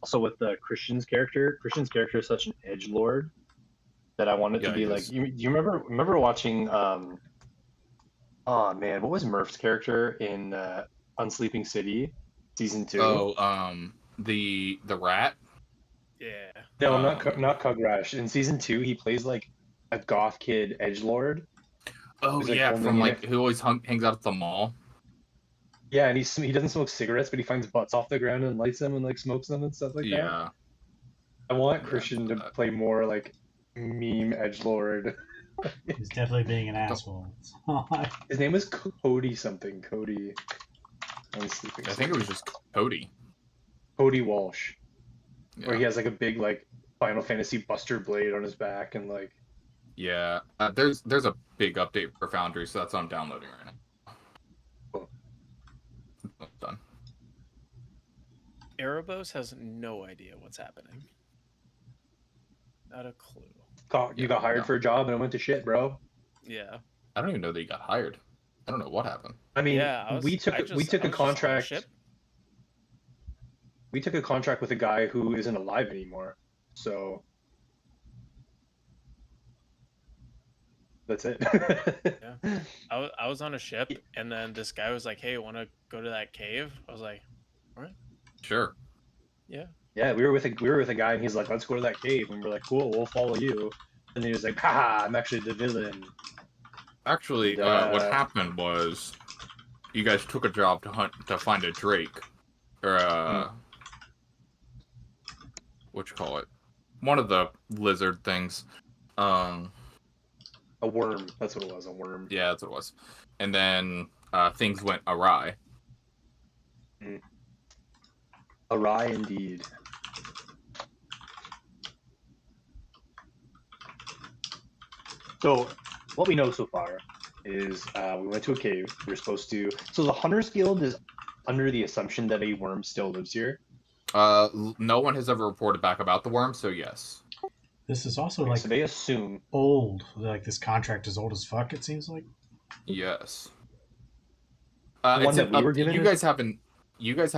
Also with the Christian's character is such an edge lord that I wanted to Yeah, be he like. is. You remember watching oh man, what was Murph's character in Unsleeping City season 2? Oh, the rat. Yeah. No, Um, not Kugrash. In season 2, he plays like a goth kid edge lord oh who's like yeah, from only in like it. who always hangs out at the mall. Yeah, and he doesn't smoke cigarettes, but he finds butts off the ground and lights them and like smokes them and stuff like that. Yeah, I want yeah. Christian to play more like meme edge lord. He's definitely being an Don't- asshole. His name was Cody something. Cody on Sleeping I think it City. was just Cody. Cody Walsh, where he Yeah, has like a big like Final Fantasy Buster blade on his back and like yeah. There's a big update for Foundry, so that's what I'm downloading right now. Cool. That's done. Erebos has no idea what's happening. Not a clue. you got hired no. for a job and it went to shit, bro. Yeah. I don't even know that he got hired. I don't know what happened. I mean, Yeah. we took a I was just on a contract. ship. We took a contract with a guy who isn't alive anymore. So that's it. Yeah. I was on a ship, and then this guy was like, "Hey, want to go to that cave?" I was like, Sure. "Yeah." Yeah, we were with a guy and he's like, let's go to that cave, and we're like, cool, we'll follow you. And he was like, haha, I'm actually the villain. Actually, And, what happened was you guys took a job to find a drake, or what you call it, one of the lizard things. A worm. That's what it was, a worm. Yeah, that's what it was. And then things went awry. Awry indeed. So, what we know so far is we went to a cave. We were supposed to. So the Hunters Guild is under the assumption that a worm still lives here. No one has ever reported back about the worm, so yes. This is also Okay, like so they assume. old. Like this contract is old as fuck. It seems like. Yes. The one that we were given you is- guys have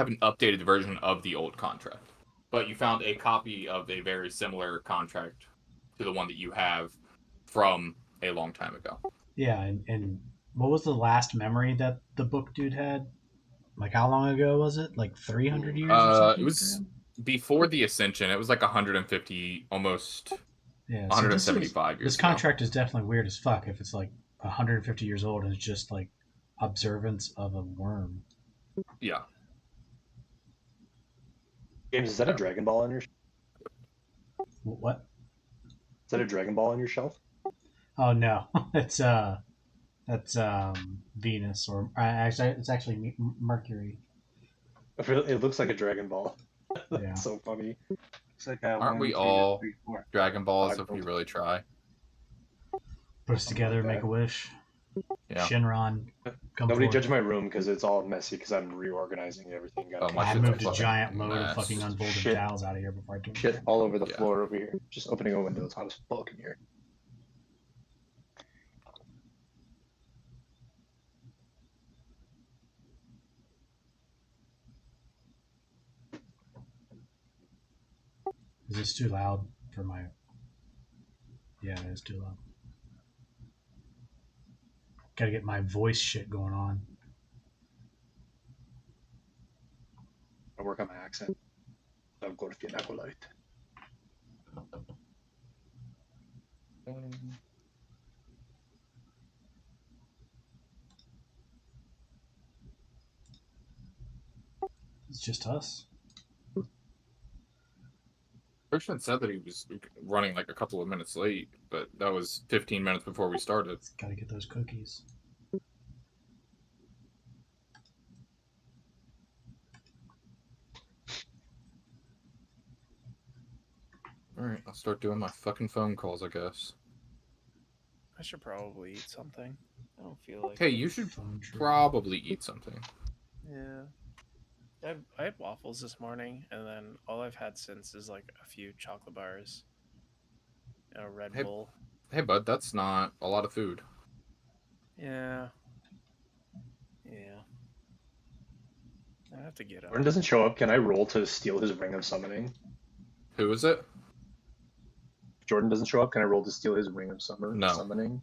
an updated version of the old contract, but you found a copy of a very similar contract to the one that you have from a long time ago. Yeah, and what was the last memory that the book dude had? Like how long ago was it? Like 300 years or something? It was before the Ascension. It was like 150, almost yeah, 175 years This ago. contract is definitely weird as fuck if it's like 150 years old and it's just like observance of a worm. Yeah. James, is that a Dragon Ball on your? Is What? that a Dragon Ball on your shelf? Oh no, that's Venus or actually it's actually Mercury. It looks like a Dragon Ball. Yeah. That's so funny. It's like Aren't we all Dragon Balls if we really try? Put us together, make a wish. Yeah. Shinron, come Nobody forward. judge my room because it's all messy because I'm reorganizing everything. Got Oh, my I shit's moved a fucking giant load of mess. fucking unfolded Shit. towels out of here before I took shit all over the Yeah. floor over here. Just opening a window. It's hot as fuck in here. Is this too loud for my? Yeah, it is too loud. Gotta get my voice shit going on. I work on my accent. I'm Gorfian Acolyte. It's just us. Christian said that he was running like a couple of minutes late, but that was 15 minutes before we started. Gotta get those cookies. Alright, I'll start doing my fucking phone calls, I guess. I should probably eat something. I don't feel like. Hey, you should Phone tree. probably eat something. Yeah. I had waffles this morning, and then all I've had since is like a few chocolate bars and a Red Hey- Bull. Hey, bud, that's not a lot of food. Yeah. Yeah. I have to get up. Jordan doesn't show up. Can I roll to steal his ring of summoning? Who is it? Jordan doesn't show up. Can I roll to steal his ring of No. summoning?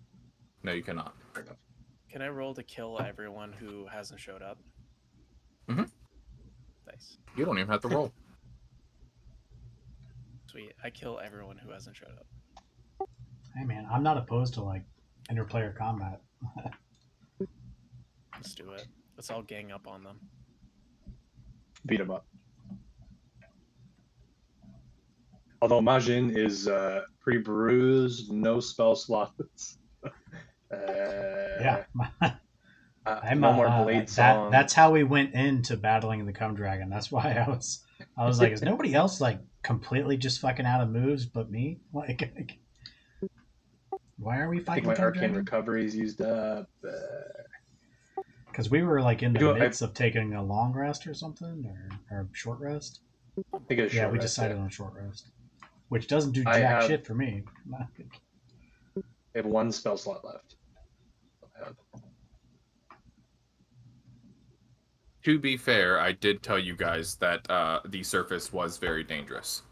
No, you cannot. Fair enough. Can I roll to kill everyone who hasn't showed up? Mhm. Nice. You don't even have to roll. Sweet. I kill everyone who hasn't showed up. Hey man, I'm not opposed to like interplayer combat. Let's do it. Let's all gang up on them. Beat him up. Although Majin is pretty bruised, no spell slots. Yeah. I'm no more blade song. That's how we went into battling the Cum Dragon. That's why I was like, is nobody else like completely just fucking out of moves but me? Like why are we I think fighting my Cum arcane Dragon? recovery is used up. Because we were like in the I- midst of taking a long rest or something, or a short rest. I think it's Yeah, short we rest, decided yeah. on a short rest, which doesn't do I jack have- shit for me. I have one spell slot left. To be fair, I did tell you guys that the surface was very dangerous.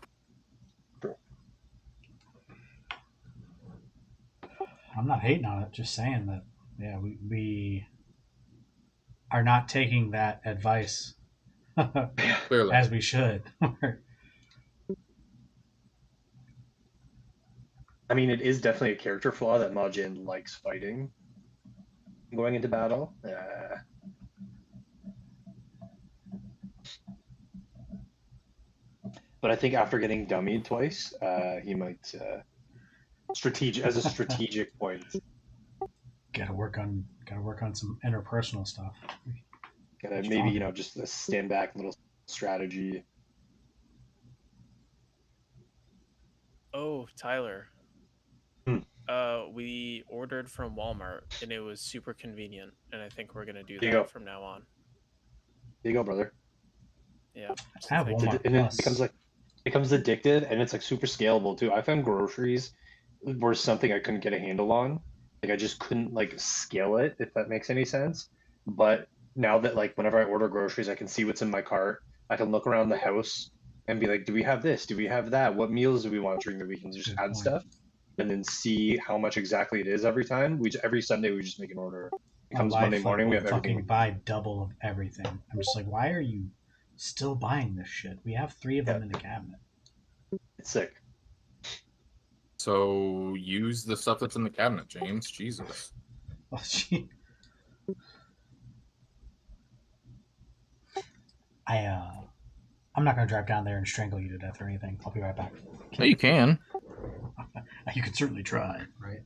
I'm not hating on it, just saying that yeah, we are not taking that advice Clearly. as we should. I mean, it is definitely a character flaw that Majin likes fighting going into battle. But I think after getting dummied twice, he might as a strategic point. gotta work on some interpersonal stuff. Maybe just a stand back little strategy. Oh, Tyler. Hmm. We ordered from Walmart and it was super convenient, and I think we're gonna do There you that go. from now on. There you go, brother. Yeah. I have Thank Walmart. you. And it Plus. becomes addictive, and it's like super scalable too. I found groceries were something I couldn't get a handle on. Like I just couldn't like scale it, if that makes any sense. But now that like whenever I order groceries, I can see what's in my cart. I can look around the house and be like, do we have this? Do we have that? What meals do we want during the week? And just Good add point. stuff, and then see how much exactly it is every time. Every Sunday we just make an order. It My comes wife, Monday like, morning. We will have fucking everything. buy double of everything. I'm just like, why are you still buying this shit? We have 3 of them in the cabinet. It's sick. So use the stuff that's in the cabinet, James. Jesus. Oh, gee. I'm not gonna drive down there and strangle you to death or anything. I'll be right back. Yeah, you can. You can certainly try, right?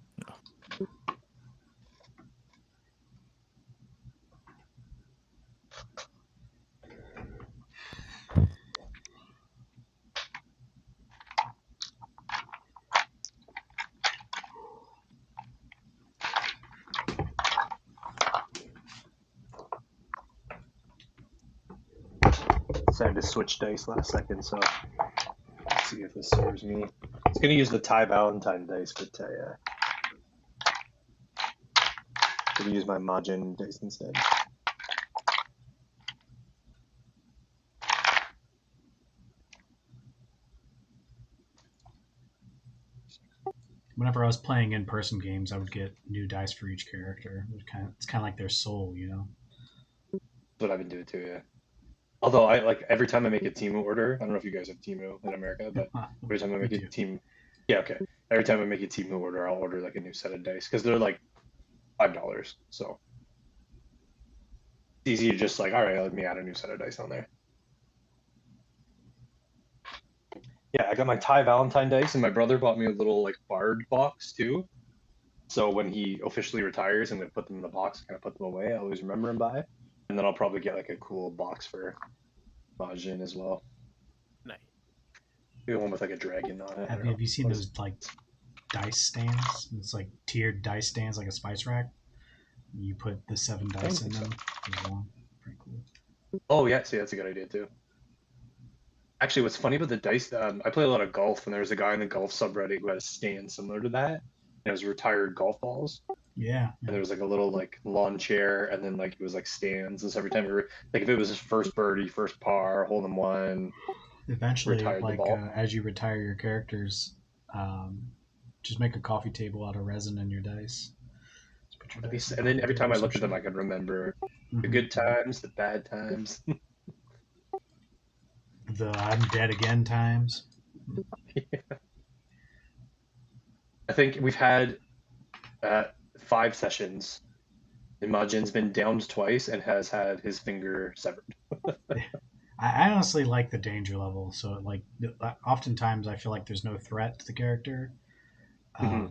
Decided to switch dice last second, so let's see if this serves me. It's gonna use the Ty Valentine dice, but gonna use my Majin dice instead. Whenever I was playing in-person games, I would get new dice for each character. It's kind of like their soul, you know. That's what I've been doing too, yeah. Although I like every time I make a Temu order, I don't know if you guys have Temu in America, but every time I make We a do. team, yeah, okay. Every time I make a Temu order, I'll order like a new set of dice because they're like $5. So it's easy to just like, all right, let me add a new set of dice on there. Yeah, I got my Ty Valentine dice, and my brother bought me a little like Bard box too. So when he officially retires, I'm gonna put them in the box, kind of put them away. I always remember them by, and then I'll probably get like a cool box for Majin as well. Nice. Maybe one with like a dragon on it. I don't know. Have you seen What those like dice stands? It's like tiered dice stands, like a spice rack. You put the 7 dice in think them. As well. Pretty cool. Oh yeah, see that's a good idea too. Actually, what's funny about the dice, I play a lot of golf, and there was a guy in the golf subreddit who had a stand similar to that. And it was retired golf balls. Yeah. And there was like a little like lawn chair, and then like it was like stands. And so every time you were like, if it was his first birdie, first par, hole in one, Eventually, retired the like ball. as you retire your characters, um, just make a coffee table out of resin and your dice. Just put your dice in the And then coffee every table time or I some looked at them, shit. I could remember the Mhm. good times, the bad times. The I'm dead again times. I think we've had 5 sessions. Imajin's been downed twice and has had his finger severed. I honestly like the danger level. So like, oftentimes I feel like there's no threat to the character. Hmm.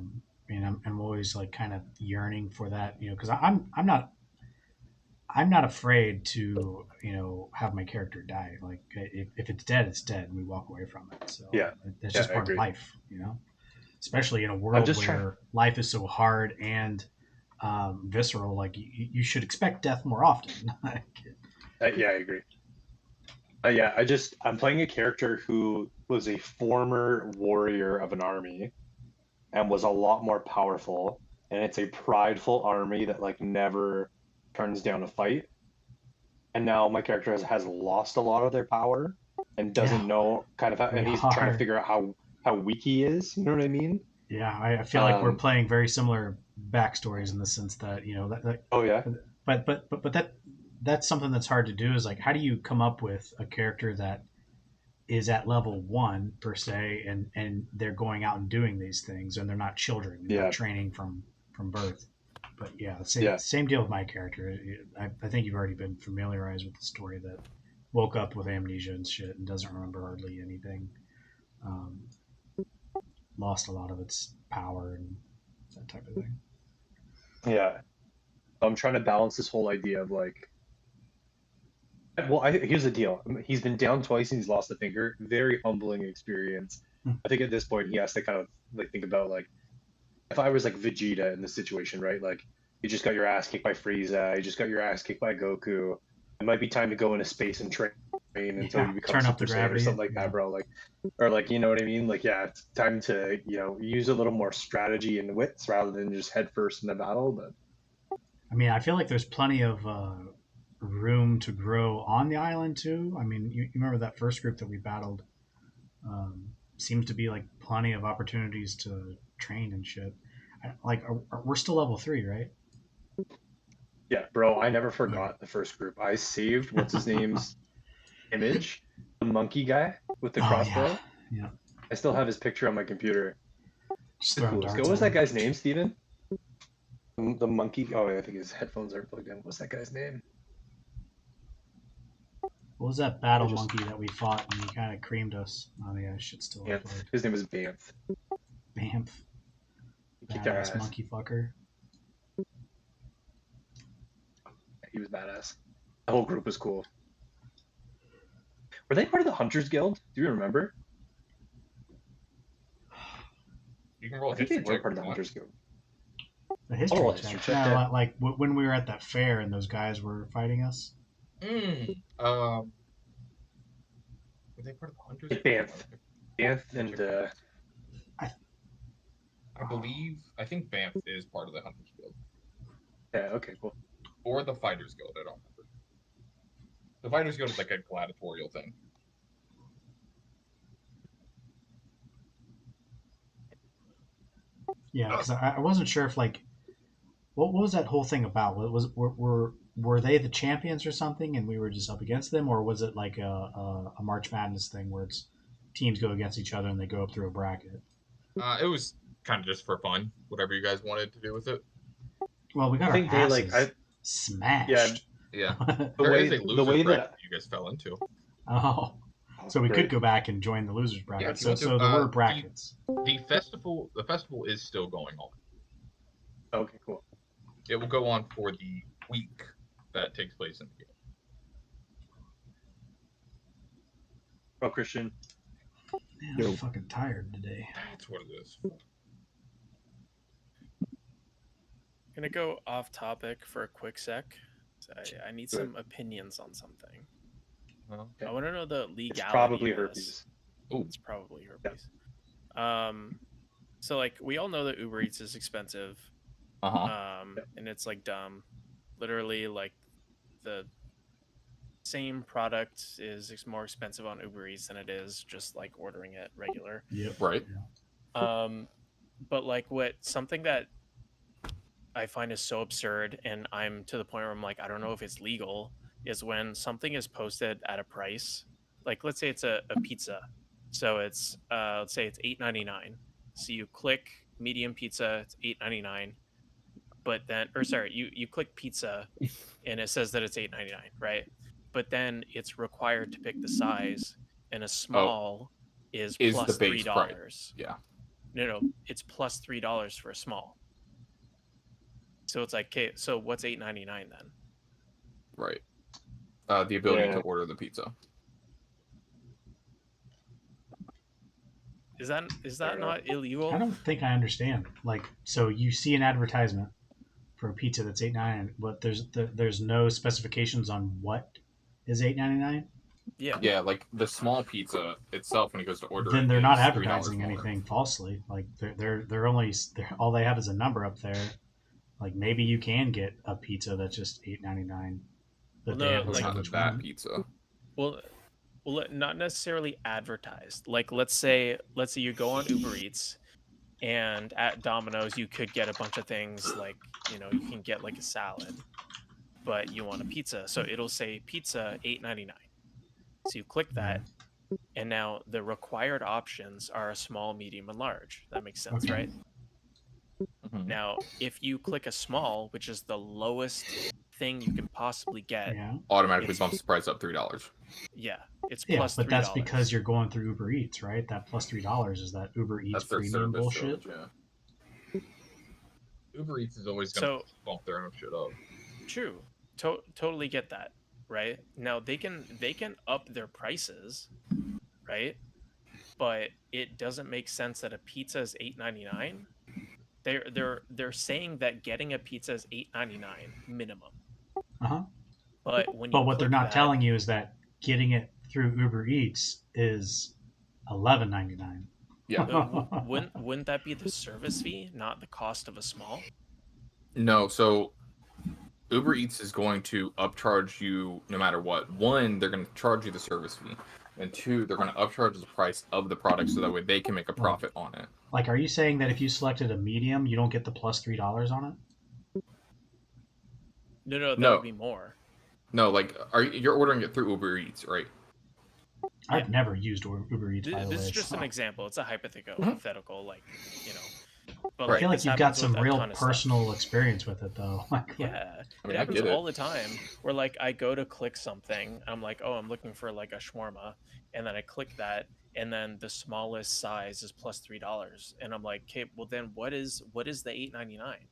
I'm always like kind of yearning for that, because I'm not afraid to have my character die. Like if it's dead, it's dead, and we walk away from it. So Yeah, that's yeah, just I part of agree. life. Especially in a I'm world just trying. where life is so hard and visceral. Like you should expect death more often. Yeah, I agree. Yeah, I'm playing a character who was a former warrior of an army and was a lot more powerful, and it's a prideful army that like never turns down a fight. And now my character has lost a lot of their power and Yeah, doesn't know kind of how, we and he's trying to are. figure out how weak he is. You know what I mean? Yeah, I feel like we're Um, playing very similar backstories in the sense that oh yeah, but that's something that's hard to do. Is like, how do you come up with a character that is at level one per se, and they're going out and doing these things, and they're not children, and they're yeah, training from birth. But yeah, same yeah. same deal with my character. I think you've already been familiarized with the story that woke up with amnesia and shit and doesn't remember hardly anything. Um, Lost a lot of its power and that type of thing. Yeah. I'm trying to balance this whole idea of like, well, here's the deal. He's been down twice and he's lost a finger. Very humbling experience. Hmm. I think at this point he has to kind of like think about like, if I was like Vegeta in this situation, right? Like, you just got your ass kicked by Frieza, you just got your ass kicked by Goku. It might be time to go into space and train until Yeah, you become turn up Super the Saiyan or gravity. something like Yeah. that, bro. Like, or like, you know what I mean? Like, yeah, it's time to, use a little more strategy and wits rather than just head first in the battle. But I mean, I feel like there's plenty of room to grow on the island too. I mean, you remember that first group that we battled? Seems to be like plenty of opportunities to train and shit. Like, we're still level 3, right? yeah, bro, I never Yeah. forgot the first group. I saved what's his name's image, the monkey guy with the Oh yeah, crossbow. yeah. I still have his picture on my computer. Just The throwing coolest guy. darts What was at that him. guy's name, Steven? The monkey. Oh, I think his headphones are plugged in. What's that guy's name? What was that I battle just monkey that we fought and he kind of creamed us? Oh yeah, shit's still Banff. upload. His name was Banff. Bamf, He kicked our badass ass. monkey fucker. He was badass. The whole group was cool. Were they part of the Hunters Guild? Do you remember? You can roll I a think they history were check part if of the you want. Hunters Guild. The history Oh, check. history check. No, Yeah. like when we were at that fair and those guys were fighting us. Mm. Were they part of the Hunters? Like Banff. Banff and I think Banff is part of the Hunters Guild yeah. Okay, cool. or the Fighters Guild. I don't remember. The Fighters Guild is like a gladiatorial thing. Yeah, because I wasn't sure if like what was that whole thing about? Were they the champions or something, and we were just up against them, or was it like a March Madness thing where it's teams go against each other and they go up through a bracket? It was kind of just for fun, whatever you guys wanted to do with it. Well, we got I our think they like asses yeah. smashed. Yeah, The there way is a the losers way bracket that you guys fell into. Oh, so we could great. go back and join the losers bracket. Yeah, if you so want to. so there were brackets. The festival is still going on. Okay, cool. It will go on for the week that takes place in the game. Oh, Christian. Man, I'm fucking tired today. That's what it is. Gonna go off topic for a quick sec. I need Good. some opinions on something. Well, Okay. I want to know the legality. It's probably of this. herpes. It's probably herpes. So like we all know that Uber Eats is expensive. And it's like dumb. Literally, like the same product is more expensive on Uber Eats than it is just like ordering it regular. Yep. Right. But like something that I find is so absurd, and I'm to the point where I'm like, I don't know if it's legal, is when something is posted at a price. Like, let's say it's a pizza. So it's let's say it's $8.99. So you click medium pizza, it's $8.99. But then, or sorry, you click pizza, and it says that it's $8.99, right? But then it's required to pick the size, and a small is plus the base $3. price. Yeah. No, it's plus $3 for a small. So it's like, okay, so what's $8.99 then? Right. The ability to order the pizza. Is that not illegal? I don't think I understand. Like, so you see an advertisement for a pizza that's $8.99, but there's no specifications on what is $8.99. Yeah. Yeah, like the small pizza itself, when it goes to order, Then they're it not is $3 advertising more. anything falsely. Like they're only all they have is a number up there. Like maybe you can get a pizza that's just $8.99, but Well, they no, haven't like- said Not which that one. pizza. Well, not necessarily advertised. Like let's say you go on Uber Eats, and at Domino's you could get a bunch of things like, you can get like a salad, but you want a pizza, so it'll say pizza $8.99. So you click that, and now the required options are a small, medium, and large. That makes sense, Okay. right? Mhm. Now, if you click a small, which is the lowest thing you can possibly get, Yeah, Automatically It's- bumps the price up $3. it's yeah, plus but $3. that's because you're going through Uber Eats, right? That plus $3 is that Uber Eats That's their premium service bullshit. charge, yeah. Uber Eats is always So bump their own shit up. true, totally get that, right? Now they can up their prices, right? But it doesn't make sense that a pizza is $8.99. They're saying that getting a pizza is $8.99 minimum. Uh-huh. But when you But what they're click not that- telling you is that getting it through Uber Eats is $11.99. Yeah. wouldn't that be the service fee, not the cost of a small? No, so Uber Eats is going to upcharge you no matter what. One, they're going to charge you the service fee, and two, they're going to upcharge the price of the product so that way they can make a profit on it. Like, are you saying that if you selected a medium, you don't get the plus $3 on it? No, that No. would be more. No, like you're ordering it through Uber Eats, right? I've never used Uber Eats, by the way. This is just so- an example. It's a hypothetical, like, But Right. I feel like this you've got happens with some a real ton of stuff. personal experience with it, though. Like, Yeah, I mean, it I happens get it. all the time. Where like I go to click something, I'm like, oh, I'm looking for like a shawarma, and then I click that, and then the smallest size is plus $3, and I'm like, okay, well then what is the $8.99?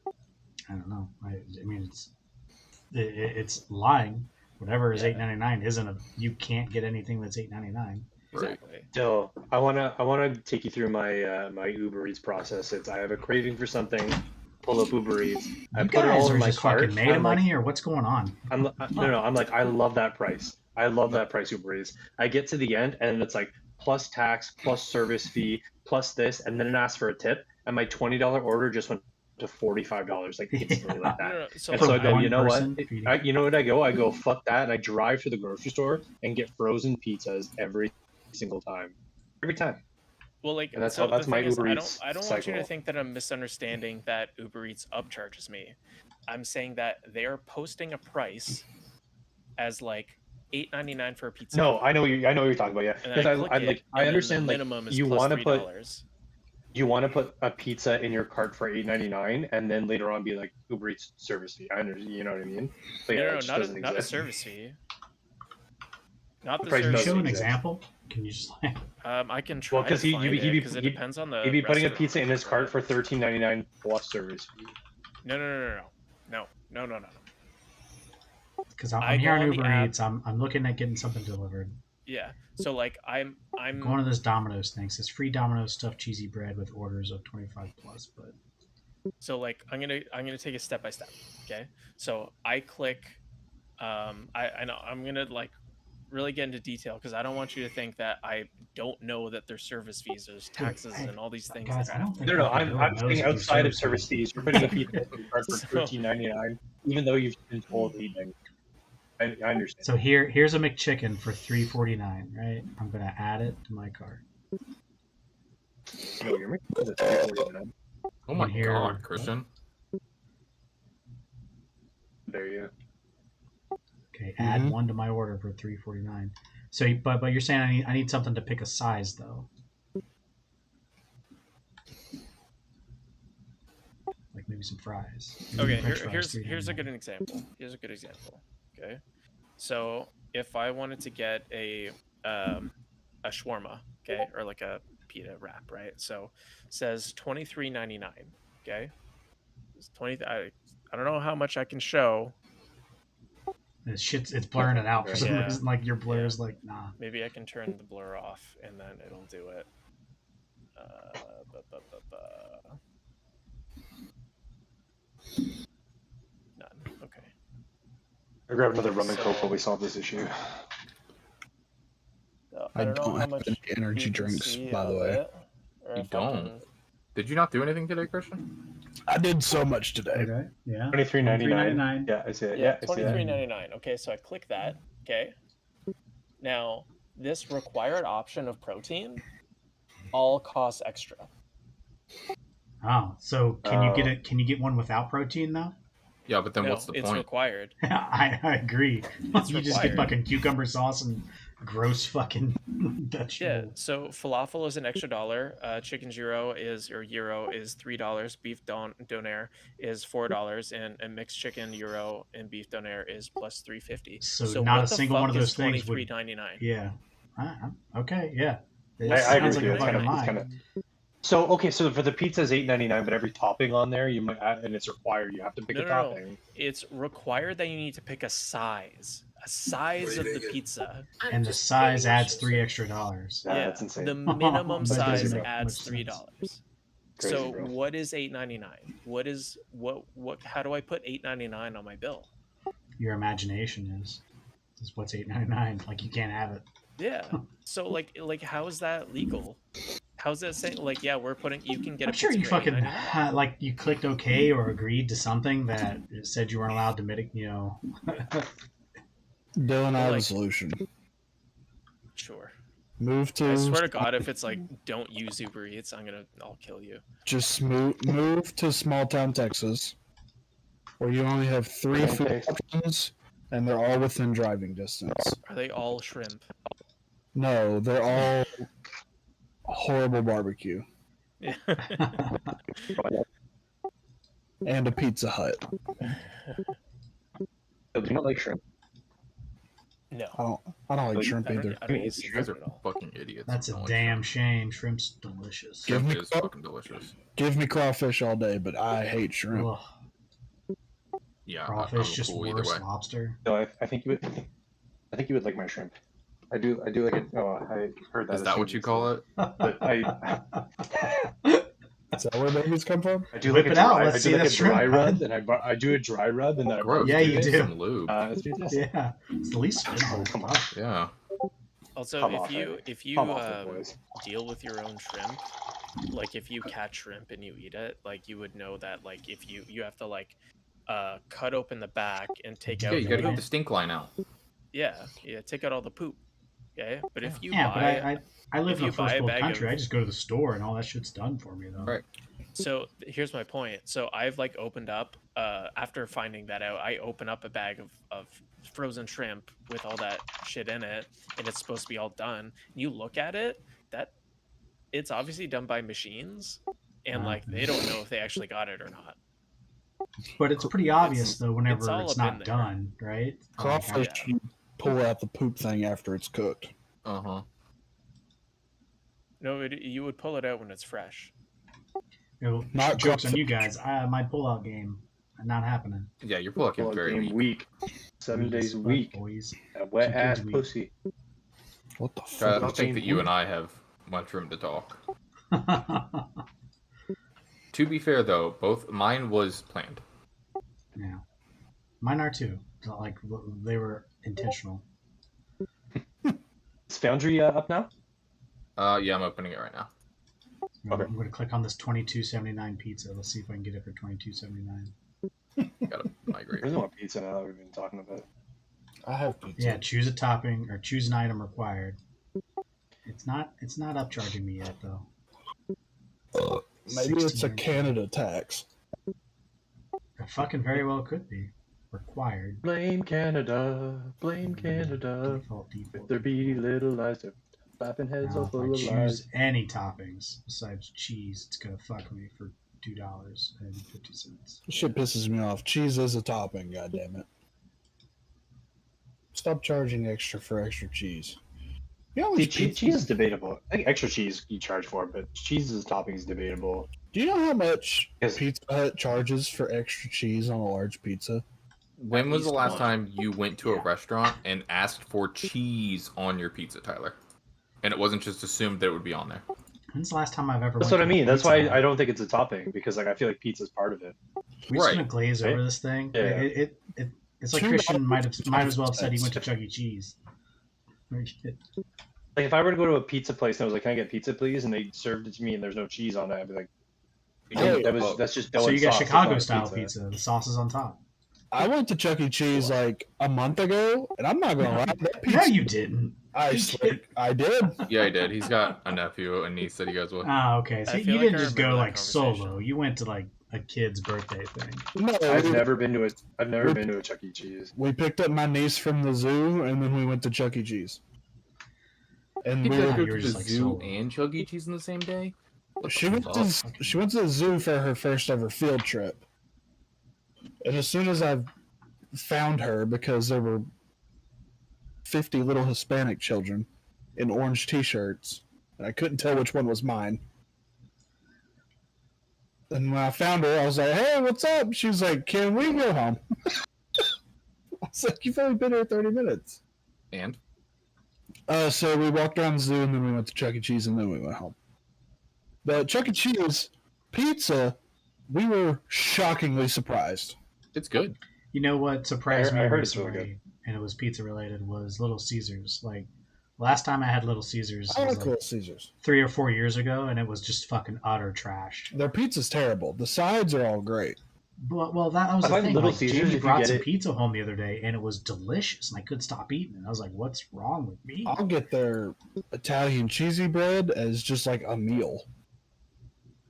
I don't know. I mean, it's lying. Whatever is Yeah. $8.99 isn't a. You can't get anything that's $8.99. Right. Exactly. So I wanna take you through my my Uber Eats process. It's I have a craving for something, pull up Uber Eats, I You put it guys all are in my just cart. fucking made of I'm like, money, or what's going on? no, I'm like, I love that price. I love that price Uber Eats. I get to the end and it's like plus tax, plus service fee, plus this, and then it asks for a tip, and my $20 order just went to $45, like instantly like that. No, so, And From so I go, one you know what? person feeding- You know what I go? I go, fuck that, and I drive to the grocery store and get frozen pizzas every single time. Every time. well, like, And that's so how- that's the my thing is, Uber I Eats don't want you to cycle. think that I'm misunderstanding that Uber Eats upcharges me. I'm saying that they're posting a price as like $8.99 for a pizza. No, I know what you're talking about, yeah. And Because then I click I it, like and I then understand the like minimum is you plus want to put $3. you want to put a pizza in your cart for $8.99 and then later on be like Uber Eats service fee. I understand, you know what I mean? But yeah, No, it just not doesn't a exist. service fee. Not The the price Can you service show doesn't an fee. exist. example? Can you just like? I can try Well, 'cause to he- find he'd be- it because it depends on the. He'd be putting a rest of pizza in his the- cart for $13.99 plus service fee. No. Because I I'm go here on on the Uber app. Eats. I'm looking at getting something delivered. Yeah. So like I'm Going to this Domino's thing. It says free Domino's stuffed cheesy bread with orders of 25 plus. But so like I'm gonna take it step by step. Okay. So I click. I know I'm gonna like really get into detail because I don't want you to think that I don't know that there's service fees, there's taxes, hey, and all these things. guys, that I don't think No, fucking I'm everyone knows saying that there's outside of service fees. You're putting a pizza in card for So- $13.99, even though you've been told eating. I understand. So here's a McChicken for $3.49, right? I'm gonna add it to my cart. No, you're making it $3.49. Oh my Here- god, Christian. There you Okay, add Mhm. one to my order for $3.49. So, but you're saying I need something to pick a size though. Like maybe some fries. Maybe Okay, French fries, here's a $3.99. good example. Here's a good example. Okay, so if I wanted to get a shawarma, okay, or like a pita wrap, right? So it says $23.99. Okay, it's 20. I don't know how much I can show. It's blurring it out for some Yeah. reason. Like your blur is like, nah. Maybe I can turn the blur off and then it'll do it. None. Okay. I grabbed another rum and So- coke while we solve this issue. I know don't how have much any energy you can drinks, see by the of way. it, or You if I don't? can- Did you not do anything today, Christian? I did so much today. Okay. Yeah. $23.99. Yeah, I see it. Yeah, I see that. $23.99. Okay, so I click that. Okay. Now this required option of protein all costs extra. Oh, so can you get Oh. it? Can you get one without protein though? Yeah, but then No, what's the it's point? required. I agree. It's You just get required. fucking cucumber sauce and gross fucking Yeah. vegetable. So falafel is an extra $1. Chicken gyro is $3. Beef donair is $4, and mixed chicken gyro and beef donair is plus $3.50. So not what a the single fuck one of those is things would- $23.99. Yeah. Okay. Yeah. It I agree sounds with like you. a It's fucking kind of, lie. it's kind of. So okay, so for the pizza is $8.99, but every topping on there you might add, and it's required. You have to pick No, a no, no. topping. It's required that you need to pick a size of the pizza. And the size adds $3 extra. Yeah, that's insane. The minimum That size doesn't make adds much $3. Crazy, So bro. what is $8.99? What? How do I put $8.99 on my bill? Your imagination is what's $8.99. Like you can't have it. Yeah. So like how is that legal? How's that saying? Like, yeah, we're putting. You can get I'm a sure pizza you for fucking $8.99. like you clicked OK or agreed to something that said you weren't allowed to mitigate. You know. Dylan, I have a Like- solution. Sure. Move to. I swear to God, if it's like don't use Uber Eats, I'll kill you. Just move to small town Texas, where you only have 3 food Okay. options, and they're all within driving distance. Are they all shrimp? No, they're all horrible barbecue Yeah. and a Pizza Hut. Do you not like shrimp? No. I don't like Like, shrimp I don't, either. I don't mean, use you You guys shrimp are at all. fucking idiots. That's I a don't like damn shrimp. shame. Shrimp's delicious. Give Shrimp me is craw- fucking delicious. Give me crawfish all day, but I hate shrimp. Ugh, Yeah, crawfish I'm just cool either worse. way. Lobster. No, I think you would. I think you would like my shrimp. I do like it. Oh, I heard that. Is that what you call it? But I Is that where babies come from? do Whip like it a out, dry, let's I see do like that a dry shrimp, rub, man. and I do a dry rub, and then I Gross. Yeah, dude. you Get do. Some lube. It's fantastic. Yeah, it's the least. Oh, come on. Yeah. Also, Come if off you it. if you Come off it, boys. deal with your own shrimp, like if you catch shrimp and you eat it, like you would know that like if you have to like cut open the back and take out Yeah, you the gotta poop. get the stink line out. Yeah, take out all the poop. Okay, but if you Yeah, but buy I live if in a you buy first a world bag country. of- I just go to the store and all that shit's done for me though. Right. So here's my point. So I've like opened up after finding that out, I open up a bag of frozen shrimp with all that shit in it, and it's supposed to be all done. You look at it, that it's obviously done by machines, and like they don't know if they actually got it or not. But it's pretty obvious though whenever all it's up in not there. done, right? Crawfish, yeah. you pull out the poop thing after it's cooked. Uh huh. No, you would pull it out when it's fresh. Not jokes on crawfish. you guys. My pullout game, not happening. Yeah, you're plucking Well, very game weak. week. 7 days a Fuck, week. boys. A wet Two ass kids a week. pussy. What the I fuck? don't think that you and I have much room to talk. To be fair, though, both mine was planned. Yeah, mine are too. So, like they were intentional. Is Foundry up now? Yeah, I'm opening it right now. Okay. I'm going to click on this $22.79 pizza. Let's see if I can get it for $22.79. Gotta migrate. There's no pizza now that we've been talking about. I have pizza. Yeah, choose a topping or choose an item required. It's not upcharging me yet though. Maybe it's a 16. Canada tax. It fucking very well could be required. Blame Canada, blame Canada. Default. If there be little lies, they're flapping heads Now, all if full I of lies. choose any toppings besides cheese, it's gonna fuck me for $2.50. This shit pisses me off. Cheese is a topping, goddammit. Stop charging extra for extra cheese. You know how See, much pizza- cheese is debatable. I think extra cheese you charge for, but cheese as a topping is debatable. Do you know how much Yes. Pizza Hut charges for extra cheese on a large pizza? When was the least last one. time you went to a Yeah. restaurant and asked for cheese on your pizza, Tyler? And it wasn't just assumed that it would be on there. When's the last time I've ever? That's went what I to a mean. That's Pizza why Hut? I don't think it's a topping because like I feel like pizza's part of it. We're just Right. gonna glaze Right? over this thing. Yeah. It's like $2 Christian might as well have said he went to $2. Chuck E. Cheese. Like if I were to go to a pizza place and I was like, "Can I get pizza, please?" and they served it to me and there's no cheese on it, I'd be like, Hey, "That's just dough So and you got sauce. That's Chicago not a style pizza. The sauce is on top. I went to Chuck E. Cheese like a month ago, and I'm not gonna lie, that pizza. No, you didn't. I swear, I did. Yeah, he did. He's got a nephew and niece that he goes with. Ah, okay. So I you feel like didn't I just go remember that like solo. conversation. You went to like a kid's birthday thing. No, I've never been to a Chuck E. Cheese. we picked up my niece from the zoo, and then we went to Chuck E. Cheese. And He we did were- go you to were the just like zoo solo. and Chuck E. Cheese in the same day? What she the went to fuck? she went to the zoo for her first ever field trip. And as soon as I found her, because there were 50 little Hispanic children in orange T-shirts, and I couldn't tell which one was mine. And when I found her, I was like, "Hey, what's up?" She was like, "Can we go home?" I was like, "You've only been here 30 minutes." And? So we walked around the zoo, and then we went to Chuck E. Cheese, and then we went home. The Chuck E. Cheese pizza, we were shockingly surprised. It's good. You know what surprised me I heard it's really recently, and it was pizza related, was Little Caesars. Like last time I had Little Caesars I was like like Little Caesars. 3 or 4 years ago, and it was just fucking utter trash. Their pizza's terrible. The sides are all great. But well, that was I the find thing. Little Like, Caesars, Jamie if you brought get some it- pizza home the other day, and it was delicious, and I couldn't stop eating it. I was like, "What's wrong with me?" I'll get their Italian cheesy bread as just like a meal.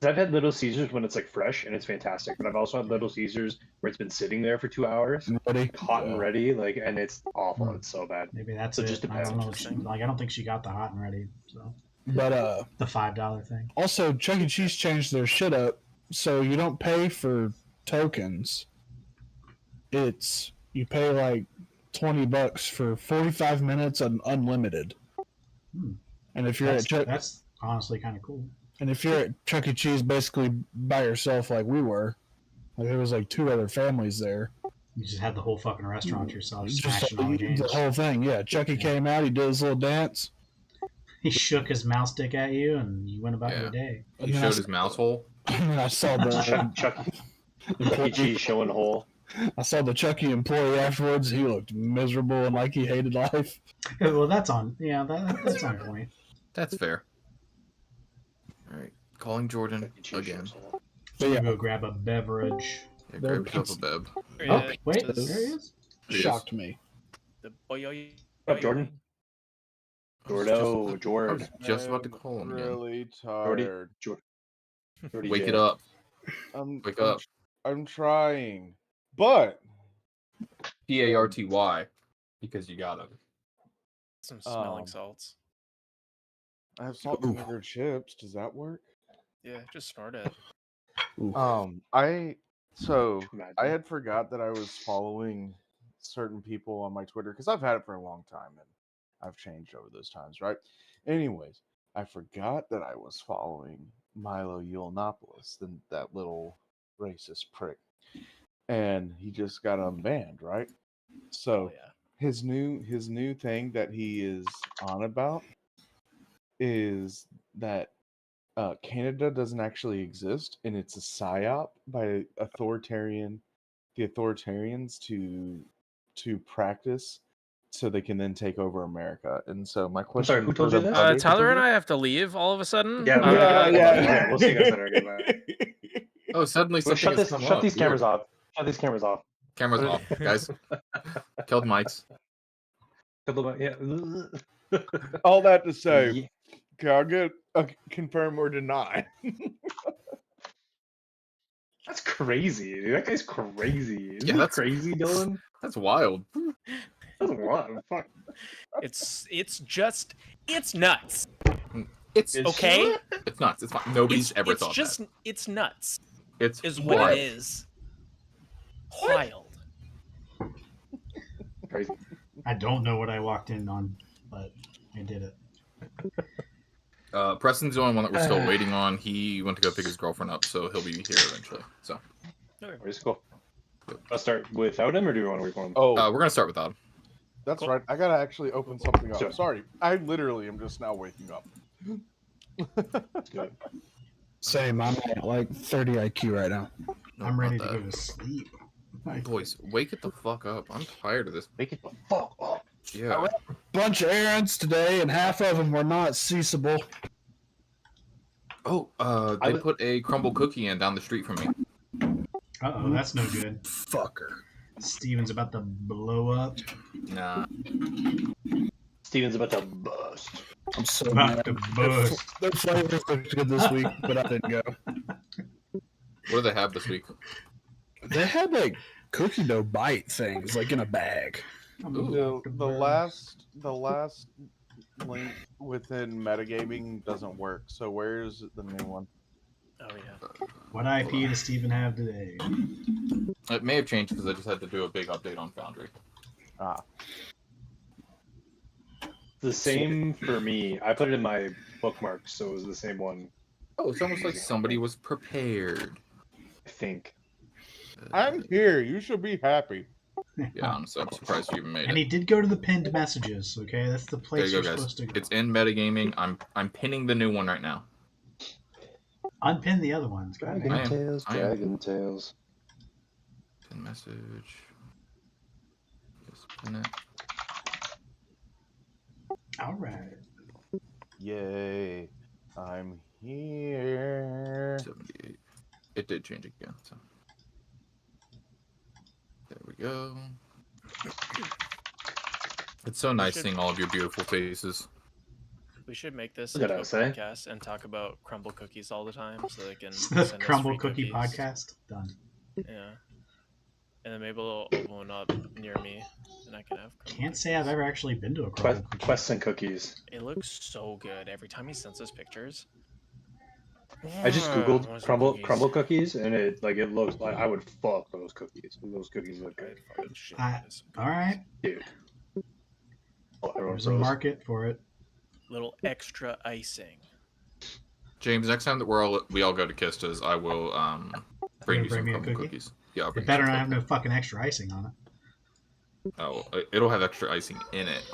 I've had Little Caesars when it's like fresh and it's fantastic, but I've also had Little Caesars where it's been sitting there for 2 hours, Ready? hot and ready, like, and it's awful. Mm. It's so bad. Maybe that's So it. just I don't know. depends. Like, I don't think she got the hot and ready. So But the $5 thing. also Chuck E. Cheese changed their shit up, so you don't pay for tokens. It's you pay like $20 for 45 minutes and unlimited. Hmm. And if you're That's, at Chuck, that's honestly kind of cool. and if you're at Chuck E. Cheese, basically by yourself, like we were, like there was like 2 other families there. You just had the whole fucking restaurant to yourself, Just smashing all the games. the whole thing, yeah. Chucky came out, he did his little dance. He shook his mouse stick at you, and you went about Yeah. your day. He And then showed his mouse hole. And then I saw Chuck E. the Cheese showing hole. I saw the Chucky employee afterwards. He looked miserable and like he hated life. Well, that's on. Yeah, that's on point. That's fair. All right, calling Jordan Chuck E. Cheese again. showing hole. But You yeah, go grab a beverage. Yeah, There- grab yourself a beb. Oh, wait, This- there he is. shocked me. The boy. What up, Jordan? Jordo, I Jord. was just about to call him again. Really Jordy. tired. Jordy Wake J. it up. I'm, Wake I'm up. tr- I'm trying, but PARTY. Because you got him. Some smelling Um, salts. I have salt and vinegar chips. Does that work? Yeah, just snort it. I Imagine. had forgot that I was following certain people on my Twitter because I've had it for a long time and I've changed over those times, right? Anyways, I forgot that I was following Milo Yiannopoulos, that little racist prick, and he just got unbanned, right? So Oh yeah. his new thing that he is on about is that Canada doesn't actually exist, and it's a psyop by the authoritarians to practice so they can then take over America. And so my I'm question sorry, who told for you the this? buddy- Tyler and I have to leave all of a sudden. Yeah, we gotta get out of here. We'll see you guys later. Goodbye. Oh, suddenly Well, something has come shut up. these Weird. cameras off. Shut these cameras off. Cameras off, guys. Killed mics. Yeah. All that to say, Yeah. can I get a confirm or deny? That's crazy, dude. That guy's crazy. Isn't Yeah, he that's- crazy, Dylan? That's wild. That's a lot. Fuck. It's just it's nuts. It's It's- Okay, It's nuts. It's fine. Nobody's ever it's thought just that. it's nuts. It's Is what wild. it is. Wild. Crazy. I don't know what I walked in on, but I did it. Preston's the only one that we're still waiting on. He went to go pick his girlfriend up, so he'll be here eventually. So Where's cool? Let's start without him, or do we want to wait for him? Oh, we're gonna start with Adam. that's cool. right. I gotta actually open something up. Sure. Sorry, I literally am just now waking up. Let's go. Same. I'm at like 30 IQ right now. I'm ready to Not go to sleep. that. Boys, wake it the fuck up. I'm tired of this. Make it the fuck up. Yeah. Bunch of errands today, and half of them were not ceasable. Oh, they put a crumble cookie in down the street from me. Uh-oh, that's no good. Fucker. Steven's about to blow up. Nah. Steven's about to bust. I'm so About mad. to bust. Their flavors looked good this week, but I didn't go. What do they have this week? They had like cookie dough bite things, like in a bag. I'm Ooh. about to The burst. last link within metagaming doesn't work. So where's the new one? Oh yeah. What IP does Steven have today? It may have changed because I just had to do a big update on Foundry. Ah, The same for me. I put it in my bookmarks, so it was the same one. Oh, it's almost like somebody was prepared. I think. I'm here. You should be happy. Yeah, honestly, I'm surprised you even made And he it. did go to the pinned messages, okay? That's the There place you you're go, guys. supposed to go. It's in metagaming. I'm pinning the new one right now. Unpin the other ones. God Dragon damn. Tales, I am. Dragon Tales. Pin message. Just pin it. All right. Yay! I'm here. 78. It did change again. So there we go. It's so nice should- seeing all of your beautiful faces. We should make this What did into I a say? podcast and talk about crumble cookies all the time, so they can The send us Crumble free Cookie cookies. Podcast. Done. Yeah. And then maybe they'll open one up near me, and I can have. crumble Can't say I've cookies. ever actually been to a Crumble Cookie. Quests and cookies. It looks so good every time he sends us pictures. I just want googled some crumble cookies, and it looks like I would fuck those cookies. Those cookies look good, I'd fucking shit I- this. All right. dude. Oh, everyone There's a froze. market for it. Little extra icing. James, next time that we all go to Kista's, I will bring You'll you bring some me a crumble cookie? cookies. Yeah, I'll bring It you better some not have cookies. no fucking extra icing on it. Oh, it'll have extra icing in it.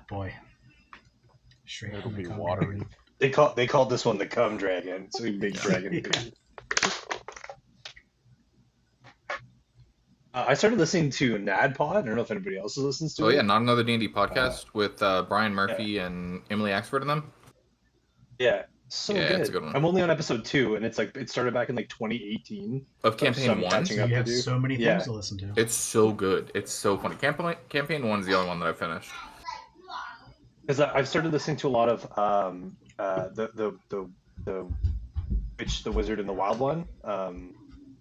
Boy. Straight It'll from the be cum watery. dragon. They called this one the cum dragon. It's a big dragon. Yeah. cookie. I started listening to NADPod. I don't know if anybody else listens to Oh it. yeah, not another D&D podcast with Brian Murphy and Emily Axford in them. Yeah, so Yeah, good. it's a good one. I'm only on episode 2, and it's like it started back in like 2018. Of campaign some one. catching So up you to have do. so many Yeah. things to listen to. It's so good. It's so funny. Campaign one's the only one that I finished. Because I've started listening to a lot of the Witch, the Wizard, and the Wild One from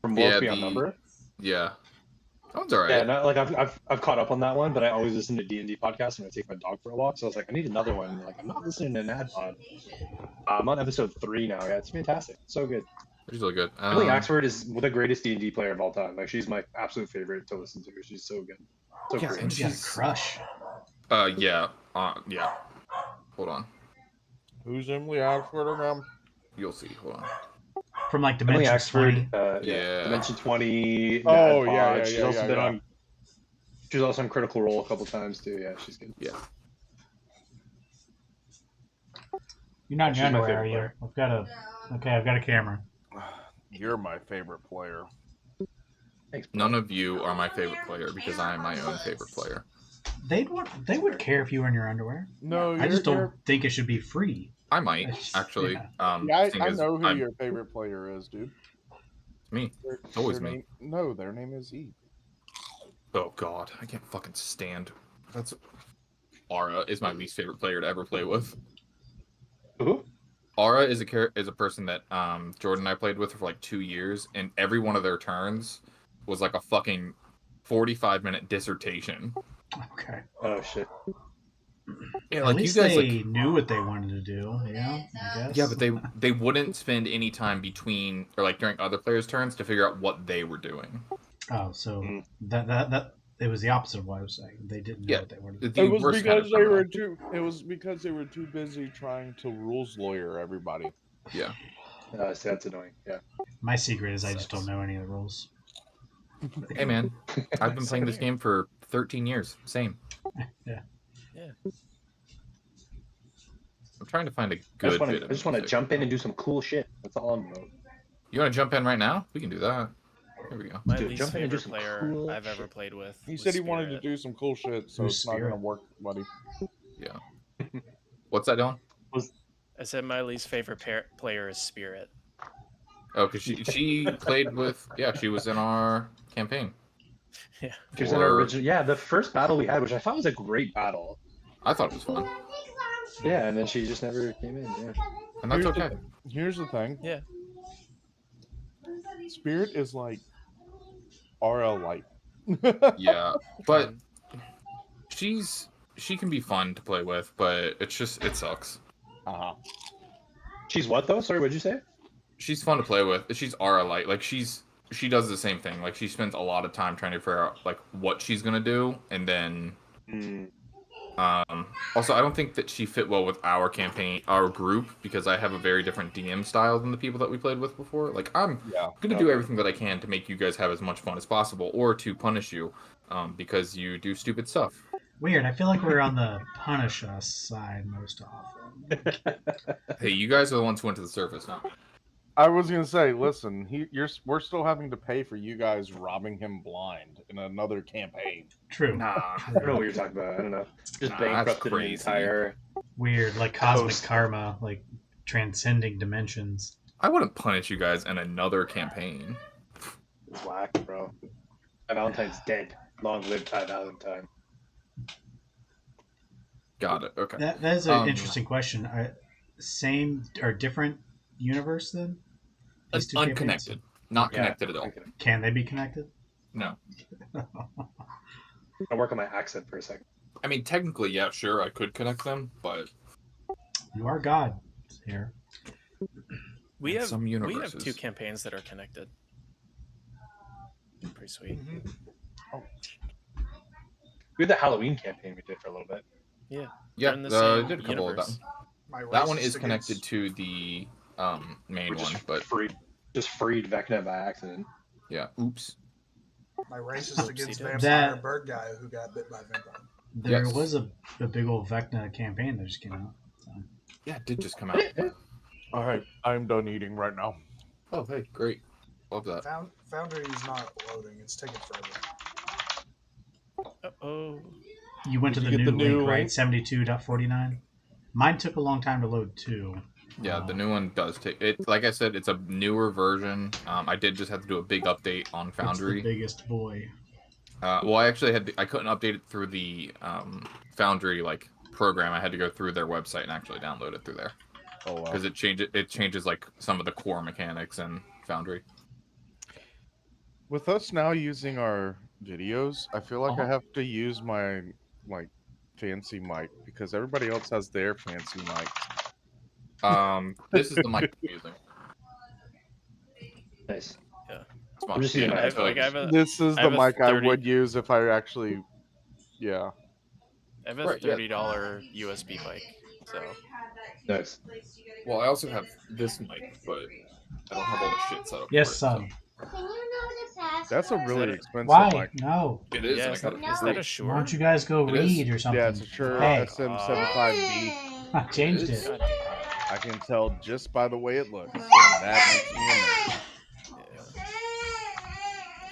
Worlds Yeah, Beyond Number. Yeah. That one's alright. Yeah, and I've caught up on that one, but I always listen to D&D podcasts when I take my dog for a walk. So I was like, I need another one. Like, I'm not listening to NADPod. I'm on episode 3 now. Yeah, it's fantastic. So good. It's really good. Emily Axford is the greatest D&D player of all time. Like, she's my absolute favorite to listen to. She's so good. So Yeah, great. and He's got a she's- crush. Yeah. Yeah. Hold on. Who's Emily Axford again? You'll see. Hold on. From like Emily Dimension Axford, 20. Yeah. Dimension 20. Oh, NADPod. yeah, She's yeah, also yeah, been yeah. on. She's also on Critical Role a couple times too. Yeah, she's good. Yeah. You're not in She's your my underwear, are favorite you? I've got a camera. You're my favorite player. Thanks. None of you are my favorite player because I am my own favorite player. They would care if you were in your underwear. No, I just don't think it should be free. I might actually. Yeah. Yeah, seeing I as know who I'm- your favorite player is, dude. It's me. It's always me. No, their name is Eve. Oh God, I can't fucking stand. That's Aura is my least favorite player to ever play with. Who? Aura is a person that Jordan and I played with for like 2 years, and every one of their turns was like a fucking 45-minute dissertation. Okay. Oh shit. Yeah, At like least you guys they like knew what they wanted to do. Yeah, I guess. yeah, but they wouldn't spend any time between or like during other players' turns to figure out what they were doing. Oh, so Mm. that it was the opposite of what I was saying. They didn't know Yeah. what they wanted to do. The It was worst kind of because they were criminal. too. It was because they were too busy trying to rules lawyer everybody. Yeah. See, that's annoying. Yeah. My secret is I just don't know any of the rules. Hey man, I've been playing this game for 13 years. Same. Yeah. Yeah. I'm trying to find a I good just bit of want to music. jump in and do some cool shit. That's all I'm about. You want to jump in right now? We can do that. Here we go. My Dude, least jump in and do favorite some player cool I've ever shit. played with. He was said he wanted to Spirit. do some cool shit, so Who's it's not gonna Spirit? work, buddy. What's that, Dylan? I said my least favorite player is Spirit. Oh, because she played with she was in our campaign. Yeah. She was in our Or- original, yeah, the first battle we had, which I thought was a great battle. I thought it was fun, Yeah, and then she just never came in. Yeah. and that's Here's the- okay. Here's the thing. Yeah. Spirit is like RL light. Yeah, but she can be fun to play with, but it sucks. Uh-huh. She's what though? Sorry, what'd you say? She's fun to play with. She's Aura light. Like she does the same thing. Like she spends a lot of time trying to figure out like what she's gonna do, and then also I don't think that she fit well with our campaign, our group, because I have a very different DM style than the people that we played with before. Like I'm Yeah. gonna do everything that I can to make you guys have as much fun as possible, or to punish you, because you do stupid stuff. Weird. I feel like we're on the punish us side most often. Hey, you guys are the ones who went to the surface now. I was gonna say, listen, we're still having to pay for you guys robbing him blind in another campaign. True. Nah, I don't know what you're talking about. I don't know. Just Nah, that's bankrupted an crazy. entire. Weird. Like cosmic Post. karma, like transcending dimensions. I wouldn't punish you guys in another campaign. Whack, bro. My Valentine's dead. Long live Ty Valentine. Got it. Okay. That is an Um, interesting question. Same or different universe then? These two campaigns? Unconnected. Not Yeah. connected at all. Okay. Can they be connected? No. I'll work on my accent for a second. I mean, technically, yeah, sure, I could connect them, but You are God here. We In have some we have universes. 2 campaigns that are connected. Pretty sweet. We had the Halloween campaign we did for a little bit. Yeah. yeah, in the I same did a couple universe. of them. My That one racist is connected against- to the main We one, just but freed Vecna by accident. yeah, oops. My racist against Oopsie-doopsie. vampire That- bird guy who got bit by a vampire. There Yes. was a big old Vecna campaign that just came out. So. Yeah, it did just come out. All right, I'm done eating right now. Oh, hey, great. Love that. Foundry is not loading. It's taking forever. Oh. You went to Did the you new get the link, new right? link? 72.49. Mine took a long time to load too. Yeah, the new one does take it. Like I said, it's a newer version. I did just have to do a big update on It's the Foundry. biggest boy. Well, I actually I couldn't update it through the Foundry like program. I had to go through their website and actually download it through there Oh wow. because it changes like some of the core mechanics in Foundry. With us now using our videos, I feel like I Uh-huh. have to use my like fancy mic because everybody else has their fancy mic. This is the mic I'm using. Nice. It's I'm just using my I have, like, I have a, This is I the have a mic I 30 would use if I actually, yeah. I have a Right, yeah. $30 USB mic. So Nice. Well, I also have this mic, but I don't have all the shit set up. Yes, for it, son. That's a really that a- expensive Why? mic. No. So it is. yeah, and I is got that, it is for that free. a Shure? Why don't you guys go It is. read or something? Yeah, it's a Shure Hey, SM75B. I changed is. it. I can tell just by the way it looks. And that makes me a nerd.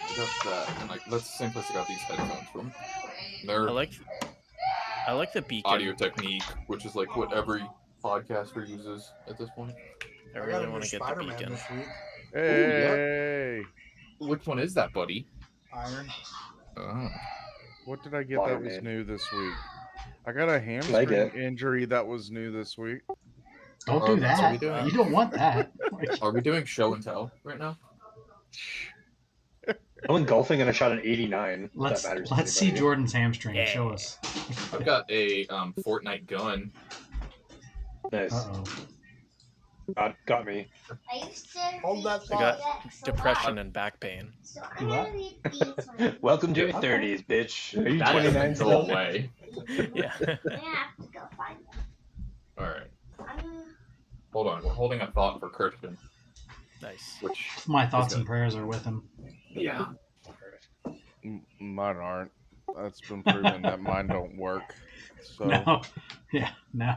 I got that, and like that's the same place I got these headphones from. They're I like I like the beacon. audio technique, which is like what every podcaster uses at this point. I I got really a want new to get the Spider-Man beacon. this week. Hey, Which one is that, buddy? Iron. Oh. what did I get that was Spider-Man. new this week? I got a Like hamstring it. injury that was new this week. Don't do That's what we that. doing. You don't want that. Like, Are we doing show and tell right now? I'm engulfing and I shot an 89. if let's that matters to let's see anybody. Jordan's hamstring. Yeah. Show us. I've got a Fortnite gun. Nice. Uh-oh. Got me. Hold that I thought. got depression and back pain. So Do what? Welcome to your 30s, bitch. Are you That 29 doesn't go still? away. Yeah. I have to go find them. All right. I'm Hold on. We're holding a thought for Christian, Nice. which My thoughts and prayers are with him. yeah. Mine aren't. That's been proven that mine don't work. So No. Yeah. No.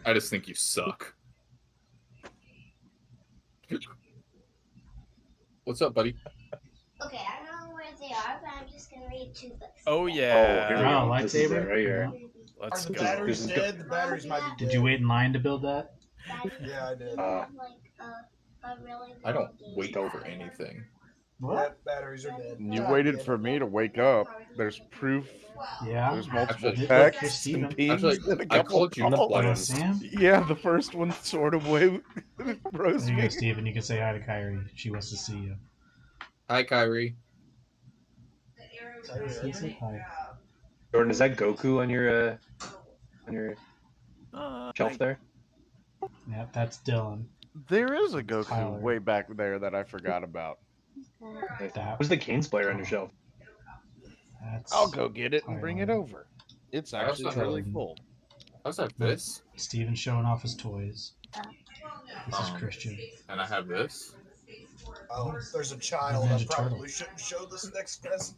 I just think you suck. What's up, buddy? okay. I don't know where they are, but I'm just gonna read 2 books. Oh here we yeah. go. Oh, This is it lightsaber? right here. Let's Are the go. batteries This is dead? The batteries might be dead. Did you wait in line to build that? Yeah, I did. Uh, A really I don't long game. wait over anything. What? Yep, batteries are dead. you waited for me to wake up. There's proof. Yeah. There's multiple Actually- texts Steven. and pings Actually, and a I couple called you calls. Oh, twice. Sam? Yeah, the first one sort of way rose There you me. go, Steven. You can say hi to Kyrie. She wants to see you. Hi, Kyrie. He said hi. Jordan, is that Goku on your shelf there? Yeah, that's Dylan. There is a Goku Tyler. way back there that I forgot about. That, Where's the Canes player on your shelf? that's I'll go get it and bring it Tyler. over. It's I also actually really Jordan. full. I also have this, Steven showing off his toys. This is Um, Christian. and I have this. Oh, there's a child. Ninja I probably Turtle. shouldn't show this next present.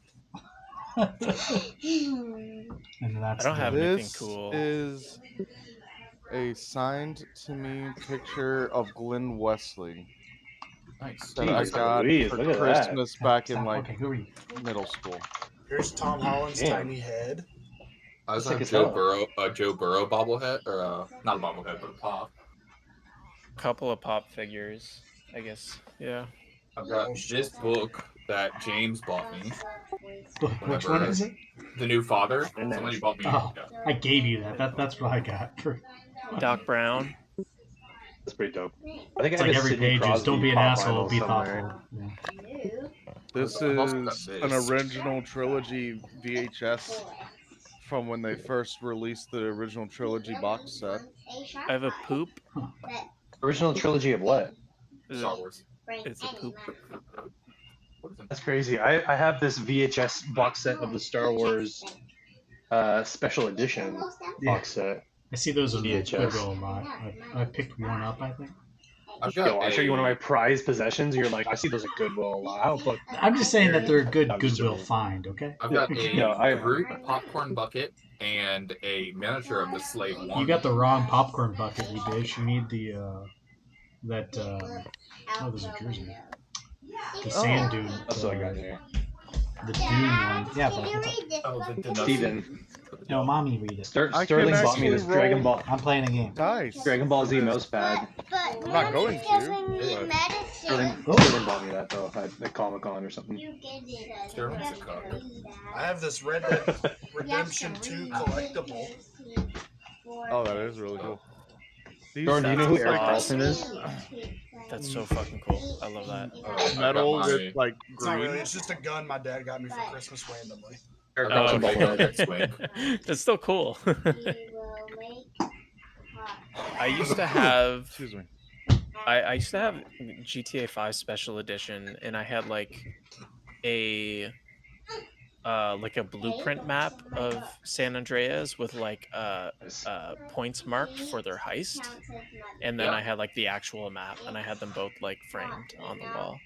And that's I don't have the- anything This cool. is a signed to me picture of Glenn Wesley Nice. that I Jeez got Louise, for look at that. Christmas back in Stop. like Okay, who are you? middle school. Here's Tom Holland's Damn. tiny head. I also Sick have as Joe hell. Burrow, a Joe Burrow bobblehead, or not a bobblehead, but a pop. Couple of pop figures, I guess. Yeah. I've got this book that James bought me, Which one is it? The New Father. And then- Somebody bought me. Oh. Yeah. I gave you that. That's what I got. For, Doc Brown. That's pretty dope. I think it's I like have a every Sidney page is Crosby don't be an pop asshole, vinyl be somewhere. thoughtful. Yeah. This I've also got is an this. original trilogy VHS from when they first released the original trilogy box set. I have a poop. Original trilogy of what? Is Star it- Wars. It's a poop. What is it? That's crazy. I have this VHS box set of the Star Wars special edition box set. I see those in the VHS. Goodwill a lot. I picked one up, I think. I've got Yo, I'll show you one of a- my prized possessions. You're like, I see those at Goodwill a lot. I don't put I'm just saying that they're a good I'm just Goodwill joking. find, okay? I've got a No, I- Groot popcorn bucket and a miniature of the Slave One. You got the wrong popcorn bucket, you bitch. You need the, oh, there's a jersey. The sand dune. That's what I got here. The dune one. Yeah, but Oh, the Steven, no, mommy read it. I Sterling can bought me this actually Dragon roll- Ball I'm playing a game. Dice. Dragon Ball Z mouse pad. I'm not going to, Sterling, but- Sterling bought me that though at Comic Con or something. Sterling's a cock. I have this Red Dead Redemption 2 collectible. Oh, that is really cool. These Jordan, do you know who Eric Awesome. Carlson is? That's so fucking cool. I love that. I've metal got my- with like It's not green. really. It's just a gun my dad got me for Christmas randomly. Eric Oh, Carlson okay. bobblehead. That's sweet. That's still cool. I used to have Excuse me. I used to have GTA 5 Special Edition, and I had like a blueprint map of San Andreas with like points marked for their heist, and then Yeah. I had like the actual map, and I had them both like framed on the wall.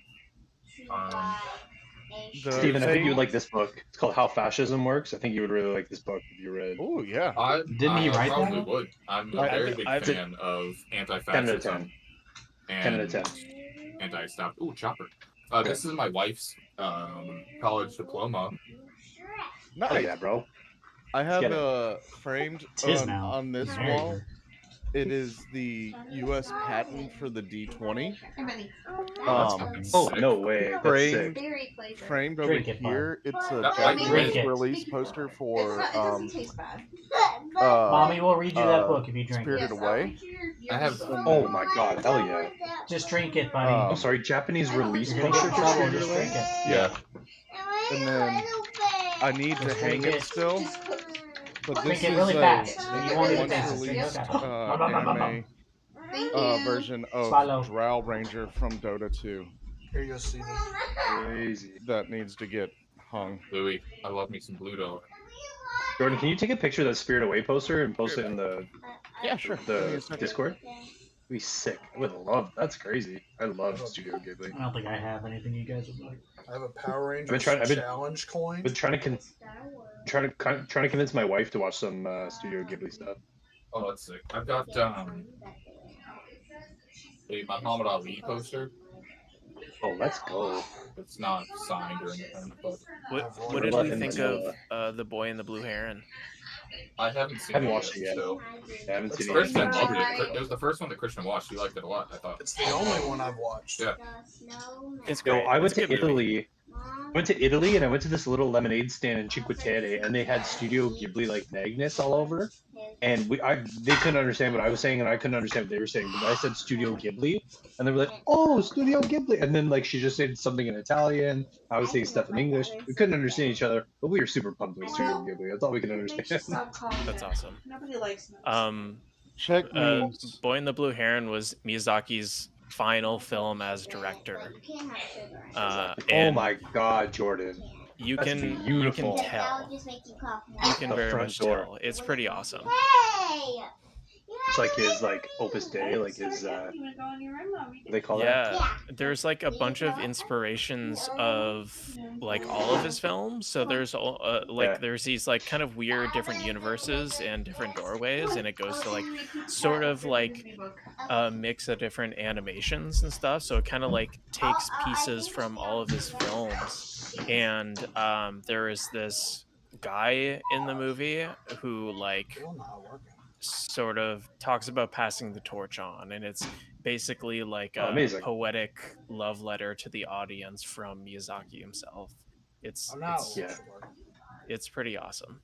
The Steven, I think same- you would like this book. It's called How Fascism Works. I think you would really like this book if you read. Oh yeah. Didn't he write that probably one? would. I'm a I- very big I've- fan of 10 out of anti-fascism 10. 10 out of and 10. anti-stop. Ooh, chopper. This is my wife's college diploma. Oh Nice. yeah, bro. I have get it. framed It's his now. on this He's married wall. her. It is the U.S. patent for the D20. Oh, Um, no way. That's framed, sick. framed over Drink it, bud. here. It's a That Japanese Drink it. release poster for It doesn't taste bad. Mommy will read you that book if you drink it. Spirited Away. I have. Oh my god, hell yeah. Just drink it, buddy. I'm sorry, Japanese release You're gonna get in poster. trouble. for Just Spirited drink Away? it. Yeah. And then I need to Just hang drink it it. still. But Drink this it really is fast. a You won't even once taste it. Drink it released fast. anime Thank you. version of Swallow. Drow Ranger from Dota 2 Here you go, Steven. Crazy. that needs to get hung. Louis, I love me some Blue Dog. Jordan, can you take a picture of that Spirit Away poster and post it in the Yeah, sure. Give me a the second. Discord? It'd be sick. I would love. That's crazy. I love Studio Ghibli. I don't think I have anything you guys would like. I have a Power I've Rangers been challenge coin. I've been trying to convince my wife to watch some Studio Ghibli stuff. Oh, that's sick. I've got a Muhammad Ali poster. Oh, let's go. It's not signed or anything, but What did we think of The Boy and the Blue Heron? I haven't seen Haven't it watched it yet. So. I haven't seen it Christian yet. loved it. It was the first one that Christian watched. He liked it a lot, I thought. It's the only one I've watched. Yeah. It's No, great. I went It's a to good movie. Italy. And I went to this little lemonade stand in Cinque Terre, and they had Studio Ghibli like magnets all over. And they couldn't understand what I was saying, and I couldn't understand what they were saying. But I said Studio Ghibli, and they were like, "Oh, Studio Ghibli!" And then like she just said something in Italian. I was saying stuff in English. We couldn't understand each other, but we were super pumped with Studio Ghibli. That's all we could understand. That's awesome. Nobody likes nuts. Check memes. Boy and the Blue Heron was Miyazaki's final film as director. Oh And my God, Jordan! you that's can beautiful. tell. You can The very front much door. tell. It's pretty awesome. It's like his Opus Dei, like his what they call that? Yeah, there's like a bunch of inspirations of like all of his films. So there's Yeah. there's these like kind of weird different universes and different doorways, and it goes to like sort of like a mix of different animations and stuff. So it kind of like takes pieces from all of his films, and there is this guy in the movie who like Still not working. sort of talks about passing the torch on, and it's basically like Oh, a amazing. poetic love letter to the audience from Miyazaki himself. It's I'm not. Yeah. it's pretty awesome.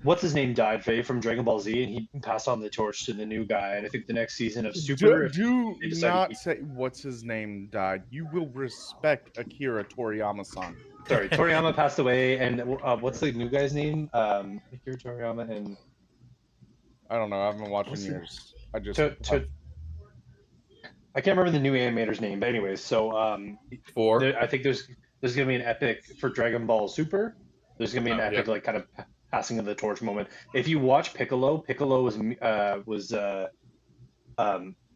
What's his name died, Faye, from Dragon Ball Z, and he passed on the torch to the new guy. And I think the next season of Super. Do they decide to not keep- say what's his name died. You will respect Akira Toriyama-san. Sorry, Toriyama passed away, and what's the new guy's name? Akira Toriyama and I don't know. I haven't watched in What's the- years. I just I can't remember the new animator's name, but anyways, so Four. I think there's gonna be an epic for Dragon Ball Super. There's gonna be an Oh, epic yeah. like kind of passing of the torch moment. If you watch Piccolo, Piccolo was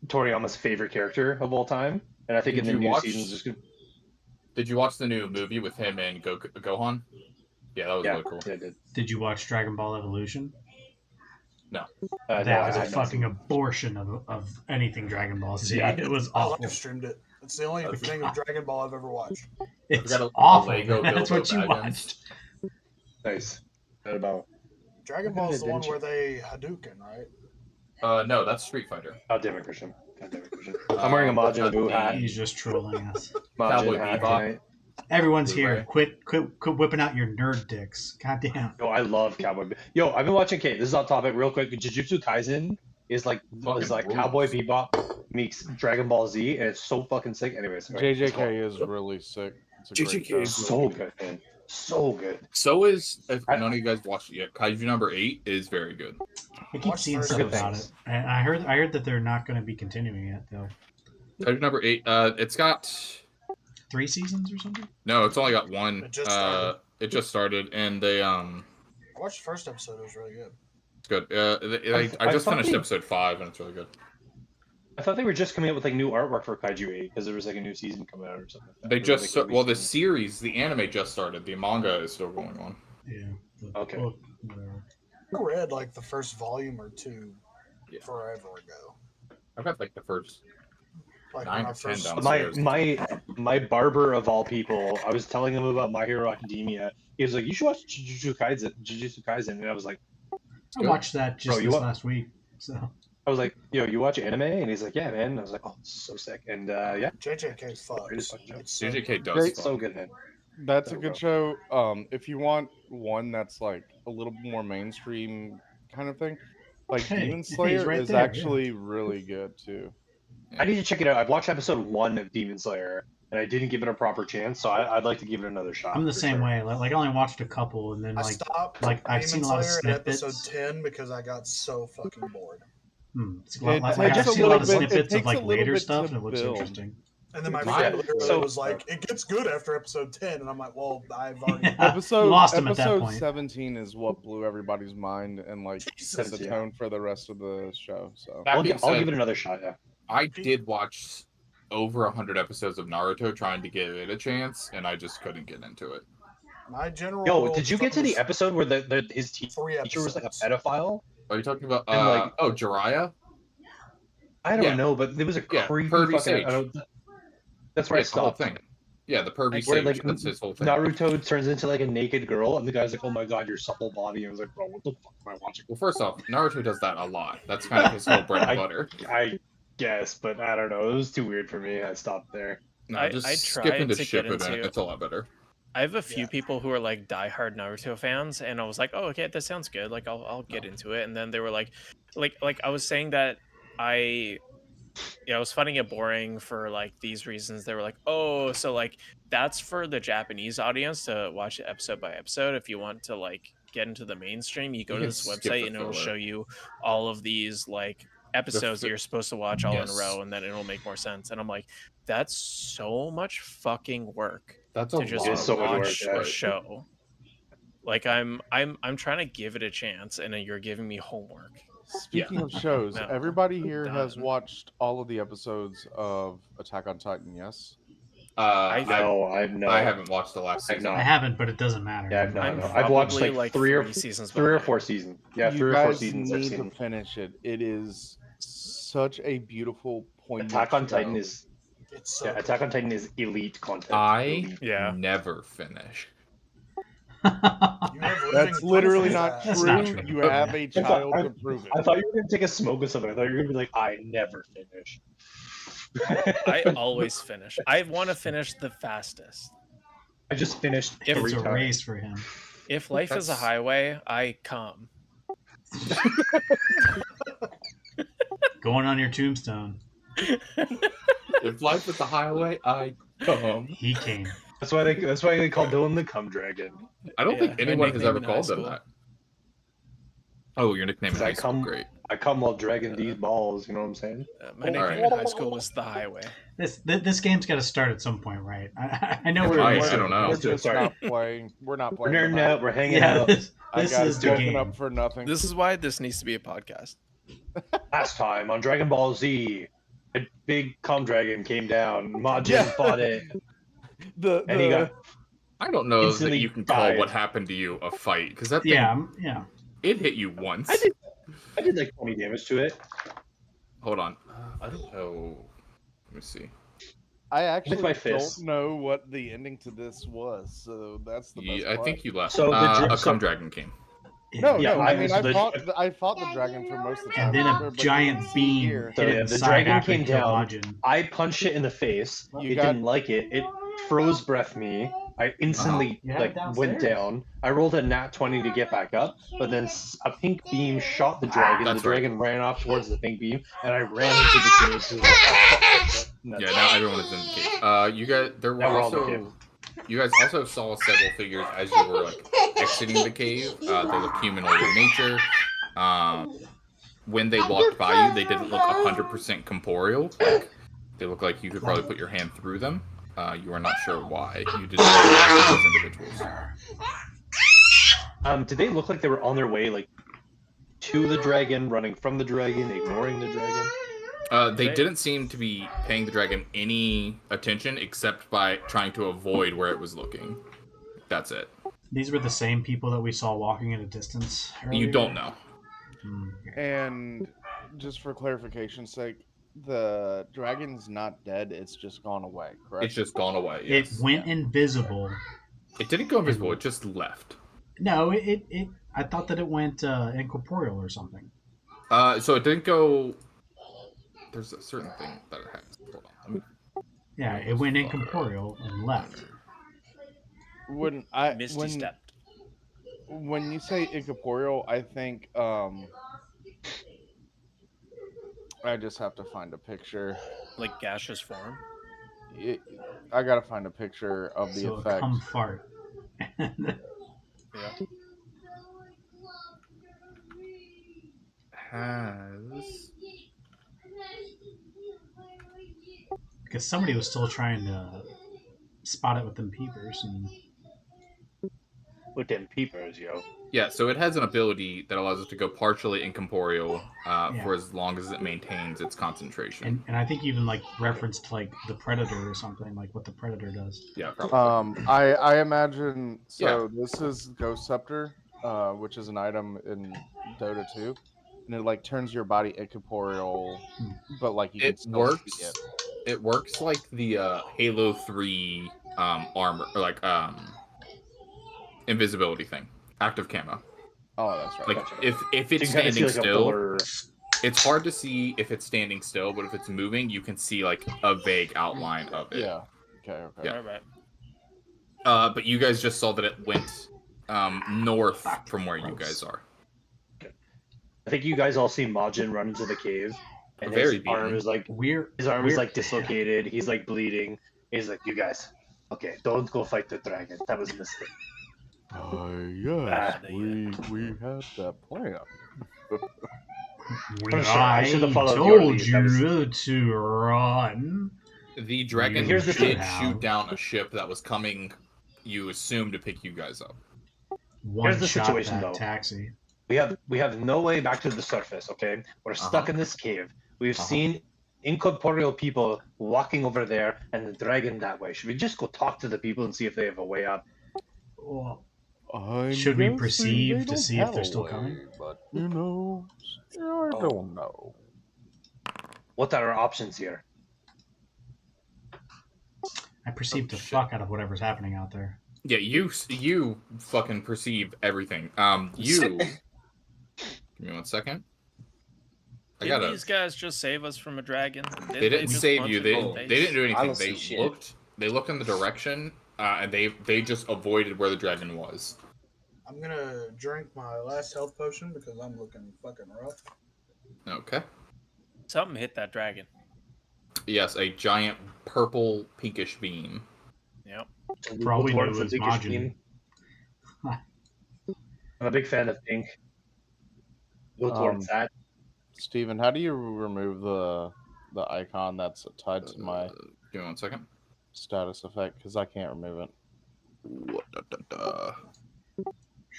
Toriyama's favorite character of all time, and I think Did in the you new watch- seasons there's gonna Did you watch the new movie with him and Gohan? Yeah, that was yeah, really cool. yeah, I did. Did you watch Dragon Ball Evolution? No, That I was a had not fucking seen- abortion of anything Dragon Ball Z. Yeah, It was I awful. live streamed it. It's the only thing of Dragon Ball I've ever watched. It's got a awful. Lego That's Bilbo what you Baggins. watched. Nice. What about? Dragon Ball is the one Didn't you? where they Hadouken, right? No, that's Street Fighter. Oh, damn it, Christian. God damn it, Christian. I'm wearing a Majin Buu hat. He's just trolling us. Cowboy Majin hat Bebop. tonight. Everyone's Blu-ray. here. Quit whipping out your nerd dicks. Goddamn. Yo, I love Cowboy. Yo, I've been watching. Okay, this is off topic, real quick. Jujutsu Kaisen is like Fucking rules. Cowboy Bebop meets Dragon Ball Z, and it's so fucking sick. Anyways, alright, let's go. JJK is really sick. It's a great JJK show. is So good, man. So good. So is, if I- none of you guys watched it yet, Kaiju number 8 is very good. I keep Watch seeing first stuff good about things. it, and I heard that they're not going to be continuing it though. Kaiju number 8, it's got 3 seasons or something. no, it's only got one. It just started. It just started, and they I watched the first episode. It was really good. it's good. I I just thought finished they- episode 5, and it's really good. I thought they were just coming out with like new artwork for Kaiju 8 because there was like a new season coming out or something. Like that. They Or, just like, well, the released- series, the anime just started. The manga is still going on. Yeah. The Okay. book, whatever. I read like the first volume or two Yeah. forever ago. I've got like the first. Like 9 when I or 10 first down. my upstairs. my my barber of all people. I was telling him about My Hero Academia, he was like, "You should watch Jujutsu Kaisen," and I was like, I watched that just Bro, you this what? last week. So I was like, "Yo, you watch anime?" And he's like, "Yeah, man." And I was like, "Oh, this is so sick." And yeah, JJK fucks. Greatest fucking show. It's so JJK good. does Great. fuck. so good, man. That's a So good show. If you want one that's like a little more mainstream kind of thing, like Hey, Demon he's Slayer right is there, yeah. actually really good too. I need to check it out. I've watched episode 1 of Demon Slayer, and I didn't give it a proper chance, so I'd like to give it another shot. I'm the for same sure. way. Like I only watched a couple, and then I like stopped I've Demon seen a lot of Slayer at snippets. episode 10 because I got so fucking bored. It Like, takes I've a seen a little lot of bit- it snippets of takes a like little later bit stuff, to and it looks build. interesting. And then my Right. friend literally So- was like, "It gets good after episode 10," and I'm like, "Well, I've already." Episode Lost him at that episode point. 17 is what blew everybody's mind and like set the Yeah. tone for the rest of the show. So That being I'll said, give it another shot. Yeah. I did watch over 100 episodes of Naruto trying to give it a chance, and I just couldn't get into it. My general. Yo, rule did you of get to thumb the is episode where his 3 teacher was like a episodes. pedophile? Are you talking about? And, like- Jiraiya? I don't Yeah. know, but there was a Yeah, creepy Pervy fucking. Sage. That's where I It's the whole stopped. thing. Yeah, the pervy Where sage. like That's his whole thing. Naruto turns into like a naked girl, and the guy's like, "Oh my god, your supple body." And I was like, "Bro, what the fuck am I watching?" Well, first off, Naruto does that a lot. That's kind of his whole bread and butter. I guess, but I don't know. It was too weird for me. I stopped there. No, I just skip tried into to get Shippuden. into- It's a lot better. I have a few Yeah. people who are like diehard Naruto fans, and I was like, "Oh, okay, that sounds good. Like, I'll get into it." And then they were like I was saying that I was finding it boring for like these reasons. They were like, "Oh, so like that's for the Japanese audience to watch it episode by episode. If you want to like get into the mainstream, you go You to can this skip website the and it'll filler. show you all of these like episodes that you're supposed to watch all in a Yes. row, and then it'll make more sense." And I'm like, that's so much fucking work That's a to just lot. It's so much work, watch yeah. a show. Like I'm trying to give it a chance, and then you're giving me homework. speaking of shows, No, everybody here has done. watched all of the episodes of Attack on Titan. Yes. I No, I haven't watched the last I've season. not. I haven't, but it doesn't matter. Yeah, no, I'm no. I've watched probably, like three or seasons three or behind. 4 seasons. Yeah, you 3 or 4 guys seasons I've need to seen. finish it. It is such a beautiful point. Attack on Titan is It's so yeah, Attack on Titan is elite content. I Elite. Yeah. never finish. You have living That's proof literally of not that. That's true. not true. You have a child I- to prove it. I thought you were gonna take a smoke or something. I thought you were gonna be like, I never finish. I always finish. I want to finish the fastest. I just finished If every It's a time. race for him. If life is a That's- highway, I come. Going on your tombstone. If life is a highway, I come. He came. That's why they call Dylan the Cum Dragon. I don't Yeah, think my anyone has nickname ever in high called them school. that. Oh, your nickname in 'Cause I high school. come- Great. I come while dragging these balls. You know what I'm saying? My nickname Alright. in high school was the highway. This game's got to start at some point, right? I know Yeah, we're. I missing- don't know. We're Let's do it, just sorry. not playing. We're not We're playing. nerding tonight. out. We're hanging Yeah, out. this I got is the broken game. up for nothing. This is why this needs to be a podcast. Last time on Dragon Ball Z, a big cum dragon came down. Majin Yeah. fought it, the and he got I don't know that Instantly you can call died. what happened to you a fight because that thing, Yeah. it hit you once. I did like 20 damage to it. Hold on. I don't know. Let me see. I actually my don't fist. know what the ending to this was, so that's the best I part. think you left. So the a so- cum dragon came. No, Yeah, no. I I mean, was I the- fought the dragon for most of the time. And then remember, a but giant you see beam here- So, hit it yeah, the inside dragon after came it killed down. Majin. I punched it in the face. You It got- didn't like it. It froze breath me. I instantly You had like it downstairs. went down. I rolled a nat 20 to get back up, but then a pink beam shot the dragon. That's the right. dragon ran off towards the pink beam, and I ran into the cage. And was like, Yeah, now everyone is in the cage. You guys, there were Now we're all in the also. cave. You guys also saw several figures as you were like exiting the cave. They look humanoid in nature. When they walked by you, they didn't look 100% corporeal. Like they look like you could probably put your hand through them. You are not sure why. You didn't know those individuals. Did they look like they were on their way, like to the dragon, running from the dragon, ignoring the dragon? They They- didn't seem to be paying the dragon any attention except by trying to avoid where it was looking. That's it. These were the same people that we saw walking at a distance. You earlier? don't know. Hmm. And just for clarification's sake, the dragon's not dead. It's just gone away. Correct. It's just gone away. It Yes. went invisible It didn't go invisible. It just left. No, it I thought that it went incorporeal or something. So it didn't go. There's a certain thing that it has. Hold on. Let me... Yeah, it went incorporeal and left. When Misty stepped. when you say incorporeal, I think I just have to find a picture. Like gaseous form. I gotta find a picture of the So effect. come fart. Yeah. Has Because somebody was still trying to spot it with them peepers, and With them peepers, yo. yeah. So it has an ability that allows it to go partially incorporeal Yeah. for as long as it maintains its concentration. and I think even like referenced like the Predator or something, like what the Predator does. Yeah. Probably. I imagine so. This is Ghost Scepter, which is an item in Dota 2, and it like turns your body incorporeal, but like you can It still works. see it. It works like the Halo 3 armor, or like invisibility thing, active camo. Oh, that's right. Like Gotcha. if it's You can kinda see, standing like, a still, blur. it's hard to see if it's standing still, but if it's moving, you can see like a vague outline of it. Yeah. Okay. Yeah. All right. But you guys just saw that it went north from where you guys are. I think you guys all see Majin run into the cave, and Very his arm beaten. is like dislocated. He's like bleeding. He's like, "You guys, okay, don't go fight the dragon. That was a mistake." Yes, we had that plan. I'm sure I should have followed your told lead. That was- you to run. The dragon Here's the did thing. shoot down a ship that was coming, you assume, to pick you guys up. One Here's the shot situation, that though. taxi. We have no way back to the surface. Okay, we're stuck in this cave. We've seen incorporeal people walking over there, and the dragon that way. Should we just go talk to the people and see if they have a way out? Well, I'm should we guessing proceed they to don't see if have they're a still way, coming? But I don't know. What are our options here? I perceived the shit. fuck out of whatever's happening out there. Yeah, you fucking perceive everything. You. Give me 1 second. I Didn't gotta. these guys just save us from a dragon? They didn't just save punch you. it They in the they face? didn't do I anything. don't see They shit. looked. They looked in the direction, and they just avoided where the dragon was. I'm gonna drink my last health potion because I'm looking fucking rough. Okay. Something hit that dragon. Yes, a giant purple pinkish beam. Yep. For all we know, Towards it was the pinkish Majin. beam. I'm a big fan of pink. Go towards that. Steven, how do you remove the icon that's tied to my Give me 1 second. status effect? Because I can't remove it.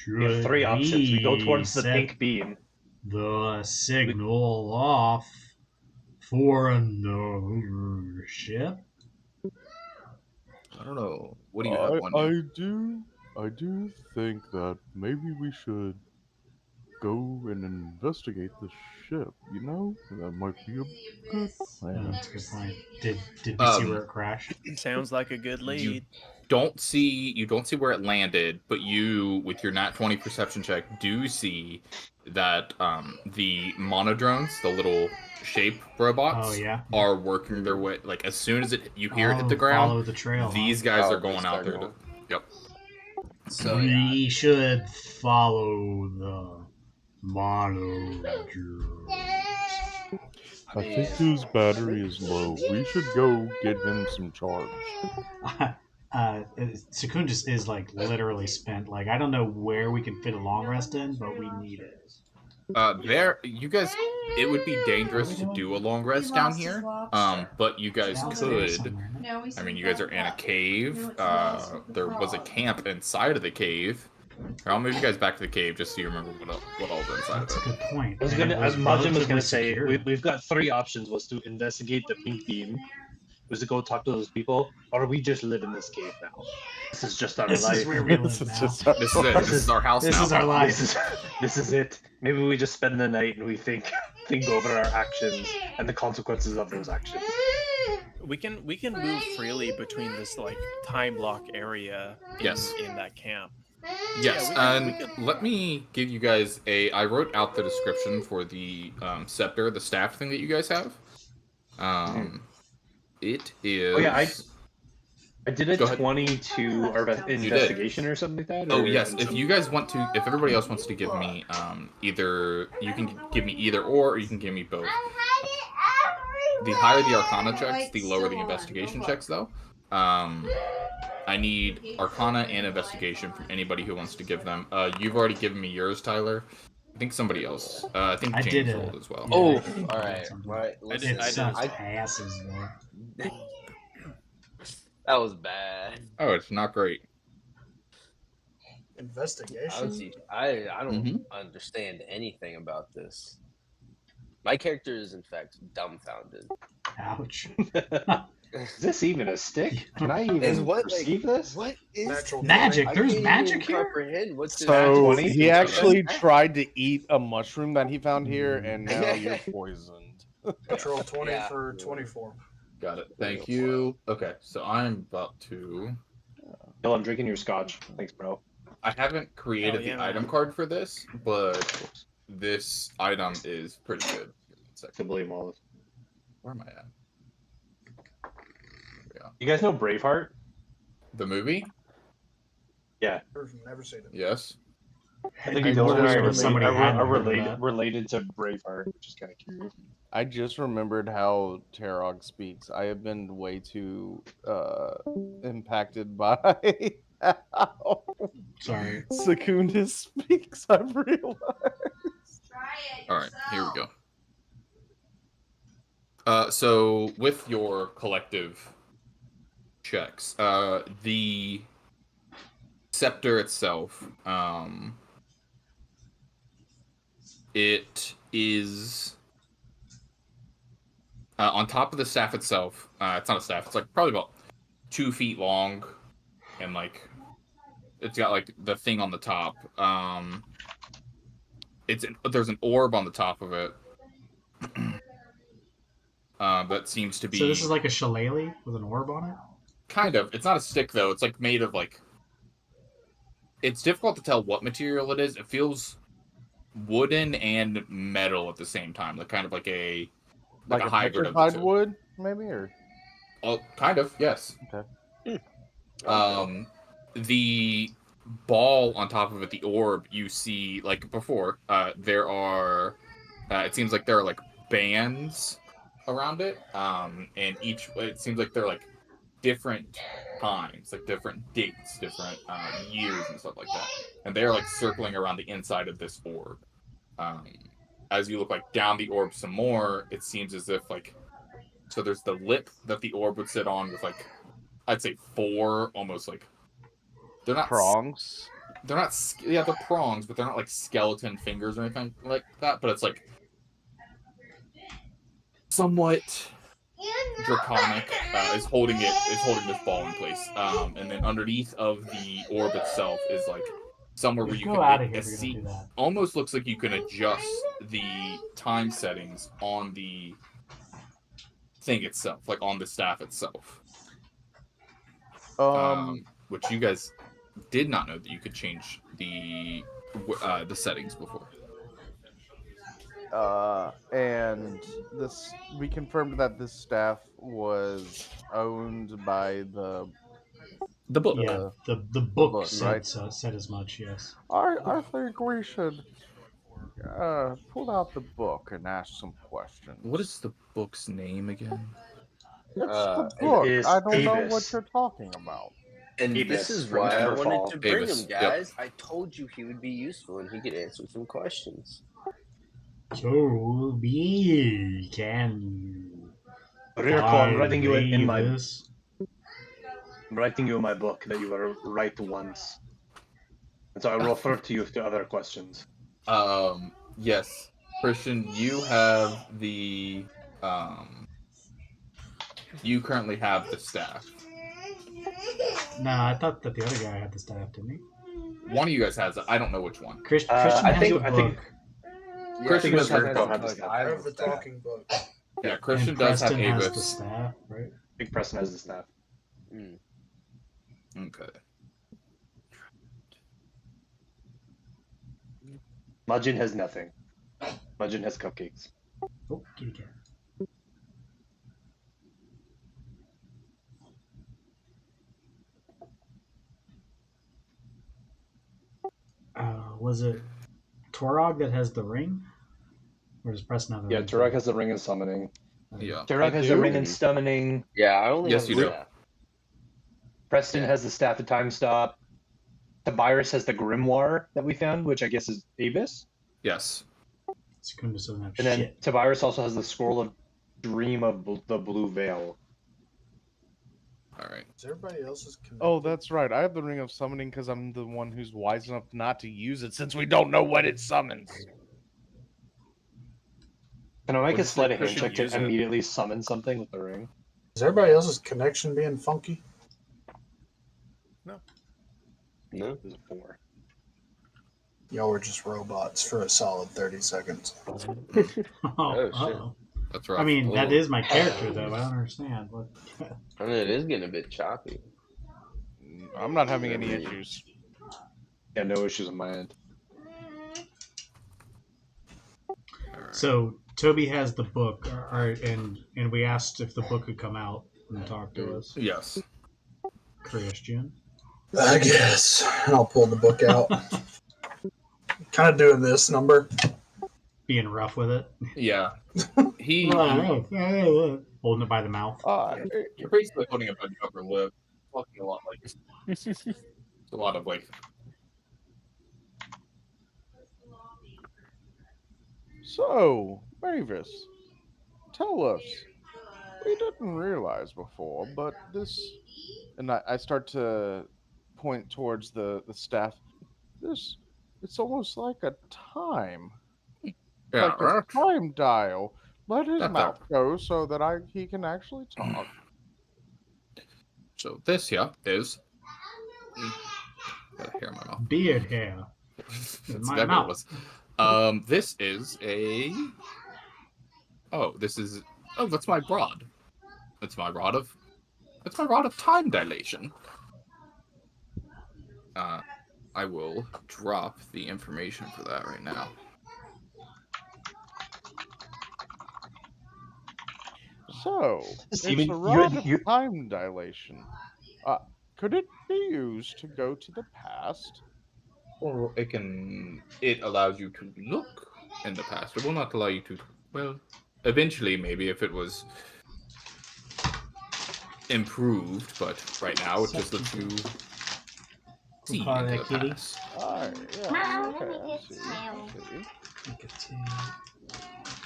We have three options. We go towards the set pink beam. the signal off for another ship. I don't know. What do you have? I do think that maybe we should go and investigate the ship. You know, that might be a good Yeah, plan. that's a good point. Did we see where it crashed? Sounds like a good lead. You don't see where it landed, but you, with your nat 20 perception check, do see that the monodrones, the little shape robots, Oh yeah. are working their way. Like as soon as you hear it hit the Oh, ground, follow the trail. huh? these guys Oh, are going just out start there. going. Yep. So yeah, We should follow the monodrones. I think his battery is low. We should go get him some charge. Sakun just is like literally spent. Like I don't know where we can fit a long rest in, but we need it. You guys, it would be dangerous to do a long rest down here. But you guys Downstairs could. somewhere. No, I mean, you guys are in a cave. There was a camp inside of the cave. I'll move you guys back to the cave just so you remember what all's inside That's of a it. good point. I was And gonna, it was as Majin was relatively gonna say, secure. we've got three options: was to investigate the pink beam, was to go talk to those people, or we just live in this cave now. This is just our This life. is where we This live is now. just our- This is it. This is our house This now. is our life. This is it. Maybe we just spend the night and we think over our actions and the consequences of those actions. We can move freely between this like time block area Yes. in that camp. Yes, Yeah, we and can- let me give you guys I wrote out the description for the scepter, the staff thing that you guys have. It is. Oh yeah, I did a Go ahead. 22 or investigation or something like that. Oh or- yes, if you guys want to, if everybody else wants to give me either, you can give me either or you can give me both. The higher the Arcana checks, the lower the investigation checks, though. I need Arcana and Investigation from anybody who wants to give them. You've already given me yours, Tyler. I think somebody else. I think I James did rolled as well. yeah, Oh, I did all right. something. Right. I Listen, did- It I sucks I- asses though. that was bad. Oh, it's not great. Investigation. I don't Mhm. understand anything about this. My character is in fact dumbfounded. Ouch. Is this even a stick? Can I even Is what, like, perceive this? What is Natural Magic. I There's can't magic even here? comprehend what's this. So 20? he actually tried to eat a mushroom that he found here, and now you're poisoned. Natural 20 Yeah. for 24. Got it. Thank you. Okay, so I'm about to. Bill, I'm drinking your scotch. Thanks, bro. I haven't created Oh, yeah, the item man. card for this, but this item is pretty good. To believe all this. Where am I at? You guys know Braveheart? The movie? Never seen it. Yes. I think I Dylan and I wondered if somebody had are heard related, that. related to Braveheart, which is kind of curious. I just remembered how Tarog speaks. I have been way too impacted by how Sorry. Secundus speaks, I've realized. All right, here we go. So with your collective checks, the scepter itself, it is on top of the staff itself. It's not a staff. It's like probably about 2 feet long, and like it's got like the thing on the top. There's an orb on the top of it. That seems to be So this is like a shillelagh with an orb on it? kind of. It's not a stick though. It's like made of like. It's difficult to tell what material it is. It feels wooden and metal at the same time. Like kind of like a Like a hybrid of the petrified two. wood, maybe, or Oh, kind of, yes. Okay. The ball on top of it, the orb, you see like before. There are. It seems like there are like bands around it, and it seems like they're like different times, like different dates, different years and stuff like that, and they're like circling around the inside of this orb. As you look like down the orb some more, it seems as if like, so there's the lip that the orb would sit on with like, I'd say 4 almost like, they're not prongs. they're not they're prongs, but they're not like skeleton fingers or anything like that, but it's like somewhat draconic, is holding this ball in place, and then underneath of the orb itself is like somewhere where you Go can out make of here a if you're seat. gonna do that. Almost looks like you can adjust the time settings on the thing itself, like on the staff itself, which you guys did not know that you could change the settings before. And this, we confirmed that this staff was owned by the book. Yeah, the book book, said, right? said as much, yes. I think we should pull out the book and ask some questions. What is the book's name again? It's Uh, the book. is I don't know what Avis. you're talking about. And Avis this is from why I Everfall. wanted to bring Avis, him, yep. guys. I told you he would be useful and he could answer some questions. So we can Rirko, I'm writing you in my this. I'm writing you in my book that you were right once, and so I will refer to you to other questions. Yes, Christian, you have the you currently have the staff. Nah, I thought that the other guy had the staff, didn't he? One of you guys has it. I don't know which one. Christian I has think- the I think- book. Christian does have Rirko had the Look, staff. I have the talking book. Yeah, Christian And does have Preston has the Avis. staff, right? Preston has the staff. Mm. Okay. Majin has nothing. Majin has cupcakes. Oh, kitty cat. Was it Torog that has the ring? Or does Preston have the Yeah, ring? Turok has the ring and summoning. Yeah. Turok has the do? ring and summoning. Yeah, I only Yes, have you the do. staff. Preston Yeah. has the staff of time stop. Tibyrus has the grimoire that we found, which I guess is Avis. Yes. Secundus doesn't have And then shit. Tibyrus also has the scroll of dream of the blue veil. All right. Is everybody else's connected? Oh, that's right. I have the Ring of Summoning because I'm the one who's wise enough not to use it since we don't know what it summons. Can I make a Wouldn't sleight of say hand Christian check to use it. immediately summon something with the ring? Is everybody else's connection being funky? No. This is 4. Y'all were just robots for a solid 30 seconds. Oh, shit. uh-oh. That's right. I mean, that Oh. is my character, though. I don't understand. What? I mean, it is getting a bit choppy. I'm not having any issues. Yeah, no issues on my end. All right. So Toby has the book, and we asked if the book could come out and talk to us. Yes. Christian. I guess. I'll pull the book out. Kind of doing this number. Being rough with it. Yeah. He. Holding it by the mouth. You're basically holding it by the upper lip. Talking a lot like. It's a lot of like. So, Mavis, tell us. We didn't realize before, but this, and I start to point towards the staff. This, it's almost like a time, Yeah. like a time dial. Let his That's mouth go so that he can actually talk. So this here is. Got hair in my mouth. Beard hair. That's my exactly what it mouth. was. This is a. Oh, this is. Oh, that's my rod. That's my rod of. That's my rod of time dilation. I will drop the information for that right now. So, Steven, it's a you- rod of you- time dilation. Could it be used to go to the past? Or it can. It allows you to look in the past. It will not allow you to. Well, eventually, maybe if it was improved, but right now it just lets you see call into that the kitty? past. Alright, yeah. Mom, Okay, let me I get see. tail. I see. Look at tail.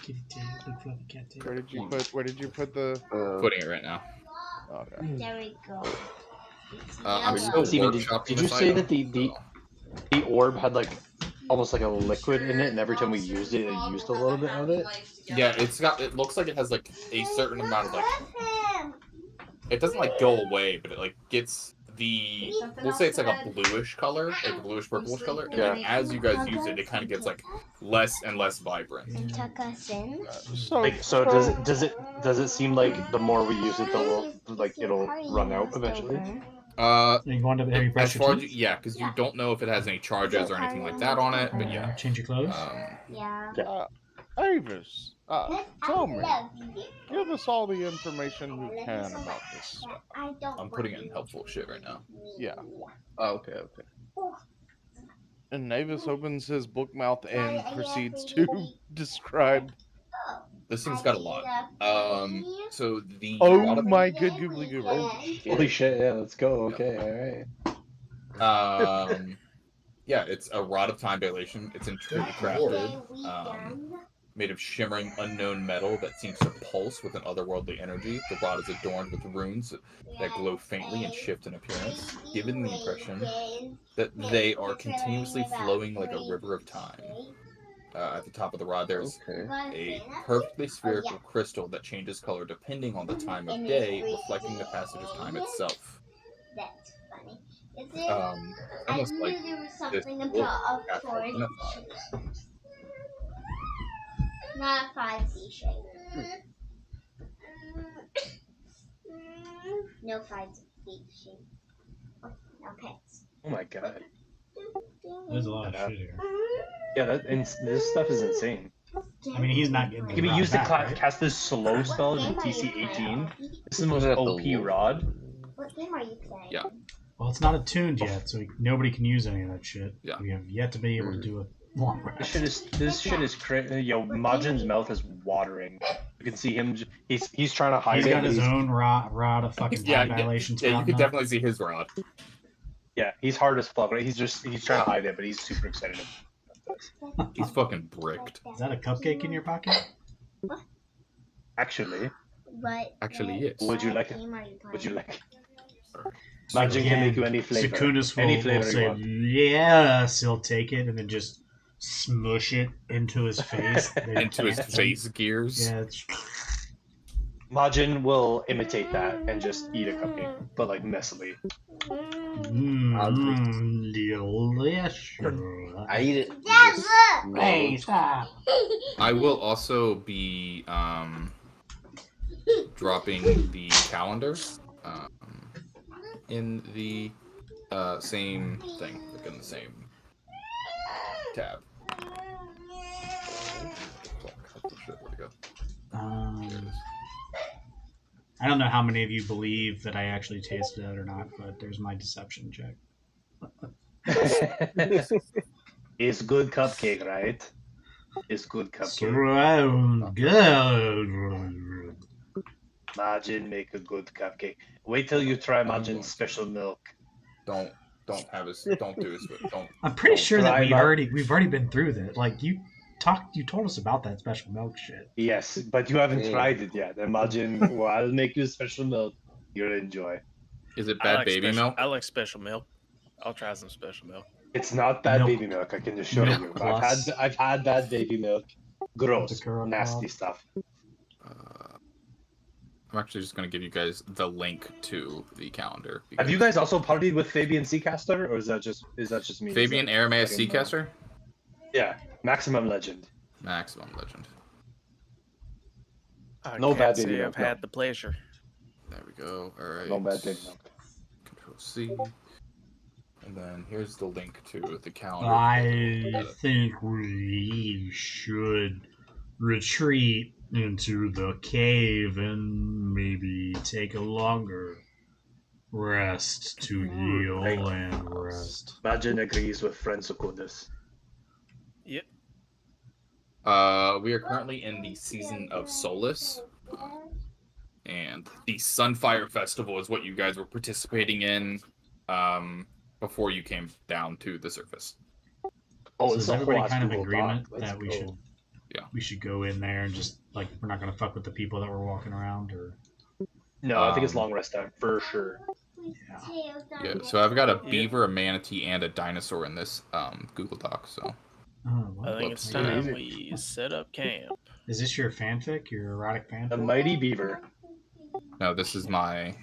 Kitty tail. Look fluffy cat tail. Where did you put the? Putting it right now. Okay. There we go. I'm Yellow. still Steven, workshopping did you this say item, that the orb had like almost like a liquid in it, and every time we used it, it used a little bit of it? Yeah, it's got. It looks like it has like a certain amount of like. It doesn't like go away, but it like gets the. We'll say it's like a bluish color, like a bluish purplish color, and then as you guys use it, it kind of gets like less and less vibrant. And tuck us in. So, Like, so does it seem like the more we use it, it'll run out eventually? You going to have you As brush far your as you, teeth? yeah, because you don't know if it has any charges or anything like that on it, but yeah. Change your clothes? Yeah. Avis, tell me. love you. Give us all the information you can about this stuff. I don't I'm putting it in helpful shit right now. Yeah. Oh, okay. And Avis opens his book mouth and proceeds to describe. This thing's got a lot. So the Oh my good googly goober. Holy shit! Yeah, let's go. Okay, all right. Yeah, it's a rod of time dilation. It's intricately crafted, made of shimmering unknown metal that seems to pulse with an otherworldly energy. The rod is adorned with runes that glow faintly and shift in appearance, giving the impression that they are continuously flowing like a river of time. At the top of the rod, there's a perfectly spherical crystal that changes color depending on the time of day, reflecting the passage of time itself. That's funny. Is it? Almost I like knew there was this something wolf about a after forest. Benefice. Not a 5D shape. No fights, beef, sheep. No pets. Oh my god. There's a lot of shit here. Yeah, this stuff is insane. I mean, he's not getting. He can be used to cast this slow spell in TC 18. This is the most OP rod. What game are you playing? Yeah. Well, it's not attuned yet, so nobody can use any of that shit. Yeah. We have yet to be able to do a long rest. This shit is crazy. Yo, Majin's mouth is watering. You can see him. He's trying to hide it. He's got his own rod of fucking time dilations. Yeah, you spouting can off. definitely see his rod. Yeah, he's hard as fuck. Right? He's trying to hide it, but he's super excited. He's fucking bricked. Is that a cupcake in your pocket? Actually, Actually, yes. would you like it? Game are you playing? Would you like? So Majin can again, make you any flavor. Secundus Any will flavor you say want. yes. He'll take it and then just smush it into his face. Into his face gears. Yeah. It's... Majin imitate that and just eat a cupcake, but like messily. Delicious. I eat it. Dad, look! Hey, stop. I will also be dropping the calendar in the same thing, like in the same tab. Where'd it go? There it is. I don't know how many of you believe that I actually tasted it or not, but there's my deception check. It's good cupcake, right? It's good cupcake. So good. Majin make a good cupcake. Wait till you try Majin's special milk. Don't have his. Don't do his. Don't. I'm pretty don't sure that try we've already been through that. Like you told us about that special milk shit. Yes, but you haven't Yeah. tried it yet. Imagine, well, I'll make you special milk. You'll enjoy. Is it I bad like baby special, milk? I like special milk. I'll try some special milk. It's not bad Milk- baby milk. I can just show milk you. plus. I've had bad baby milk. Gross, Sakura nasty Pop. stuff. I'm actually just gonna give you guys the link to the calendar. Have you guys also partied with Fabian Seacaster, or is that just me? Fabian Arameus fucking- Seacaster? Yeah, Maximum Legend. Maximum Legend. I No can't bad say baby I've milk, no. had the pleasure. There we go. All right. No bad baby milk. Control C. And then here's the link to the calendar. I think we should retreat into the cave and maybe take a longer rest to heal and rest. Majin agrees with friend Secundus. Yep. We are currently in the season of Solace. And the Sunfire Festival is what you guys were participating in before you came down to the surface. Oh, So it's is a everybody whole kind of Google agreement Doc. Let's that we go. should Yeah. we should go in there and just like we're not gonna fuck with the people that were walking around or No, I think it's Um, long rest time for sure. Yeah, so I've got a beaver, a manatee, and a dinosaur in this Google Doc. So what? I think it's Whoops. time we set up camp. Is this your fanfic, your erotic fanfic? The Mighty Beaver. no, this is my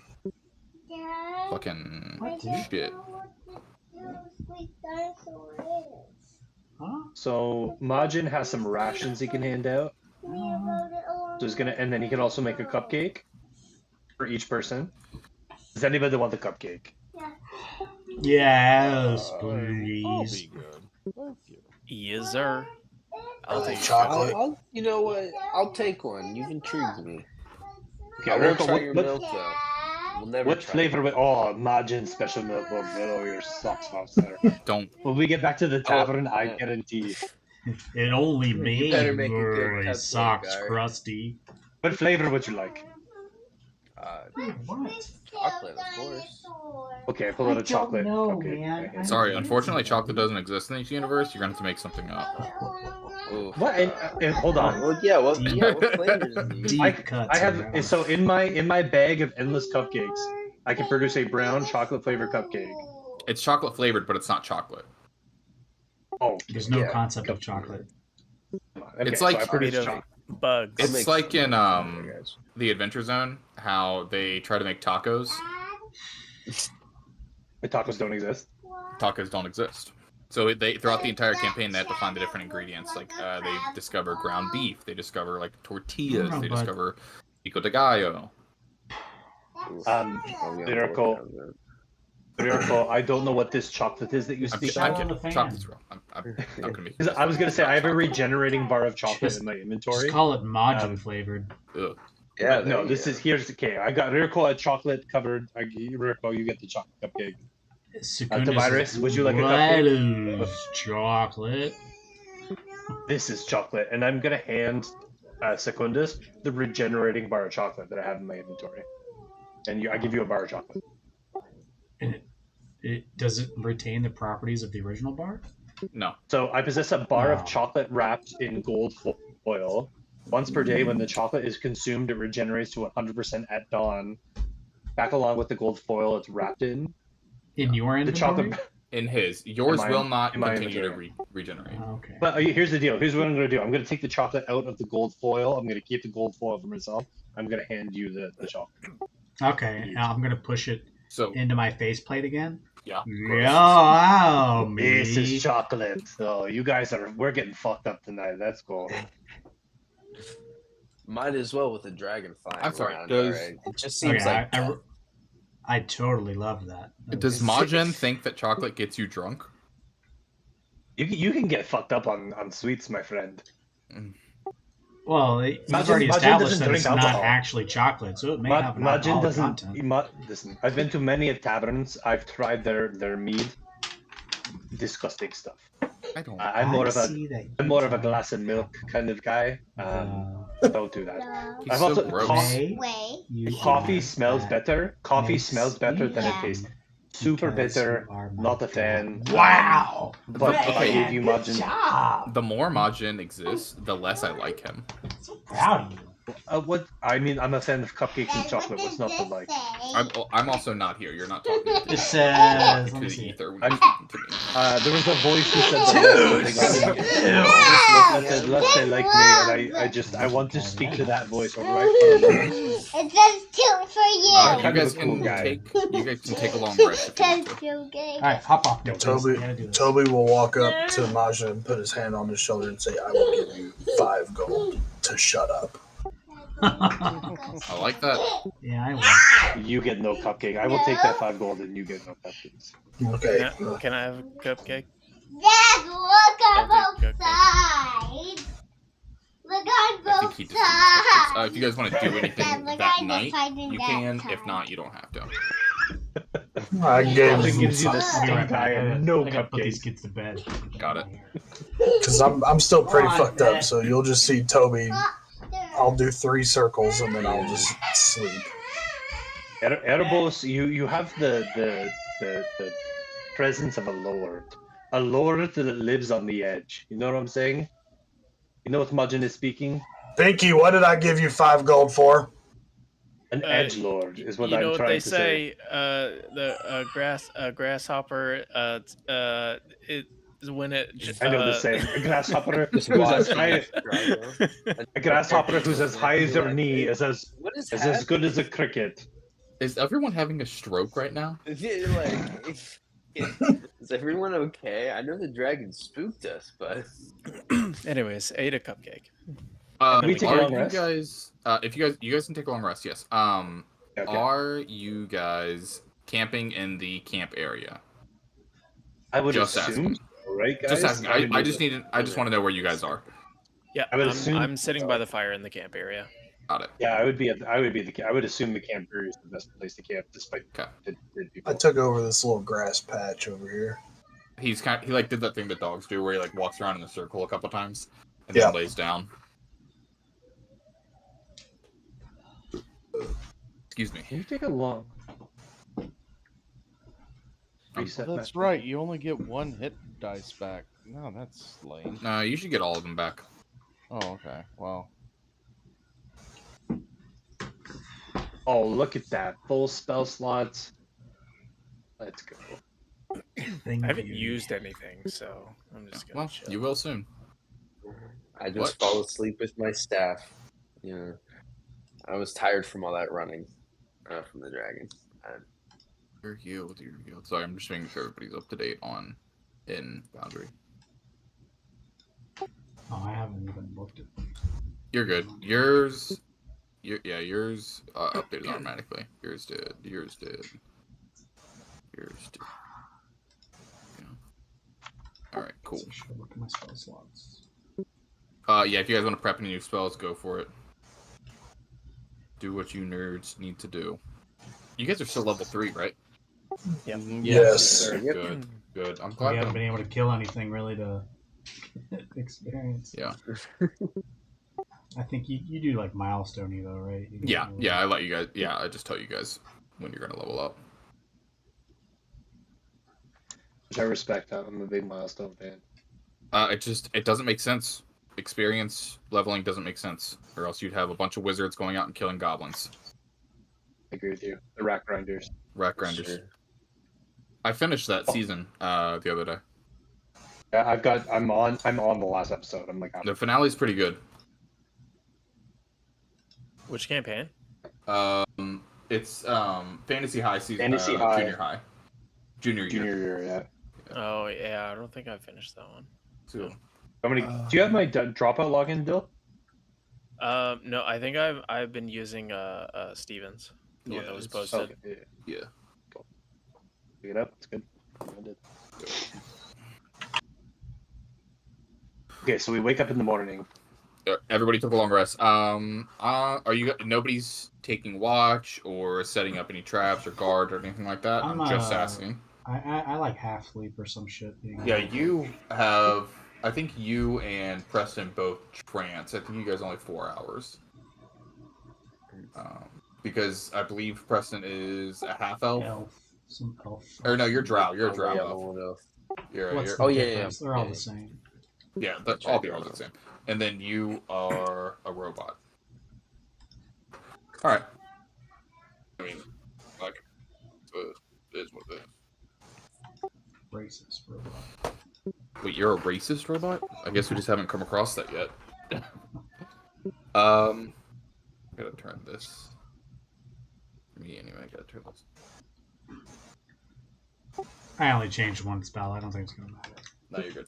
fucking What, dude? shit. Huh? So Majin has some rations he can hand out. So he's gonna, and then he can also make a cupcake for each person. Does anybody want the cupcake? Yes, I'll please. be good. Thank you. Yes, sir. I'll take Chocolate. You know what? I'll take one. You've intrigued me. Okay, I won't Erica, try your what, milk though. We'll never what try flavor? Oh, Majin special milk will blow your socks off, sir. Don't. When we get back to the tavern, I yeah. guarantee. It only You made better make a good my cupcake, socks alright? crusty. What flavor would you like? What? Chocolate, of course. Okay, pull out a chocolate cupcake. man. right here. Sorry, unfortunately, chocolate doesn't exist in this universe. You're gonna have to make something up. Ooh. What? And hold on. What flavors are these? Deep cuts. I around. have so in my bag of endless cupcakes, I can produce a brown chocolate flavored cupcake. It's chocolate flavored, but it's not chocolate. Oh, There's no yeah. concept of chocolate. Okay, It's so like- I produce Made of chocolate. bugs. It's make like in something, guys. the Adventure Zone, how they try to make tacos. The tacos don't exist. Tacos don't exist. So they throughout the entire campaign, they have to find the different ingredients. Like they discover ground beef, they discover like tortillas, Oh, they but- discover pico de gallo. Lyrical. Lyrical, I don't know what this chocolate is that you I'm speak kidding. of. I'm kidding. Chocolate's real. I'm not gonna make. 'Cause I was gonna say I have a regenerating bar of chocolate Just- in my inventory. Just call it Majin flavored. Ugh. Yeah, But no, this is here's okay. I got Lyrical a chocolate covered. Lyrical, you get the chocolate cupcake. Tavares, would you like a cupcake? cupcake? Chocolate. This is chocolate, and I'm gonna hand Secundus the regenerating bar of chocolate that I have in my inventory. And I give you a bar of chocolate. And does it retain the properties of the original bar? No. So I possess a bar No. of chocolate wrapped in gold foil. Once per day, when the chocolate is consumed, it regenerates to 100% at dawn. Back along with the gold foil it's wrapped in. In your The inventory? chocolate. In his, yours In my- will not in my continue to inventory. regenerate. Okay. But here's the deal. Here's what I'm going to do. I'm going to take the chocolate out of the gold foil. I'm going to keep the gold foil for myself. I'm going to hand you the chocolate. Okay, now I'm gonna push it So into my faceplate again. yeah. Yeah, wow, me. This is chocolate. So you guys we're getting fucked up tonight. That's cool. Might as well with the dragon flying I'm sorry, around. does- alright? It just seems Okay, like I totally love that. Does Majin think that chocolate gets you drunk? You can get fucked up on sweets, my friend. Well, you've Majin- already Majin established doesn't that it's drink not alcohol. actually chocolate, so it may have an Majin alcoholic doesn't. content. Listen, I've been to many taverns. I've tried their mead. Disgusting stuff. I don't. I'm more of a see that I'm more of a glass of milk kind of guy. Don't do that. He's I've so also gross. coffee smells better. Coffee smells better than it Yeah. tastes. Super bitter. Not a fan. Wow! But if I Okay. gave you Majin, job! The more Majin exists, the less I like him. So proud of you. what I mean, I'm a fan of cupcakes and chocolate. What's not to like? I'm also not here. You're not talking to It says, to let me the see. ether when I'm- you're speaking to me. There was a voice who said that let's say like me, and I want to speak to that voice right It says two for you. You kind of guys a cool can guy. take a long rest if you want to. Alright, hop off. Please. Toby, I gotta do this. Toby will walk up to Majin and put his hand on his shoulder and say, "I will give you 5 gold to shut up." I like that. Yeah, I will. You get no cupcake. I will take that 5 gold, and you get no cupcakes. Okay. Can I have a cupcake? Dad, look on I'll take both sides. Look on I think both he just needs cupcakes. If you guys want to do Dad, anything look that on night, the side and you that can. side. If not, you don't have to. I gave Nothing gives you the I'll be stink right back. eye and no I gotta put these cupcakes. kids to bed. Got it. because I'm still pretty Come on, fucked up. Dad. So you'll just see Toby. I'll do 3 circles and then I'll just sleep. Erebos, you have the presence of a lord that lives on the edge. You know what I'm saying? You know what Majin is speaking? Pinky, what did I give you 5 gold for? An edge lord is what you know I'm what trying they to say. say? The grasshopper. It is when it. I know the saying. A grasshopper who's watch as high, the a grasshopper who's as high as your knee is as good as a cricket. Is everyone having a stroke right now? Like, is everyone okay? I know the dragon spooked us, but Anyways, ate a cupcake. Can we take a Are long you rest? guys? If you guys can take a long rest, yes. Okay. Are you guys camping in the camp area? I would Just assume, asking. right, guys? Just asking. mean, I just want to know where you guys are. Yeah, I would I'm, assume- I'm sitting by the fire in the camp area. Got it. Yeah, I would assume the camp area is the best place to camp, despite Okay. the people. I took over this little grass patch over here. He like did that thing that dogs do, where he like walks around in a circle a couple times and Yeah. then lays down. Excuse me. Can you take a long? Oh, Reset that's that. right. You only get 1 hit dice back. No, that's lame. No, you should get all of them back. Oh, okay. Well, Oh, look at that. Full spell slots. Let's go. Thank I haven't you. used anything, so I'm just gonna Well, chill. you will soon. I just What? fall asleep with my staff. Yeah, I was tired from all that running from the dragon. You're healed. You're healed. Sorry, I'm just making sure everybody's up to date on in Boundary. Oh, I haven't even looked at. You're good. Yours yours updated automatically. Yours did. Yours did. Yours did. Yeah. All right, cool. Should look at my spell slots. Yeah, if you guys want to prep any new spells, go for it. Do what you nerds need to do. You guys are still level 3, right? Yep. Yes. Good. Good. I'm We glad. haven't been able to kill anything really to experience. Yeah. I think you do like milestone though, right? You Yeah. do, Yeah. I let you guys. Yeah. I just tell you guys when you're gonna level up. Which I respect. I'm a big milestone fan. It doesn't make sense. Experience leveling doesn't make sense, or else you'd have a bunch of wizards going out and killing goblins. I agree with you. The rack grinders. Rack grinders. Sure. I finished that season the other day. Yeah, I'm on the last episode. I'm like, The finale's pretty good. Which campaign? It's Fantasy High season. Fantasy High. Junior High. Junior junior year, yeah. Oh yeah, I don't think I finished that one. So, Do you have my dropout login, Dill? No, I think I've been using Stevens, the one that was it's- posted. Okay, yeah. Cool. Pick it up. It's good. I did. Okay, so we wake up in the morning. Everybody took a long rest. Are you? Nobody's taking watch or setting up any traps or guard or anything like that. I'm just asking. I like half sleep or some shit. Yeah, you have. I think you and Preston both trance. I think you guys only 4 hours. Because I believe Preston is a half elf. Some elf. Or no, you're drow. You're a drow Yeah, elf. one elf. What's You're, the yeah, difference? They're all yeah. the same. yeah, that's all the same. And then you are a robot. All right. I mean, like, it is what it is. Racist robot. Wait, you're a racist robot? I guess we just haven't come across that yet. I gotta turn this. Me anyway, I gotta turn this. I only changed one spell. I don't think it's gonna matter. No, you're good.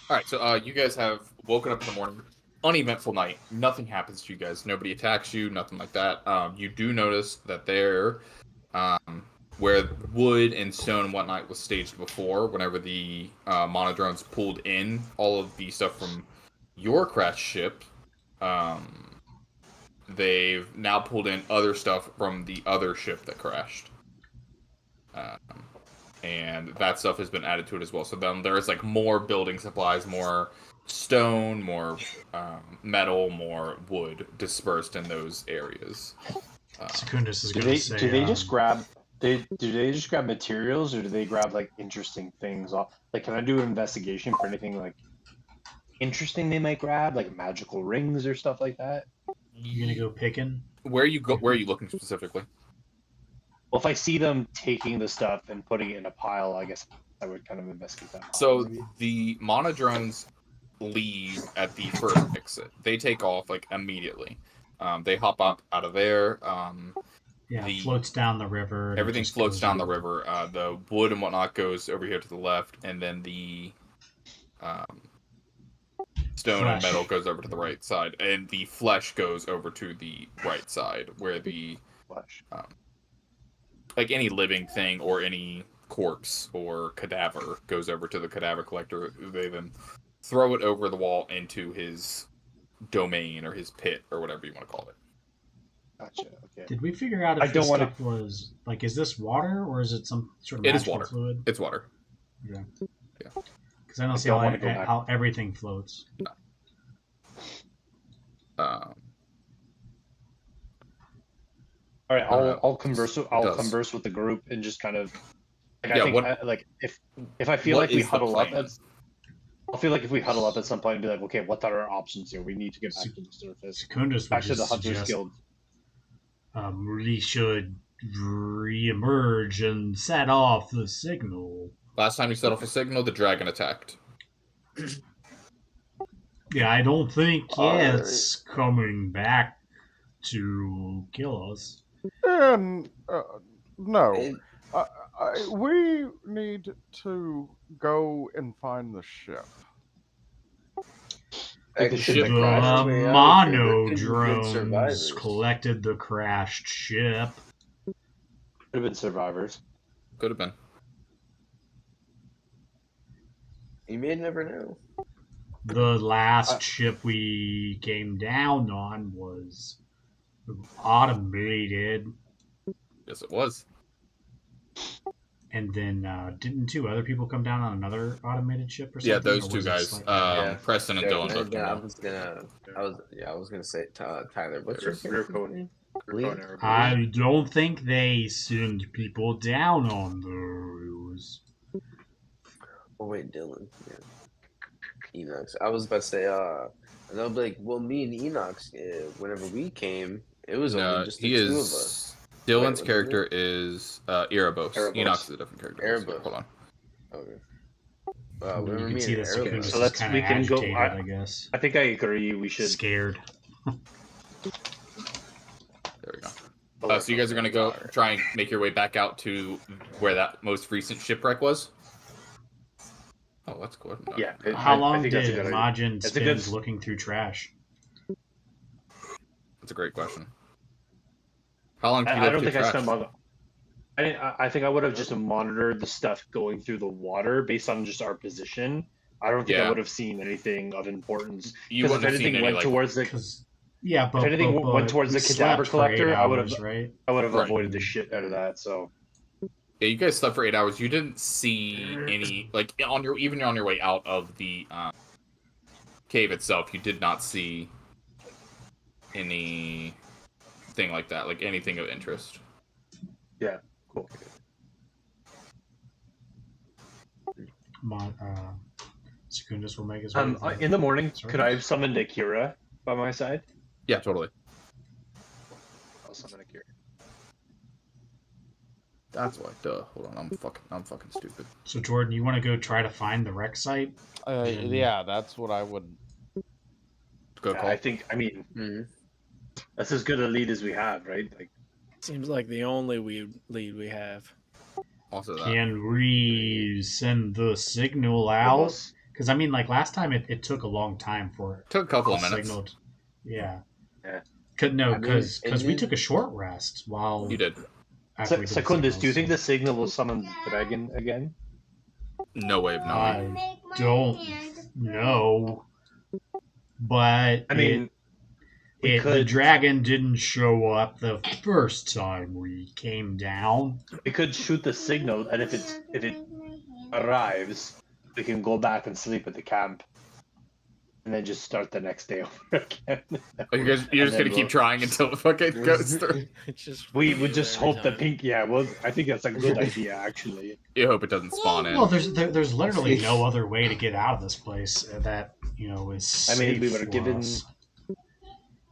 Alright, so you guys have woken up in the morning. Uneventful night. Nothing happens to you guys. Nobody attacks you, nothing like that. You do notice that there, where wood and stone and whatnot was staged before, whenever the monodrones pulled in all of the stuff from your crashed ship, they've now pulled in other stuff from the other ship that crashed. And that stuff has been added to it as well. So then there's like more building supplies, more stone, more metal, more wood dispersed in those areas. Secundus is Do gonna they say. do they just grab do they just grab materials, or do they grab like interesting things off? Like, can I do an investigation for anything like interesting they might grab, like magical rings or stuff like that? You gonna go picking? Where are you looking specifically? Well, if I see them taking the stuff and putting it in a pile, I guess I would kind of investigate that. So the monodrones leave at the first exit. They take off like immediately. They hop up out of there. Yeah, floats down the river. and it Everything just floats goes down the over. river. The wood and whatnot goes over here to the left, and then the stone and Flesh. metal goes over to the right side, and the flesh goes over to the right side, where the Flesh. like any living thing or any corpse or cadaver goes over to the cadaver collector. They then throw it over the wall into his domain or his pit or whatever you want to call it. Gotcha. Okay. Did we figure out I if don't this wanna- stuff was like, is this water or is it some sort of It is magical water. fluid? It's water. Yeah. Yeah. Because I don't see don't how, wanna go back. how everything floats. All right, I don't know. I'll converse. It I'll does. converse with the group and just kind of. Like, Yeah, I think what- like if I feel what like we is the huddle up, plan? I feel like if we huddle up at some point and be like, okay, what are our options here? We need to get back to the surface, Secundus would back to the just Hunters suggest, Guild. we should re-emerge and set off the signal. Last time you set off a signal, the dragon attacked. Yeah, I don't think Alright. it's coming back to kill us. And no, And- we need to go and find the ship. Like the Actually, ship like, The crashed way out, mono there could be good drones survivors. collected the crashed ship. Could have been survivors. Could have been. You may never know. The last ship we came down on was automated, Yes, it was. and then didn't two other people come down on another automated ship or something? Yeah, those Or two was it guys, just like- Yeah. Preston and Dylan both And came I down. was gonna say Tyler. What's your Rear code. name? Rear code error. I don't think they send people down on those. Oh wait, Dylan. Yeah. Enox. I was about to say. And I'll be like, well, me and Enox, whenever we came, it was only just the he two of is. us. Dylan's Wait, character is Erebos. Erebos. Enox is a different character. Erebos. Hold on. Okay. You Whenever can me see and that Erebos- Secundus So is let's- kind we of can go- agitated, I guess. I think I agree. We should. Scared. There we go. So you guys are gonna go try and make your way back out to where that most recent shipwreck was. Oh, that's cool. No. Yeah. How I long think that's a did good idea. Majin It's a spend good- looking through trash? That's a great question. How long did you I look don't through think I trash? spent long. I think I would have just monitored the stuff going through the water based on just our position. I don't think I Yeah. would have seen anything of importance. You Because if wouldn't have seen anything any went like. towards the, Because yeah, but anything went towards we the cadaver slept for 8 collector, I would have- hours, right? I would have Right. avoided the shit out of that. So Yeah, you guys slept for 8 hours. You didn't see any like on your even on your way out of the cave itself. You did not see anything like that, like anything of interest. yeah, cool. Secundus will make his way. In the morning, Sorry? could I have summoned Akira by my side? Yeah, totally. I'll summon Akira. That's why. Duh. Hold on. I'm fucking stupid. So Jordan, you want to go try to find the wreck site? Yeah, that's what I would. Go call. I think. I mean, Mhm. that's as good a lead as we have, right? Like, Seems like the only lead we have. Also that. Can we send the signal out? almost- Because I mean, like last time, it took a long time for Took a couple the of minutes. signal. Yeah. Yeah. No, I mean, because and we then- took a short rest while You did. after we did the Secundus, do you think signal, the signal will summon the dragon again? No way of knowing. I don't know, but I mean, we the could- dragon didn't show up the first time we came down. we could shoot the signal, and if it arrives, we can go back and sleep at the camp, and then just start the next day over again. You're just gonna then keep we'll- trying until it fucking goes through. It's just We would repeat just every hope the time. pink. Yeah, well, I think that's a good idea, actually. You hope it doesn't spawn in. Well, there's literally no other way to get out of this place that is. I mean, we safe were for given us.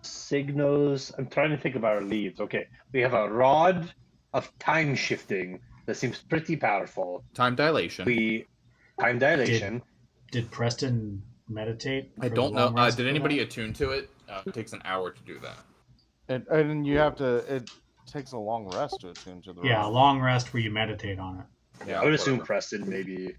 signals. I'm trying to think about our leads. Okay, we have a rod of time shifting that seems pretty powerful. Time dilation. We time dilation. Did Preston meditate? I for don't the know. long rest Did for anybody that? attune to it? It takes an hour to do that. And you have to. It takes a long rest to attune to the. Yeah, a rod. long rest where you meditate on it. Yeah, I would assume whatever. Preston maybe.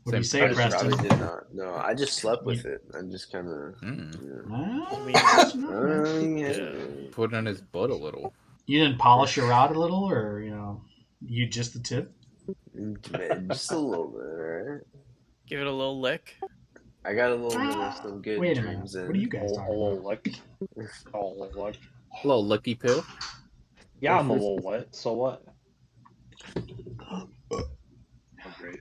What do you Same- say, I I Preston? probably did not. No, I just slept with it. I just kind of. Mm. Well, I mean, that's not bad. Yeah. Put it in his butt a little. You didn't polish your rod a little, or you just the tip? Just a little bit, alright? give it a little lick. I got a little bit of some good Wait a minute. dreams in. What are you guys A talking little about? lick. A little lick. Little licky pill. Yeah, I'm a little wet. So what? Oh, great.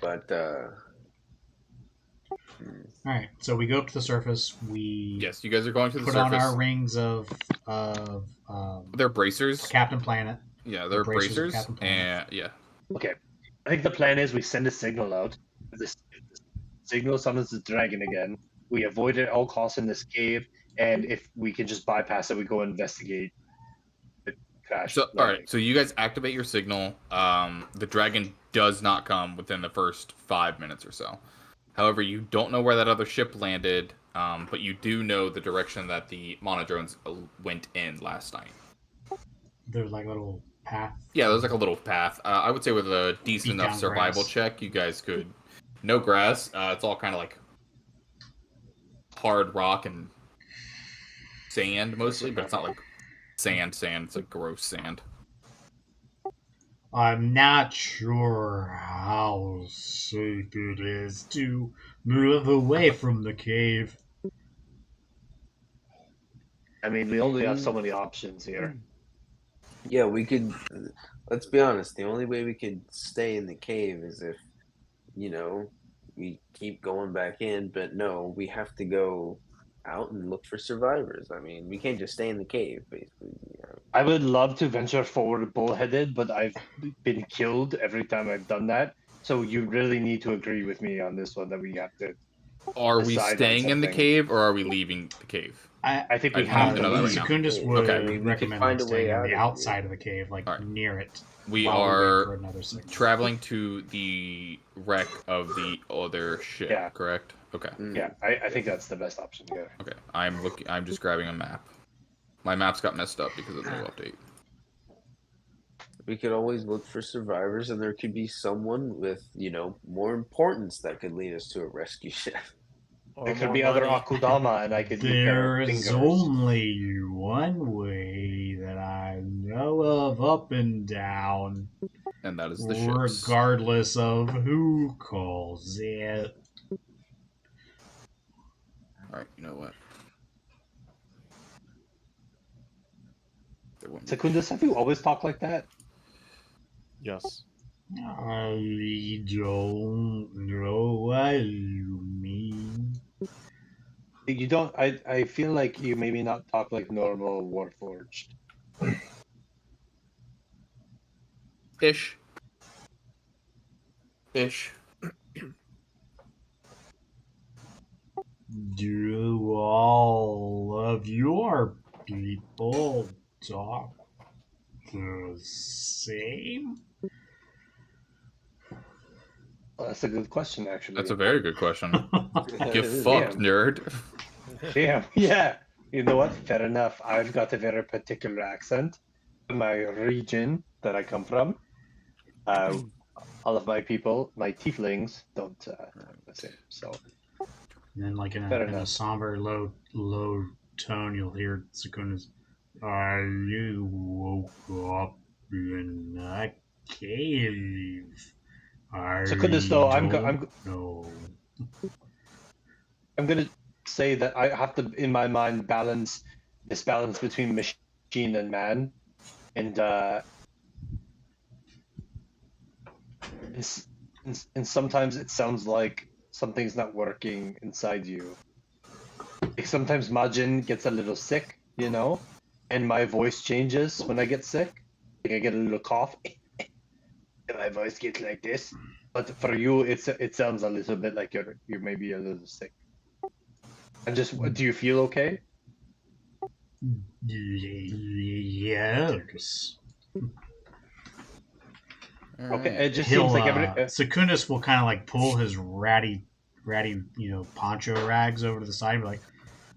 But All right, so we go up to the surface. We Yes, you guys are going to the put on surface. our rings of They're bracers. Captain Planet. Yeah, they're bracers of bracers. Captain Planet. And yeah, Okay, I think the plan is we send a signal out. This signal summons the dragon again. We avoid it at all costs in this cave, and if we can just bypass it, we go investigate the crash. So, all right. So you guys activate your signal. The dragon does not come within the first 5 minutes or so. However, you don't know where that other ship landed, but you do know the direction that the monodrones went in last night. There's like a little path. Yeah, there's like a little path. I would say with a decent Beat enough down survival grass. check, you guys could. No grass. It's all kind of like hard rock and sand mostly, but it's not like sand. It's like gross sand. I'm not sure how safe it is to move away from the cave. I mean, we only have so many options here. Yeah, we could. Let's be honest. The only way we could stay in the cave is if, we keep going back in. But no, we have to go out and look for survivors. I mean, we can't just stay in the cave, basically. I would love to venture forward bullheaded, but I've been killed every time I've done that. So you really need to agree with me on this one that we have to. Are we decide on staying in the something. cave or are we leaving the cave? I think we I have need to to know that leave. right now. Secundus would Okay. We could recommend find a staying way on out the of outside here. of the cave, like Alright. near it. We while wait are for another signal. traveling to the wreck of the other ship, Yeah. correct? Okay. Yeah, I think that's the best option here. Okay. I'm just grabbing a map. My maps got messed up because of the new update. We could always look for survivors, and there could be someone with, more importance that could lead us to a rescue ship. Or There could more be other money. Akudama, and I could eat their There's fingers. only one way that I know of up and down, And that is the ships. regardless of who calls it. Alright, you know what? There won't be- Secundus, have you always talked like that? Yes. I don't know what you mean. You don't. I feel like you maybe not talk like normal Warforged. Ish. Do all of your people talk the same? Well, that's a good question, actually. That's a very good question. Get Yeah. fucked, nerd. Damn. Yeah. You know what? Fair enough. I've got a very particular accent. My region that I come from. All of my people, my tieflings, don't the same. So And then, like in Fair a enough. somber, low tone, you'll hear Secundus. You woke up in a cave. Secundus, though, I'm No. I'm gonna say that I have to, in my mind, balance this balance between machine and man, and and sometimes it sounds like something's not working inside you. Like sometimes Majin gets a little sick, and my voice changes when I get sick. Like I get a little cough, and my voice gets like this. But for you, it sounds a little bit like you're maybe a little sick. Do you feel okay? Yes. Okay, it just He'll, seems like every. Secundus will kind of like pull his ratty, poncho rags over to the side and be like,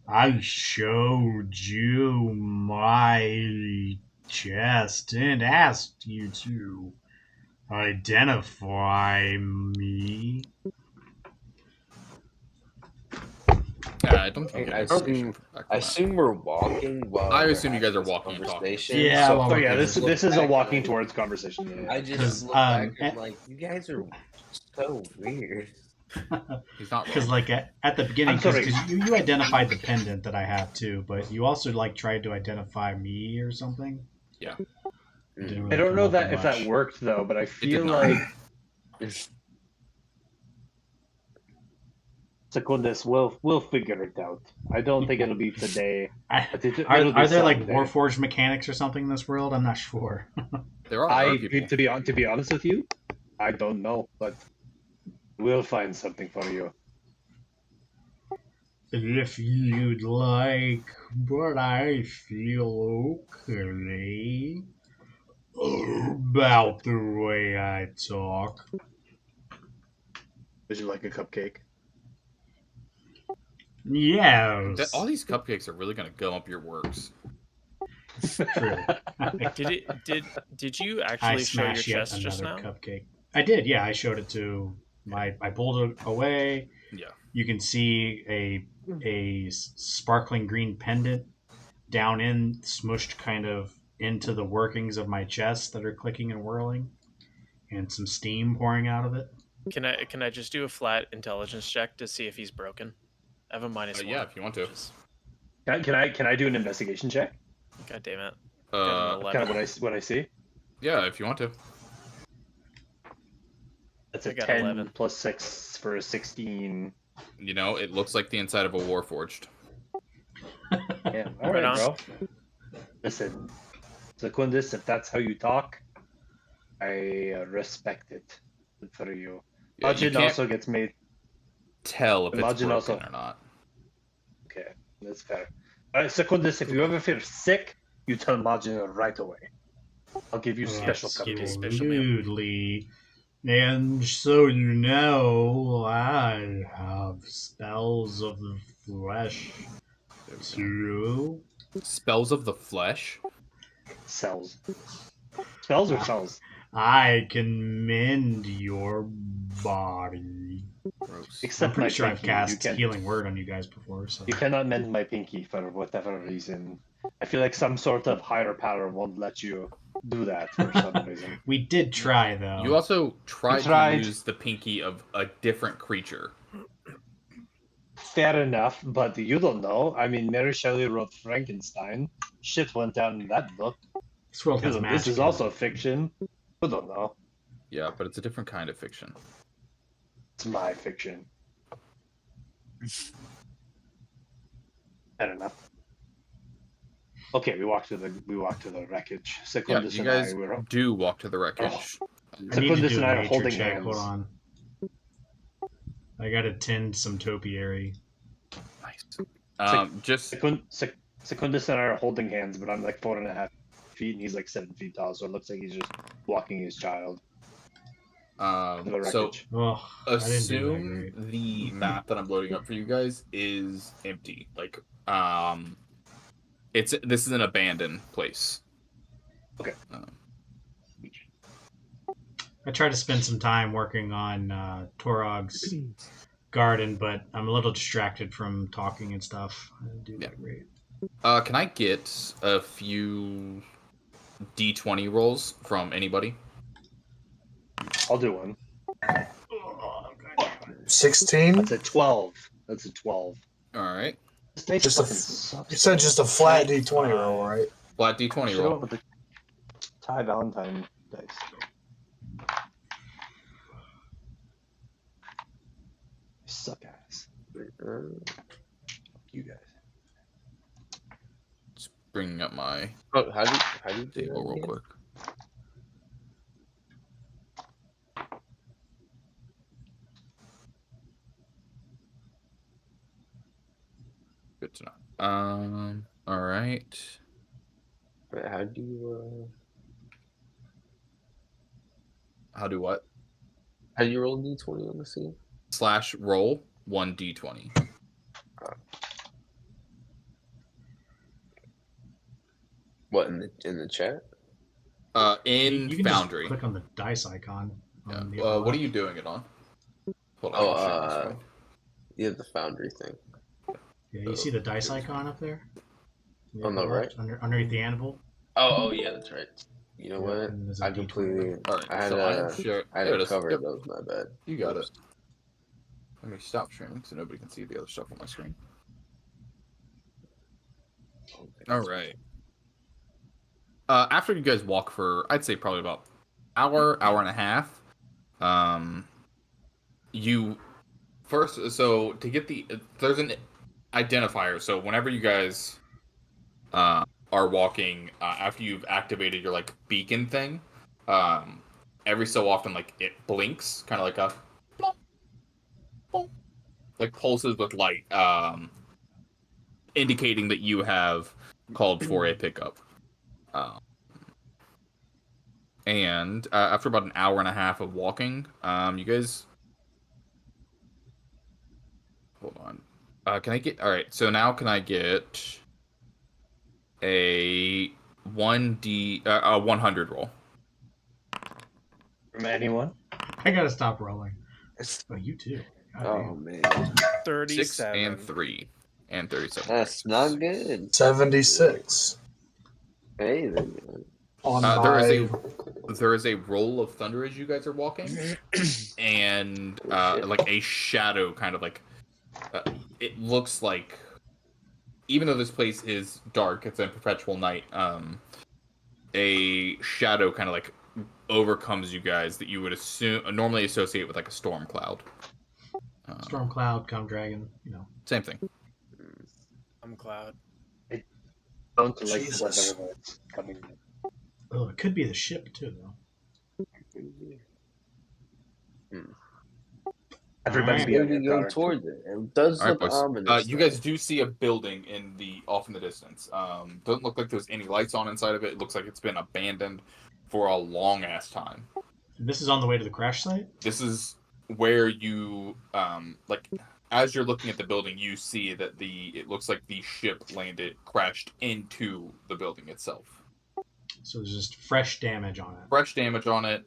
I showed you my chest and asked you to identify me. Yeah, I don't think I it is. assume we're walking while I we're assume you guys are having this walking and talking. conversation. Yeah, so well, Oh yeah, I this just look is a back walking and towards conversation. Yeah. I 'Cause, just look back and eh- I'm like, you guys are so weird. He's not Because wrong. like at the beginning, I'm sorry. because you identified the pendant that I have too, but you also like tried to identify me or something. Yeah. It didn't I really don't come know up that if that much. worked though, but I did feel not. like Secundus, we'll figure it out. I don't think it'll be today. But it'll be Are there like someday. Warforged mechanics or something in this world? I'm not sure. There are other people. To be honest with you, I don't know, but we'll find something for you. If you'd like, but I feel okay about the way I talk. Would you like a cupcake? Yes. All these cupcakes are really gonna gum up your works. True. Did you I actually show your smashed yet chest just now? another cupcake. I did, yeah. I showed it to I pulled it away. Yeah. You can see a sparkling green pendant down in, smushed kind of into the workings of my chest that are clicking and whirling, and some steam pouring out of it. Can I just do a flat intelligence check to see if he's broken? I have a minus one. Yeah, if you want to. Can I do an investigation check? God damn it. Kind of what I see. Yeah, if you want to. That's I a got 10 11. plus 6 for a 16. You know, it looks like the inside of a Warforged. Yeah, all Right right, on. bro. Listen, Secundus, if that's how you talk, I respect it. Good for you. Yeah, you Majin can't also gets made. tell if it's Majin broken also. or not. Okay, that's fair. All right, Secundus, if you ever feel sick, you tell Majin right away. I'll give you special give you cupcakes. special meal. Absolutely. And so you know, I have spells of the flesh too. Spells of the flesh? Cells. Spells or cells? I can mend your body. Gross. Except I'm pretty my sure I've pinky. You cast can- Healing Word on you guys before. So You cannot mend my pinky for whatever reason. I feel like some sort of higher power won't let you do that for some reason. we did try though. You also tried tried. to use the pinky of a different creature. Fair enough, but you don't know. I mean, Mary Shelley wrote Frankenstein. Shit went down in that book. This world has This magic. is in it. also fiction. You don't know. Yeah, but it's a different kind of fiction. It's my fiction. Fair enough. Okay, we walked to the wreckage. Yeah, Secundus you and guys I were. do walk to the wreckage. I need to Secundus do and a I are nature holding check. hands. Hold on. I gotta tend some topiary. Nice. Just Secundus and I are holding hands, but I'm like 4.5 feet and he's like 7 feet tall, so it looks like he's just walking his child. To the so wreckage. Oh, I didn't do that assume great. the map that I'm loading up for you guys is empty. Like this is an abandoned place. Okay. I tried to spend some time working on Torog's garden, but I'm a little distracted from talking and stuff. I didn't do that great. Can I get a few D20 rolls from anybody? I'll do one. 16. That's a 12. That's a 12. All right. This dice Just fucking a, sucks. you said just a flat D20 roll, right? Flat D20 Should've roll. went with the Ty Valentine dice. Suck ass. You guys. Just bringing up my Oh, how do you do table that real again? quick. Good to know. All right. Wait, how do you How do what? how do you roll D20 on the scene? / roll 1d20. What in the chat? In You can Foundry. just click on the dice icon. Yeah. On the upper What are left. you doing it on? Hold on, Oh, I'll share my screen. Yeah, the Foundry thing. Yeah, you see the dice icon up there? On the upper right? left, underneath the anvil. Oh yeah, that's right. You know Yeah, what? and there's a I D20. completely. All right, I had so a. I'm sure. I There it had is. covered Yep. those. My bad. You got it. Let me stop sharing so nobody can see the other stuff on my screen. All right. After you guys walk for, I'd say probably about hour and a half. You first, so to get there's an identifier. So whenever you guys are walking, after you've activated your like beacon thing, every so often like it blinks, kind of like a like pulses with light, indicating that you have called for a pickup. And after about an hour and a half of walking, you guys... Hold on. Can I get... All right, so now can I get a 100 roll? From anyone? I gotta stop rolling. Oh, you too. God Oh damn. man. 6 and 37. 3 and 37. That's not good. 76 Hey, then. on There is a roll of thunder as you guys are walking, and like a shadow kind of like it looks like, even though this place is dark, it's in perpetual night. A shadow kind of like overcomes you guys that you would normally associate with like a storm cloud. Storm cloud, come dragon, Same thing. I'm Cloud. Don't like Jesus. whatever it's coming in. Oh, it could be the ship too, though. Everybody Alright. be on Maybe your go guard. towards it. It does All right, look boys. ominous. You guys do see a building off in the distance. Doesn't look like there's any lights on inside of it. It looks like it's been abandoned for a long ass time. This is on the way to the crash site. This is where you like, as you're looking at the building, you see that it looks like the ship crashed into the building itself. So there's just fresh damage on it. Fresh damage on it.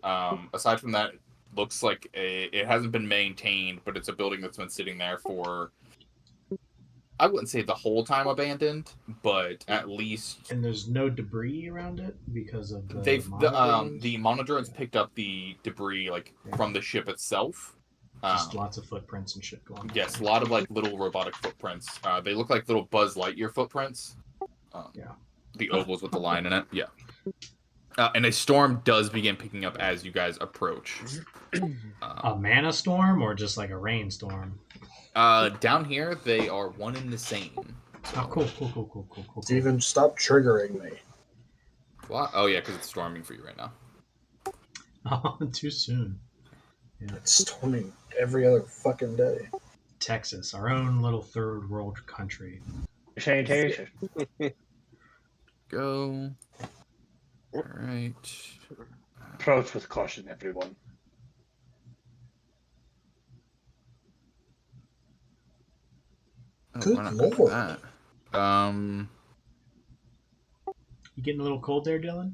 Aside from that, it looks like it hasn't been maintained, but it's a building that's been sitting there for, I wouldn't say the whole time abandoned, but at least And there's no debris around it because of the the monodrones? monodrones picked up the debris like from the ship itself. Just lots of footprints and shit going on. Yes, a lot of like little robotic footprints. They look like little Buzz Lightyear footprints. Yeah. The ovals with the line in it. Yeah. And a storm does begin picking up as you guys approach. A mana storm or just like a rainstorm? Down here, they are one and the same. Oh, cool. Steven, stop triggering me. What? Oh, yeah, because it's storming for you right now. Oh, too soon. Yeah. It's storming every other fucking day. Texas, our own little third world country. Sanitation. Go. All right. Approach with caution, everyone. Oh, Good why not go for lord. that? You getting a little cold there, Dylan?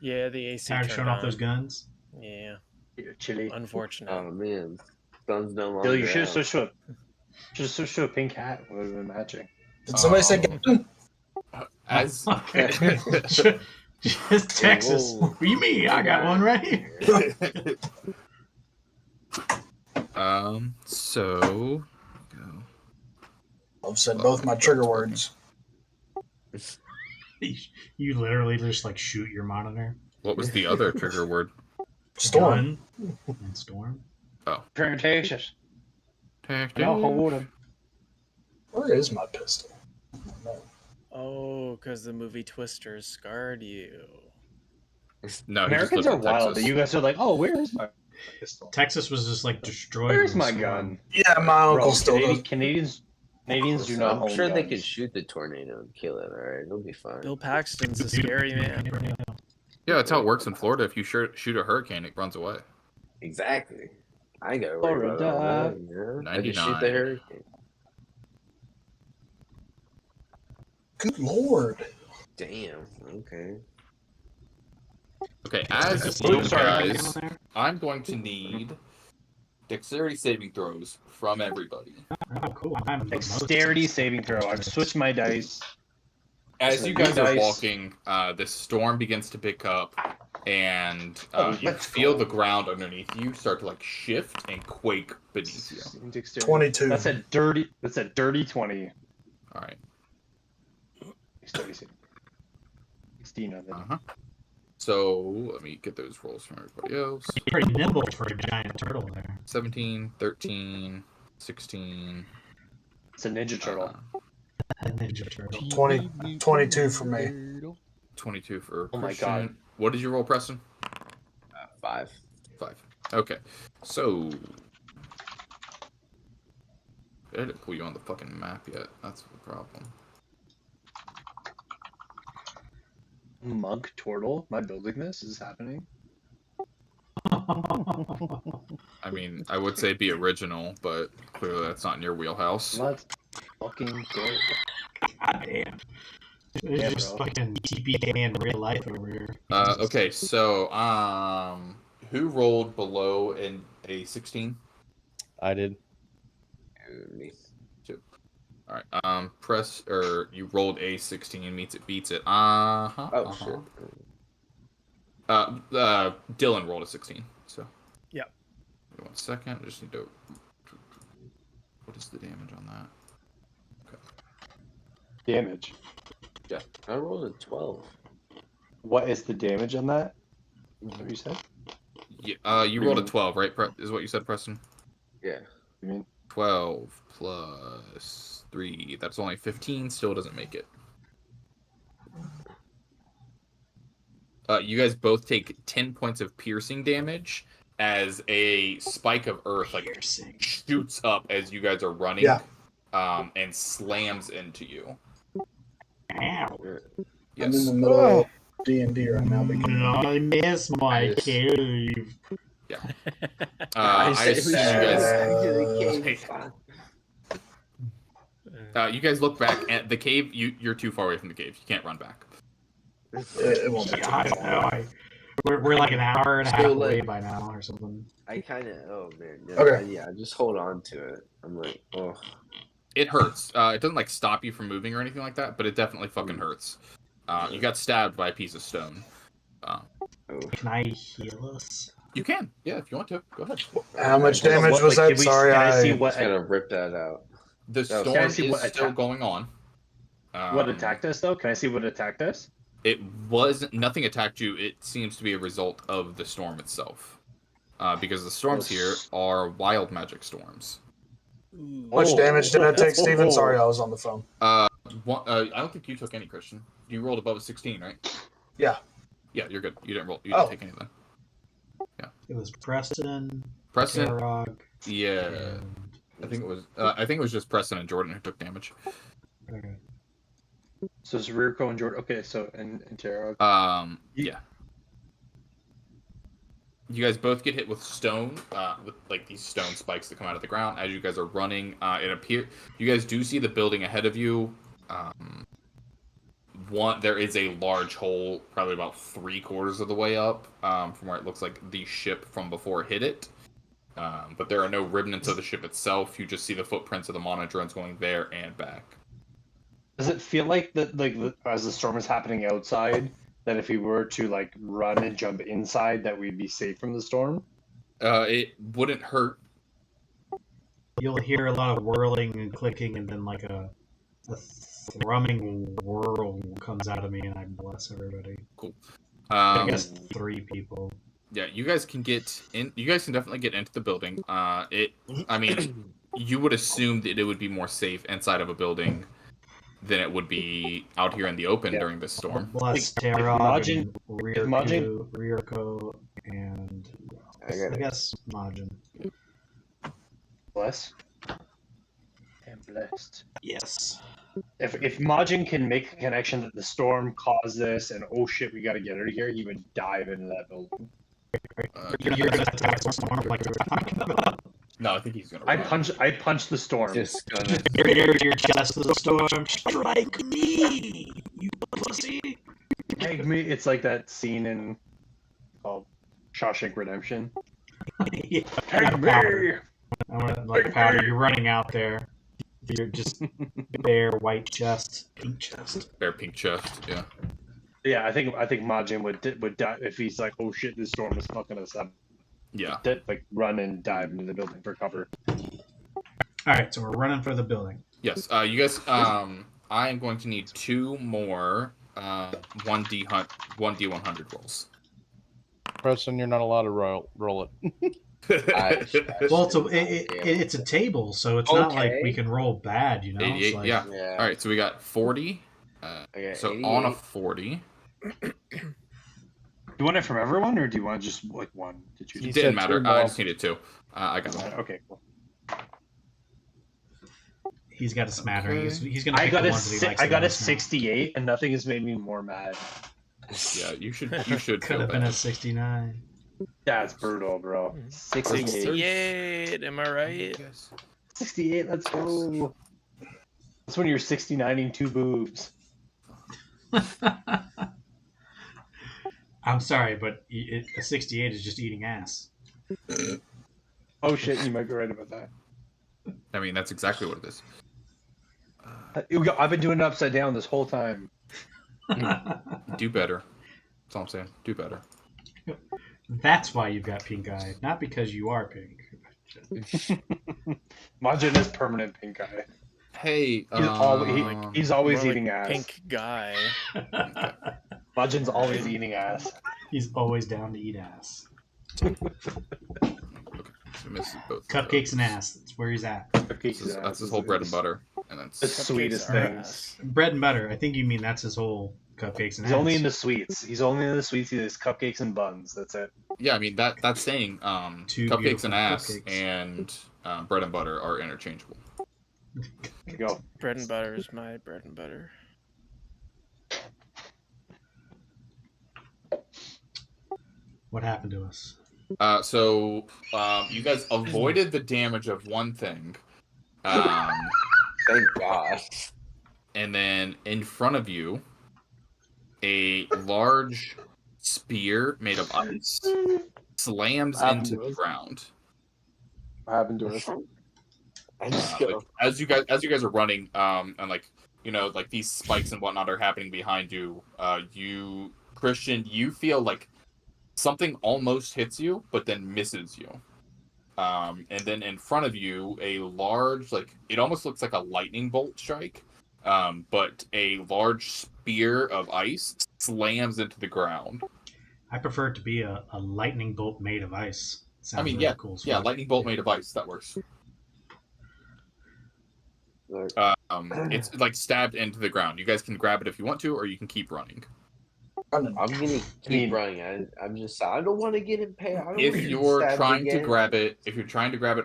Yeah, the AC Tired of turned showing off on. those guns? Yeah, You're chilly. unfortunate. Oh man, sun's no longer. Bill, you should have out. switched to a pink hat. Would have been matching. Did somebody say Gavin? As Okay. Just Texas. Whoa. What do you mean? I got one right here. So go. I've said both my trigger words. You literally just like shoot your monitor. What was the other trigger word? Storm. Gun and storm. Cretaceous. Tactic. No, hold him. Where is my pistol? No. Oh, because the movie Twister scarred you. No, he just Americans lived are in wild. Texas. You guys are like, oh, where is my pistol? Texas was just like destroyed. Where's with my storm. gun? Yeah, my uncle Bro, still does. Canadians do not I'm own sure they guns. could shoot the tornado and kill it. All right, it'll be fine. Bill Paxton's a scary man. Yeah, that's how it works in Florida. If you shoot a hurricane, it runs away. Exactly. I got to worry about all that. Yeah. I just shoot the 99. hurricane. Good lord. Damn. Okay. Okay, as Oh, you sorry. guys, I'm going to need dexterity saving throws from everybody. Oh, cool. I'm Dexterity saving throw. I've switched my dice. As So you guys are dice. walking, this storm begins to pick up, and you let's feel go. the ground underneath you start to like shift and quake beneath you. Dexterity. 22. That's a dirty 20. All right. Dexterity saving. 16 of it. Uh-huh. So let me get those rolls from everybody else. pretty nimble for a giant turtle there. 17, 13, 16. It's a Ninja Turtle. A ninja turtle. 22 for me. 22 for Oh my Christian. God. What did you roll, Preston? 5. 5. Okay. So I didn't pull you on the fucking map yet. That's the problem. Monk Turtle? Am I building this? Is this happening? I mean, I would say be original, but clearly that's not in your wheelhouse. Let's fucking go. God damn. It's Yeah, just bro. fucking TPK in real life over here. Okay, so who rolled below a 16? I did. Me. All right. Press or you rolled a 16, meets it, beats it. Oh shit. Dylan rolled a 16. So. Yep. Give me 1 second. I just need to. What is the damage on that? Okay. Damage. Yeah. I rolled a 12. What is the damage on that? Is that what you said? Yeah. You rolled a 12, right? Is what you said, Preston? Yeah. You mean 12 plus 3. That's only 15. Still doesn't make it. You guys both take 10 points of piercing damage as a spike of earth shoots up as you guys are running, and slams into you. Ow. I'm in the middle of D&D right now. I miss my cave. Yeah. I assume you guys look back at the cave. You're too far away from the cave. You can't run back. It won't be We're like an hour and a half Still away like- by now or something. I kind of. Oh man. Yeah, Okay. Yeah. Just hold on to it. I'm like, oh. It hurts. It doesn't like stop you from moving or anything like that, but it definitely fucking hurts. You got stabbed by a piece of stone. Can I heal us? You can, yeah, if you want to. Go ahead. How much damage was that? Sorry, can I see I what Just gonna rip that out. The Can I storm see is what still attack- going on. what attacked us though? Can I see what attacked us? It was nothing attacked you. It seems to be a result of the storm itself, because the storms here are wild magic storms. How much damage did I take, Steven? Sorry, I was on the phone. I don't think you took any, Christian. You rolled above a 16, right? Yeah. Yeah, you're good. You didn't roll. You didn't Oh. take anything. It was Preston. Preston. Tarog, Yeah, and- I think it was. I think it was just Preston and Jordan who took damage. Okay. So it's Rirko and Jordan. Okay, so and Tarog. Yeah. You guys both get hit with stone, with like these stone spikes that come out of the ground as you guys are running. It appears you guys do see the building ahead of you. There is a large hole, probably about 3/4 of the way up, from where it looks like the ship from before hit it. But there are no remnants of the ship itself. You just see the footprints of the monodrones going there and back. Does it feel like as the storm is happening outside, that if we were to like run and jump inside, that we'd be safe from the storm? It wouldn't hurt. You'll hear a lot of whirling and clicking, and then like a thrumming whirl comes out of me, and I bless everybody. Cool. I guess 3 people. Yeah, you guys can get in. You guys can definitely get into the building. I mean, you would assume that it would be more safe inside of a building than it would be out here in the open during this storm. Bless Tarog, and Rirko, and I guess Majin. Bless. And blessed. Yes. If Majin can make a connection that the storm caused this, and oh shit, we got to get out of here, he would dive into that building. You're gonna attack the storm like we were talking about. No, I think he's gonna. I punch the storm. Just gonna. Your chest to the storm. Strike me, you pussy. Like me, it's like that scene in called Shawshank Redemption. Yeah. Take me. I want to like powder. You're running out there. You're just bare white chest, pink chest. Bare pink chest. Yeah. Yeah, I think Majin would die if he's like, oh shit, this storm is fucking us up. Yeah. Like run and dive into the building for cover. All right, so we're running for the building. Yes. You guys. I am going to need 2 more 1d100 rolls. Preston, you're not allowed to roll it. Well, it's a table, so it's not like we can roll bad, you know. 88, It's like, yeah. All right, so we got 40. So on a 40. Do you want it from everyone, or do you want just like one to choose? It didn't matter. I just needed 2. I got one. Okay, cool. He's got a smattering. Okay. He's gonna. I pick got the a ones that he likes I the got a most now. 68, and nothing has made me more mad. Yeah, you should. You should. Could feel have been bad. a 69. That's brutal, bro. 68. 68, am I right? 68, let's go. That's when you're 69ing 2 boobs. I'm sorry, but a 68 is just eating ass. Oh shit, you might be right about that. I mean, that's exactly what it is. I've been doing it upside down this whole time. Do better. That's all I'm saying. Do better. That's why you've got pink eye, not because you are pink. Majin is permanent pink eye. Hey, He's always More eating like ass. pink guy. Majin's always eating ass. He's always down to eat ass. So misses both. Cupcakes and ass. That's where he's at. That's his whole bread and butter, and that's The sweetest things. Bread and butter. I think you mean that's his whole cupcakes and He's ass. only in the sweets. He's only in the sweets. He does cupcakes and buns. That's it. Yeah, I mean that's saying Two cupcakes beautiful and ass cupcakes. and bread and butter are interchangeable. Go. Bread and butter is my bread and butter. What happened to us? So you guys avoided the damage of one thing. Thank God. And then in front of you, a large spear made of ice slams into the ground. What happened to us? As you guys are running, and like these spikes and whatnot are happening behind you. You, Christian, you feel like something almost hits you, but then misses you. And then in front of you, a large, it almost looks like a lightning bolt strike, but a large spear of ice slams into the ground. I prefer it to be a lightning bolt made of ice. Sounds really yeah, cool. yeah, lightning bolt made of ice. That works. It's stabbed into the ground. You guys can grab it if you want to, or you can keep running. I'm gonna keep running. I don't want to get impaled. If you're trying to grab it,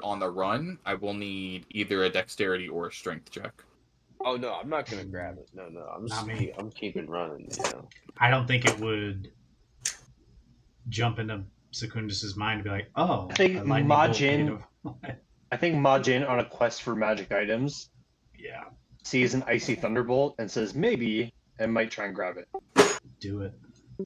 on the run, I will need either a dexterity or a strength check. Oh no, I'm not gonna grab it. No, I'm keeping running. Yeah. I don't think it would jump into Secundus's mind to be like, oh, I think a lightning bolt made Majin. I think Majin, on a quest for magic items, sees an icy thunderbolt and says maybe, and might try and grab it. Do it.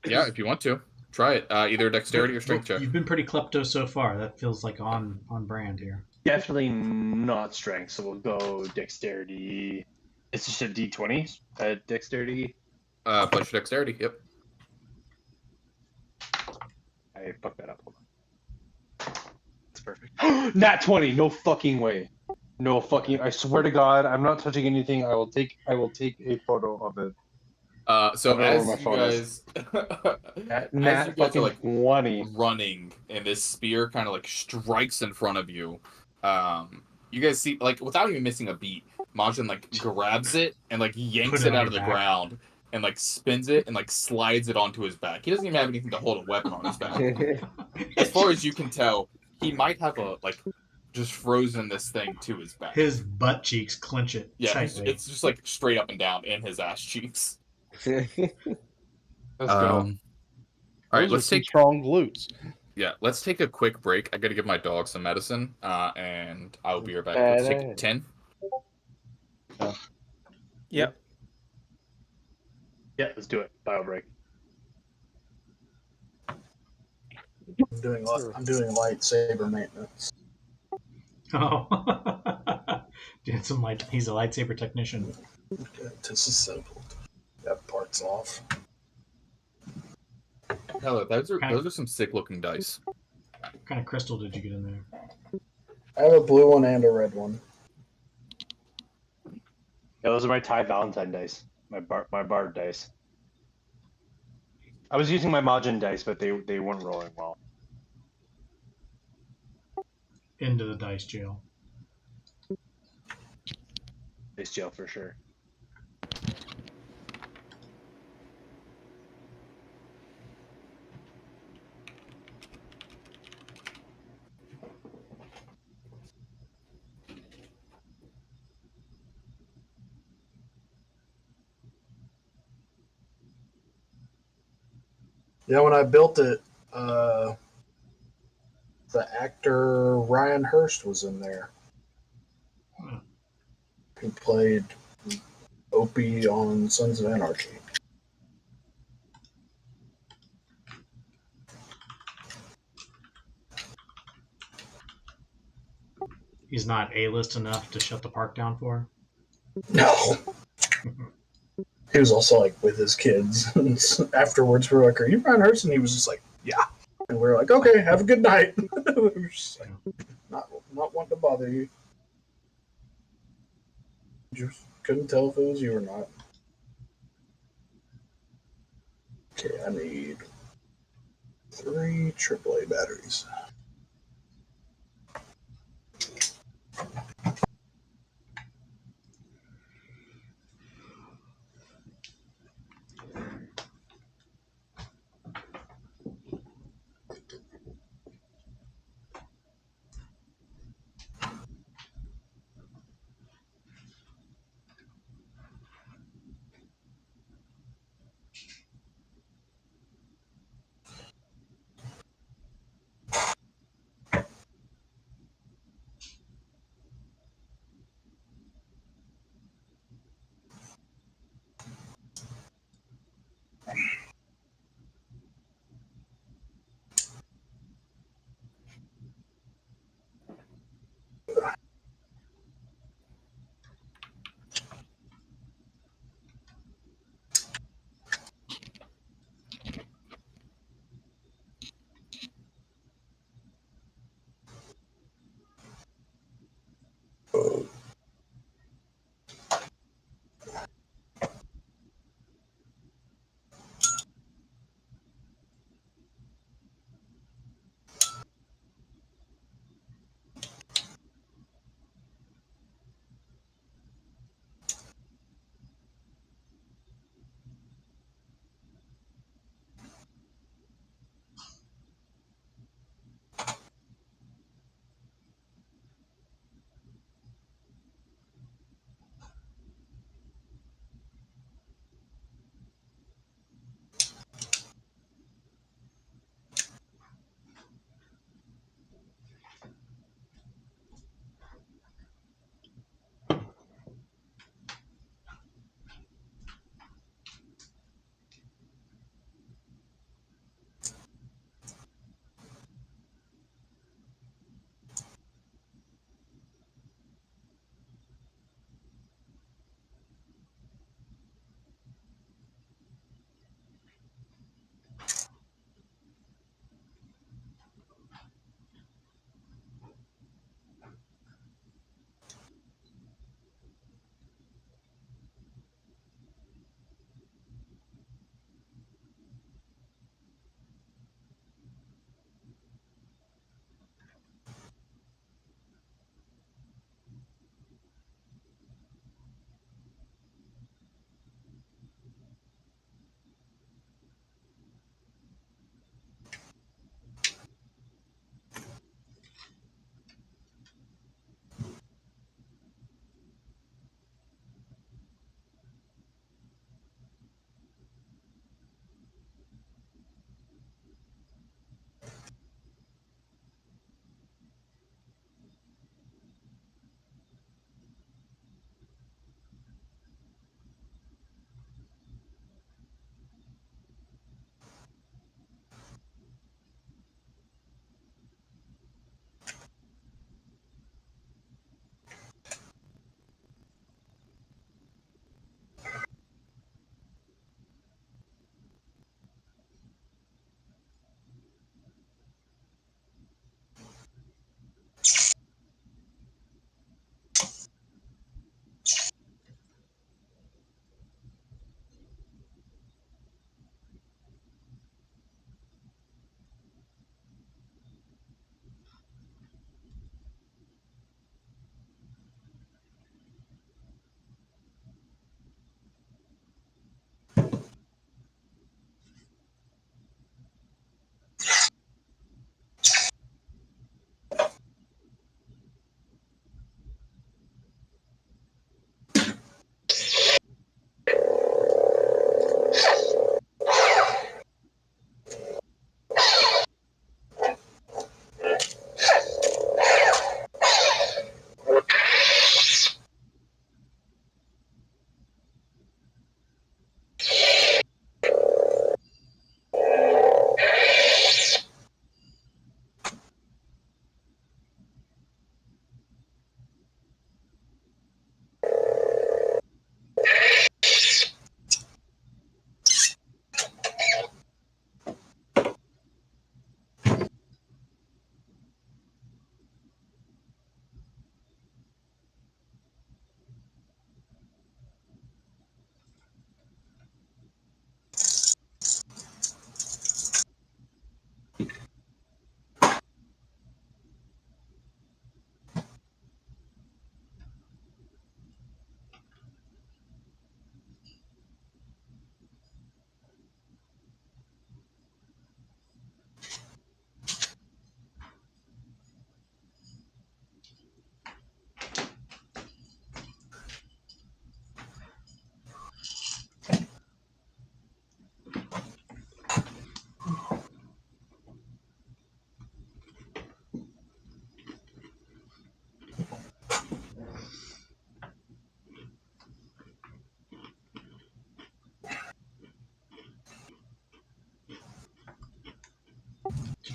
Yeah, if you want to try it, either dexterity or strength check. You've been pretty klepto so far. That feels like on brand here. Definitely not strength, so we'll go dexterity. It's just a d20 dexterity. Plus your dexterity. Yep. I fucked that up. Hold on. It's perfect. Nat 20. No fucking way. No fucking. I swear to God, I'm not touching anything. I will take a photo of it. So as you guys, Nat fucking are 20 running, and this spear kind of strikes in front of you. You guys see, without even missing a beat, Majin grabs it and yanks it out of the ground and spins it and slides it onto his back. He doesn't even have anything to hold a weapon on his back. As far as you can tell, he might have just frozen this thing to his back. His butt cheeks clench it. Yeah, tightly. it's just straight up and down in his ass cheeks. Let's go. All right, let's take strong glutes. Yeah, let's take a quick break. I gotta give my dog some medicine, and I'll be right back. Let's take 10. Yep. Yeah, let's do it. Bio break. I'm doing lightsaber maintenance. Oh. Did some he's a lightsaber technician. Okay, disassembled. That part's off. Hello, those are some sick looking dice. What kind of crystal did you get in there? I have a blue one and a red one. Yeah, those are my Ty Valentine dice. My Bard dice. I was using my Majin dice, but they weren't rolling well. Into the dice jail. Dice jail for sure. Yeah, when I built it, the actor Ryan Hurst was in there. He played Opie on Sons of Anarchy. He's not A-list enough to shut the park down for? No. He was also like with his kids. And afterwards, we were like, "Are you Brian Hurst?" And he was just like, "Yeah." And we were like, "Okay, have a good night." We were just like, not wanting to bother you. Just couldn't tell if it was you or not. Okay, I need 3 AAA batteries.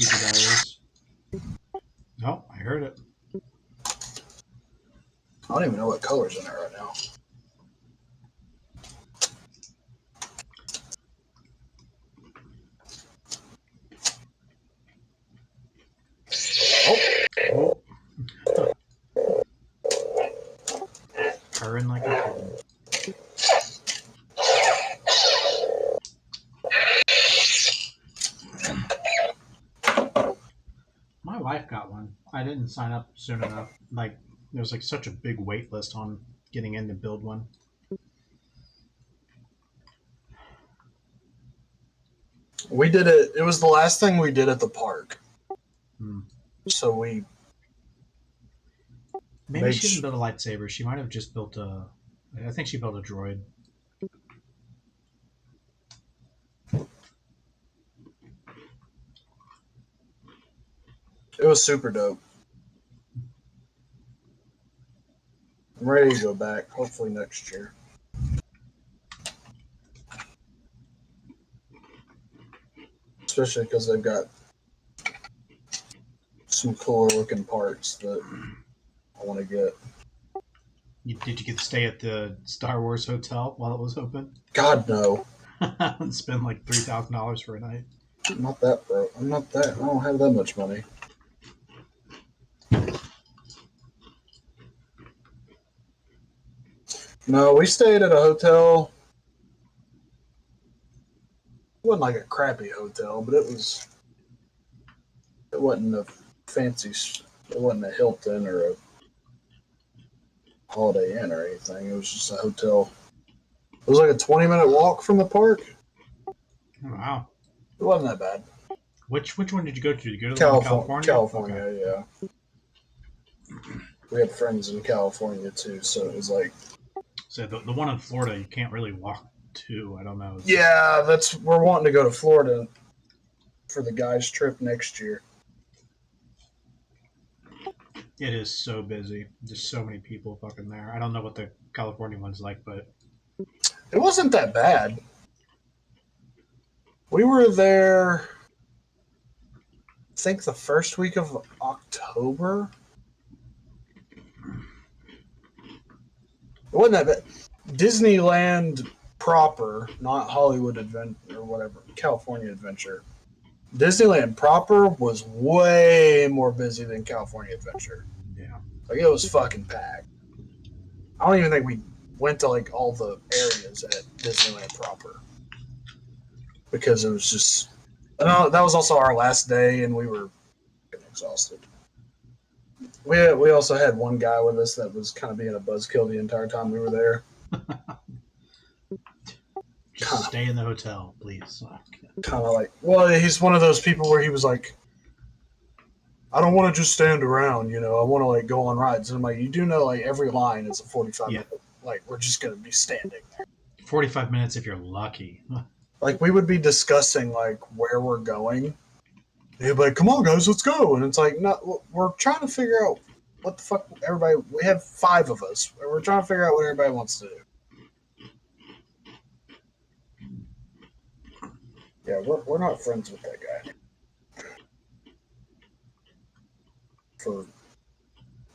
Sleepy Diaries. Oh, I heard it. I don't even know what color's in there right now. Oh. Purring like a kitten. My wife got one. I didn't sign up soon enough. Like, there was like such a big wait list on getting in to build one. We did it. It was the last thing we did at the park. Hmm. So we. Maybe she didn't build a lightsaber. She might have just built a. I think she built a droid. It was super dope. I'm ready to go back. Hopefully next year. Especially because they've got some cooler looking parts that I want to get. Did you get to stay at the Star Wars hotel while it was open? God no. And spend like $3,000 for a night. I'm not that broke. I'm not that. I don't have that much money. No, we stayed at a hotel. It wasn't like a crappy hotel, but it wasn't a fancy. It wasn't a Hilton or a Holiday Inn or anything. It was just a hotel. It was like a 20-minute walk from the park. Oh, wow. It wasn't that bad. Which one did you go to? Did you go to the one in California? California, Okay. yeah. We had friends in California too, so it was like. So the one in Florida, you can't really walk to. I don't know. Yeah, we're wanting to go to Florida for the guys' trip next year. It is so busy. There's so many people fucking there. I don't know what the California one's like, but it wasn't that bad. We were there, I think, the first week of October. It wasn't that bad. Disneyland proper, not Hollywood Adventure or whatever, California Adventure. Disneyland proper was way more busy than California Adventure. Yeah. Like, it was fucking packed. I don't even think we went to, like, all the areas at Disneyland proper. Because it was just... that was also our last day, and we were exhausted. We also had one guy with us that was kind of being a buzzkill the entire time we were there. Just stay in the hotel, please. Kind of like, well, he's one of those people where he was like, I don't want to just stand around, I want to like go on rides. And I'm like, you do know like every line is a 45-minute, like we're just going to be standing there. 45 minutes if you're lucky. Like we would be discussing like where we're going. And he'd be like, come on guys, let's go. And it's like, no, we're trying to figure out what the fuck everybody, we have 5 of us. We're trying to figure out what everybody wants to do. Yeah, we're not friends with that guy. For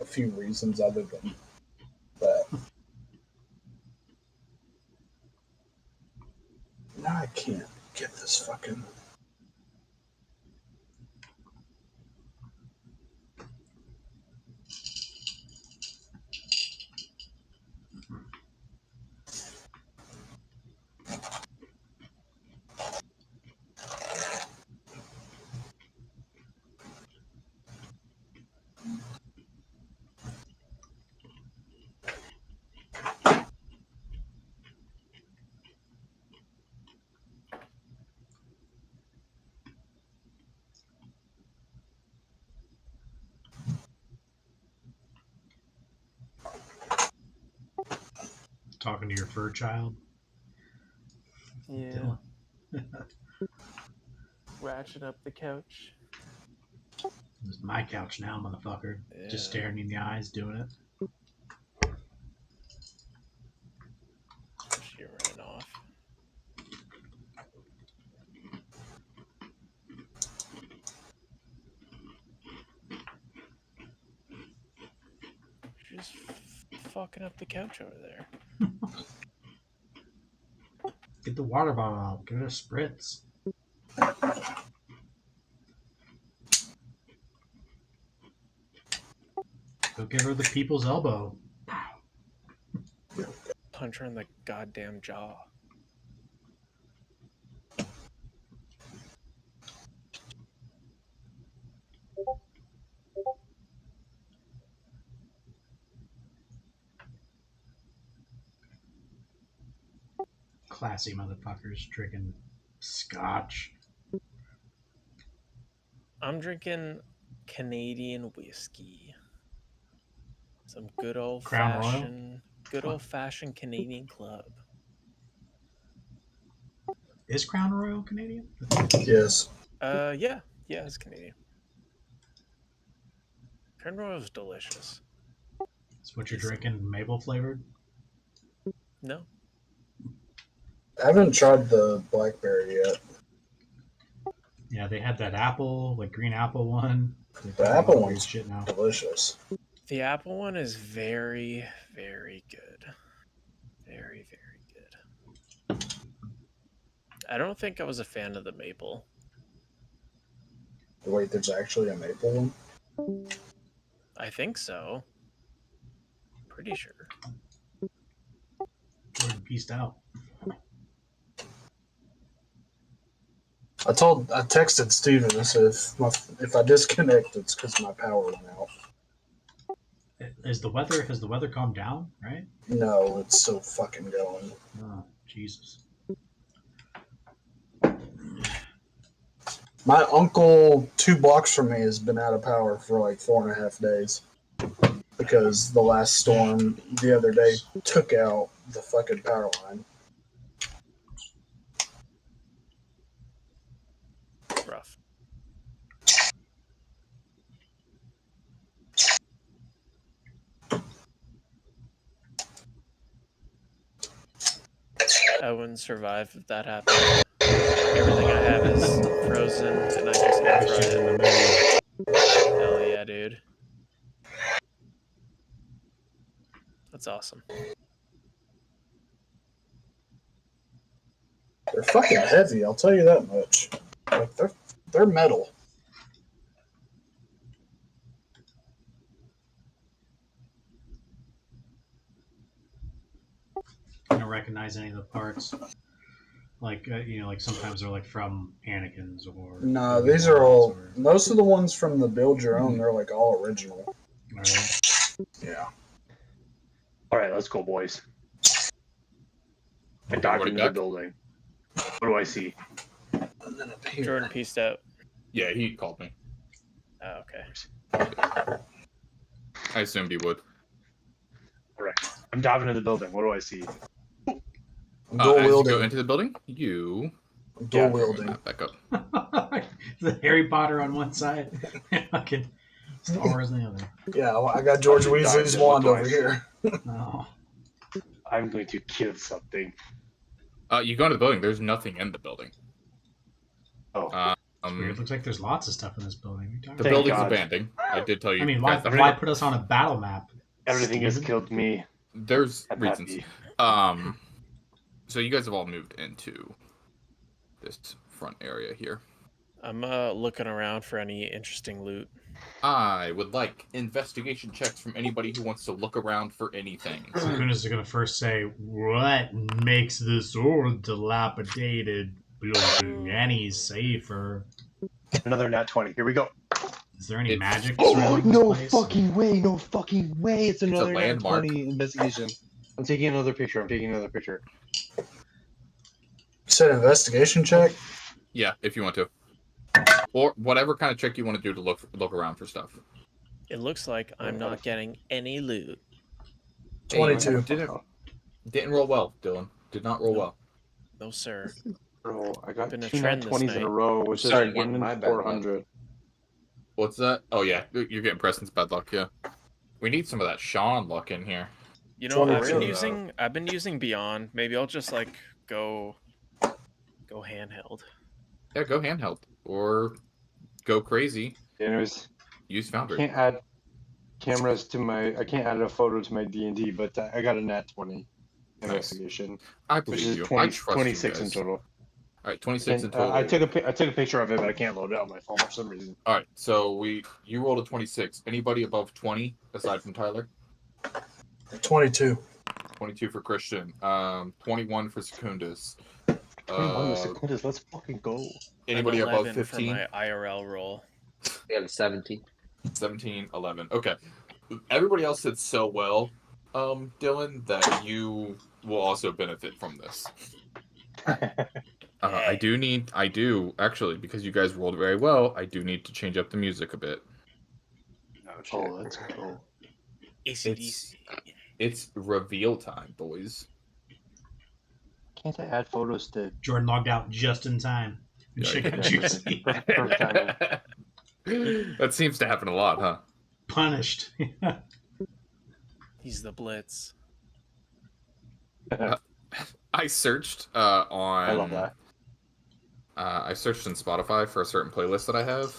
a few reasons other than that. Now I can't get this fucking... Talking to your fur child? Yeah. Ratchet up the couch. This is my couch now, motherfucker. Yeah. Just staring in the eyes, doing it. She ran off. You're just fucking up the couch over there. Get the water bottle out. Give it a spritz. Go give her the people's elbow. Punch her in the goddamn jaw. Classy motherfuckers drinking scotch. I'm drinking Canadian whiskey. Some good old Crown Royal? fashioned Canadian Club. Is Crown Royal Canadian? Yes. Yeah, it's Canadian. Crown Royal is delicious. That's what you're drinking, maple flavored? No, I haven't tried the blackberry yet. Yeah, they had that apple, like green apple one. The apple one's one's shit now. delicious. the apple one is very, very good. Very, very good. I don't think I was a fan of the maple. Wait, there's actually a maple one? I think so. Pretty sure. Jordan pieced out. I texted Steven, I said if I disconnect, it's because my power went out. Has the weather calmed down, right? No, it's still fucking going. Oh, Jesus. My uncle 2 blocks from me has been out of power for like 4.5 days because the last storm the other day took out the fucking power line. Rough. I wouldn't survive if that happened. Everything I have is frozen, and I just get fried. Hell yeah, dude. That's awesome. They're fucking heavy, I'll tell you that much. Like they're metal. I don't recognize any of the parts. Like, like sometimes they're like from Anakin's or. No, these are all. Or, Most of the ones from the Build Your Own, they're like all original. right? Yeah. All right, let's go, boys. I dived into the building. What do I see? And then up here. Jordan pieced out. Yeah, he called me. Oh, okay. I assumed he would. All right, I'm diving into the building. What do I see? Dual As you wielding. go into the building, you Dual wielding. back up. The Harry Potter on one side, and fucking Star Wars on the other. Yeah, well, I got George Weasley's wand over here. No. I'm going to kill something. You go into the building. There's nothing in the building. Oh, Weird. Looks like there's lots of stuff in this building. What are you talking The Thank about? building's God. abandoned. I did tell you. I mean, guys why that. put us on a battle map? everything has Steven? killed me. There's I'm reasons. happy. So you guys have all moved into this front area here. I'm looking around for any interesting loot. I would like investigation checks from anybody who wants to look around for anything. So Kunis is gonna first say, "What makes this old, dilapidated building any safer?" Another nat 20. Here we go. Is there any It's- magic Oh, surrounding no this place? fucking way. No fucking way. It's another nat landmark. 20 investigation. I'm taking another picture. You said investigation check? Yeah, if you want to, or whatever kind of check you want to do to look around for stuff. It looks like I'm not getting any loot. 22. Didn't roll well, Dylan. Did not roll well. No, sir. Bro, I got Been a 2 trend nat this 20s in a night. row, which is Started 1 getting in my bad luck. 400. What's that? Oh yeah, you're getting Preston's bad luck. Yeah, we need some of that Sean luck in here. You know, I've been Really? using Beyond. Maybe I'll just like go handheld. Yeah, go handheld or go crazy. Anyways, Use Foundry. can't cameras to my. I can't add a photo to my D&D, but I got a nat 20 investigation, I which believe is you. 20, I trust 26 you in guys. total. All right, 26 in And, total. I took a picture of it, but I can't load it on my phone for some reason. All right, so you rolled a 26. Anybody above 20 aside from Tyler? 22. 22 for Christian. 21 for Secundus. 21 with Secundus, let's fucking go. Anybody An above 11 for 15? my IRL roll. I got a 17. 17, 11. Okay. Everybody else did so well, Dylan, that you will also benefit from this. I do actually, because you guys rolled very well, I do need to change up the music a bit. Oh, let's go. It's reveal time, boys. Can't I add photos to Jordan logged out just in time. Yeah, Chicken yeah. juicy. Perfect timing. That seems to happen a lot, huh? Punished. He's the Blitz. I searched on. I love that. I searched in Spotify for a certain playlist that I have,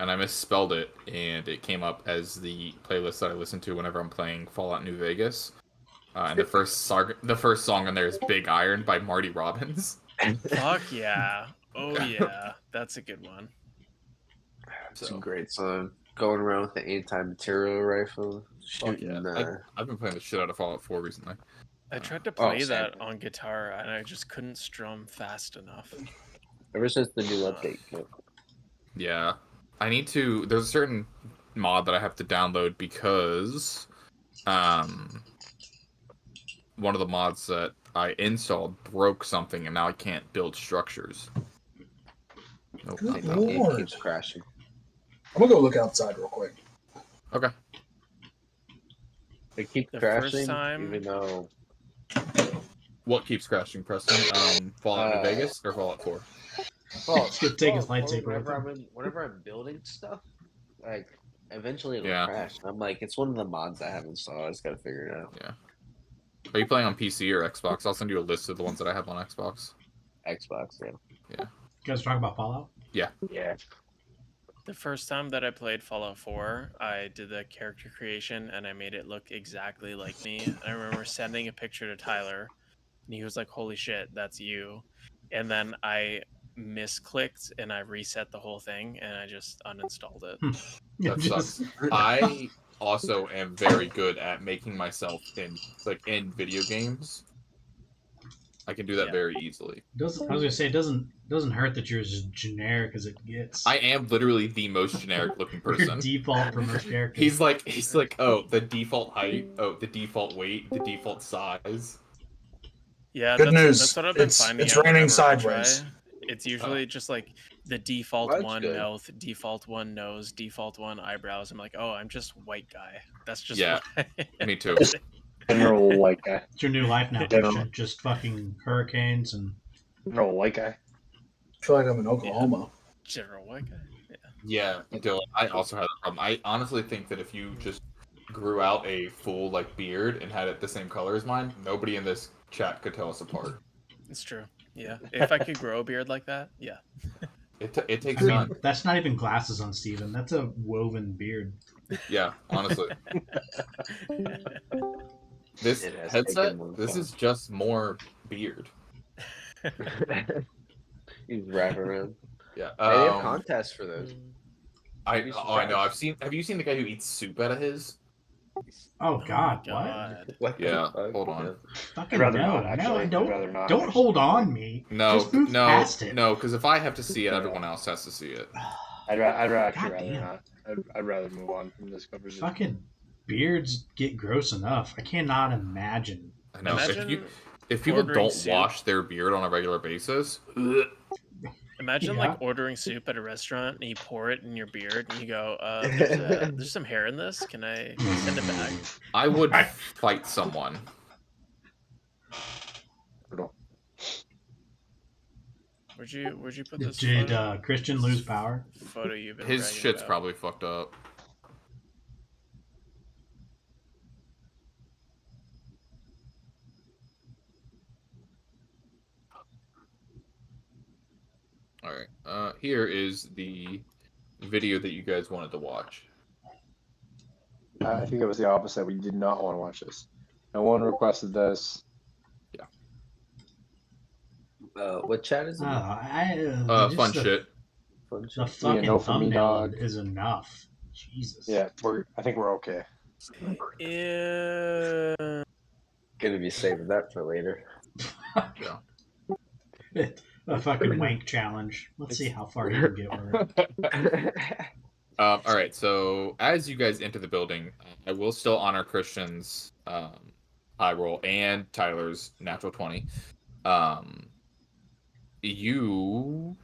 and I misspelled it, and it came up as the playlist that I listen to whenever I'm playing Fallout New Vegas. And the first song on there is "Big Iron" by Marty Robbins. Fuck yeah! Oh yeah, that's a good one. It's a great song. Going around with the anti-material rifle, Oh, shooting. yeah. I've been playing the shit out of Fallout 4 recently. I tried to play same. that on guitar and I just couldn't strum fast enough. Ever since the new update. Yeah, I need to. There's a certain mod that I have to download because, one of the mods that I installed broke something, and now I can't build structures. Nope, Good not that one. lord. It keeps crashing. I'm gonna go look outside real quick. Okay. It keeps The crashing, first time- even though What keeps crashing, Preston? Fallout New Uh, Vegas or Fallout 4? He's gonna take his lightsaber with whenever I'm building stuff, like eventually it'll Yeah. crash. I'm like, it's one of the mods I have installed. I just gotta figure it out. Yeah. Are you playing on PC or Xbox? I'll send you a list of the ones that I have on Xbox. Xbox, yeah. You guys talking about Fallout? Yeah. The first time that I played Fallout 4, I did the character creation and I made it look exactly like me. And I remember sending a picture to Tyler, and he was like, "Holy shit, that's you!" And then I misclicked and I reset the whole thing and I just uninstalled it. That sucks. I also am very good at making myself in video games. I can do that Yeah. very easily. I was gonna say it doesn't hurt that you're as generic as it gets. I am literally the most generic looking Your person. default for most characters. He's like, oh, the default height, oh, the default weight, the default size. Yeah, Good news. That's what I've been It's- finding. it's out raining whenever I sideways. try. It's usually just like the default Well, that's one good. mouth, default one nose, default one eyebrows. I'm like, oh, I'm just white guy. That's just Yeah. what I- Me too. General white guy. It's your new life now. General. Christian. Just fucking hurricanes and General white guy. I feel like I'm in Oklahoma. general white guy. Yeah, Dylan, I also have that problem. I honestly think that if you just grew out a full beard and had it the same color as mine, nobody in this chat could tell us apart. It's true. Yeah, if I could grow a beard like that, yeah. It takes I mean, none. that's not even glasses on Steven. That's a woven beard. Yeah, honestly. This It has headset, taken one this time. is just more beard. You wrap around. Yeah. Hey, they have contests for those. I be know. surprised. Have you seen the guy who eats soup out of his? Oh God, God. What the Yeah, fuck? hold on. what? Fucking I'd rather no, not, no, actually. I'd don't, rather not, don't actually. hold on me. No, Just move no, past it. no. Because if I have to see it, everyone else has to see it. I'd actually rather Goddamn. not. I'd rather move on from this conversation. Fucking beards get gross enough. I cannot imagine. I know. Imagine If people ordering don't soup. wash their beard on a regular basis, Imagine Yeah. like ordering soup at a restaurant and you pour it in your beard and you go, there's some hair in this. Can I send it back? I would fight someone. Where'd you put this? Did photo? Christian lose power? Photo you've been His bragging shit's about? probably fucked up. All right. Here is the video that you guys wanted to watch. I think it was the opposite. We did not want to watch this. No one requested this. What chat is it? Fun shit. Fun The shit. fucking no for me, thumbnail dog. is enough. Jesus. Yeah, I think we're okay. Gonna be saving that for later. A fucking wank challenge. Let's see how far you can get with it. All right, so as you guys enter the building, I will still honor Christian's high roll and Tyler's natural 20. You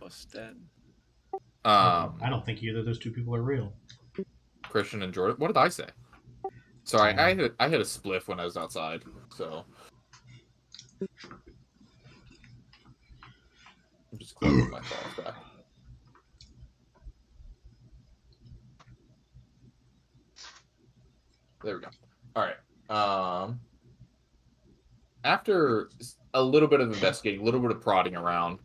I don't think either of those two people are real. Christian and Jordan. What did I say? Sorry, I hit a spliff when I was outside. So I'm just closing my thoughts back. There we go. All right. After a little bit of investigating, a little bit of prodding around,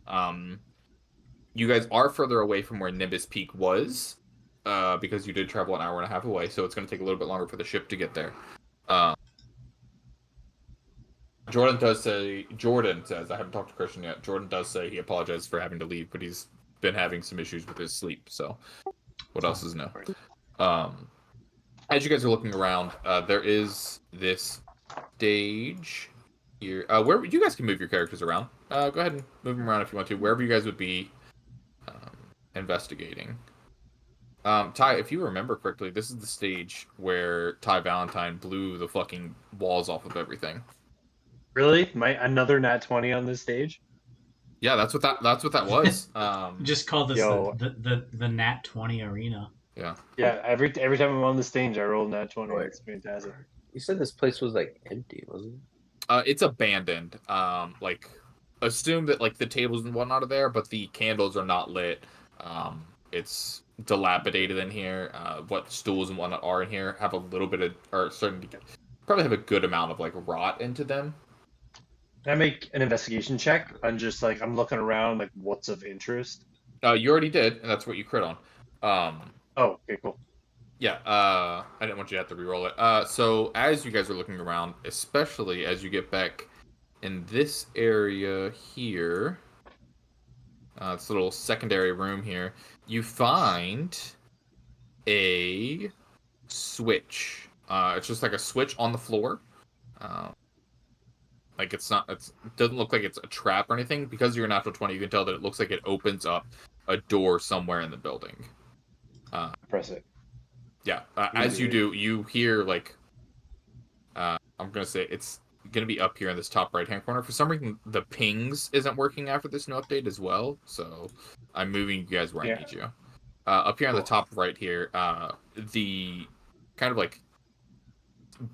you guys are further away from where Nimbus Peak was, because you did travel an hour and a half away, so it's going to take a little bit longer for the ship to get there. Jordan says, I haven't talked to Christian yet, Jordan does say he apologizes for having to leave, but he's been having some issues with his sleep, so what else is new? As you guys are looking around, there is this stage here. Where you guys can move your characters around. Go ahead and move them around if you want to. Wherever you guys would be investigating. Ty, if you remember correctly, this is the stage where Ty Valentine blew the fucking walls off of everything. Really? Another nat 20 on this stage? Yeah, that's what that was. Just call this Yo. the Nat 20 arena. Yeah. Yeah, every time I'm on the stage, I roll nat 20. Wait. It's fantastic. You said this place was like empty, wasn't it? It's abandoned. Like, assume that like the tables and whatnot are there, but the candles are not lit. It's dilapidated in here. What stools and whatnot are in here have a little bit of, or probably have a good amount of like rot into them. Can I make an investigation check? I'm just like, I'm looking around, like, what's of interest? You already did, and that's what you crit on. Oh, okay, cool. Yeah, I didn't want you to have to re-roll it. So as you guys are looking around, especially as you get back in this area here, this little secondary room here, you find a switch. It's just like a switch on the floor. Like it doesn't look like it's a trap or anything. Because you're a natural 20, you can tell that it looks like it opens up a door somewhere in the building. Press it. Yeah, as you do, you hear like, I'm gonna say it's gonna be up here in this top right hand corner. For some reason, the pings isn't working after this new update as well, so I'm moving you guys where I need you. Up here on the top right here, the kind of like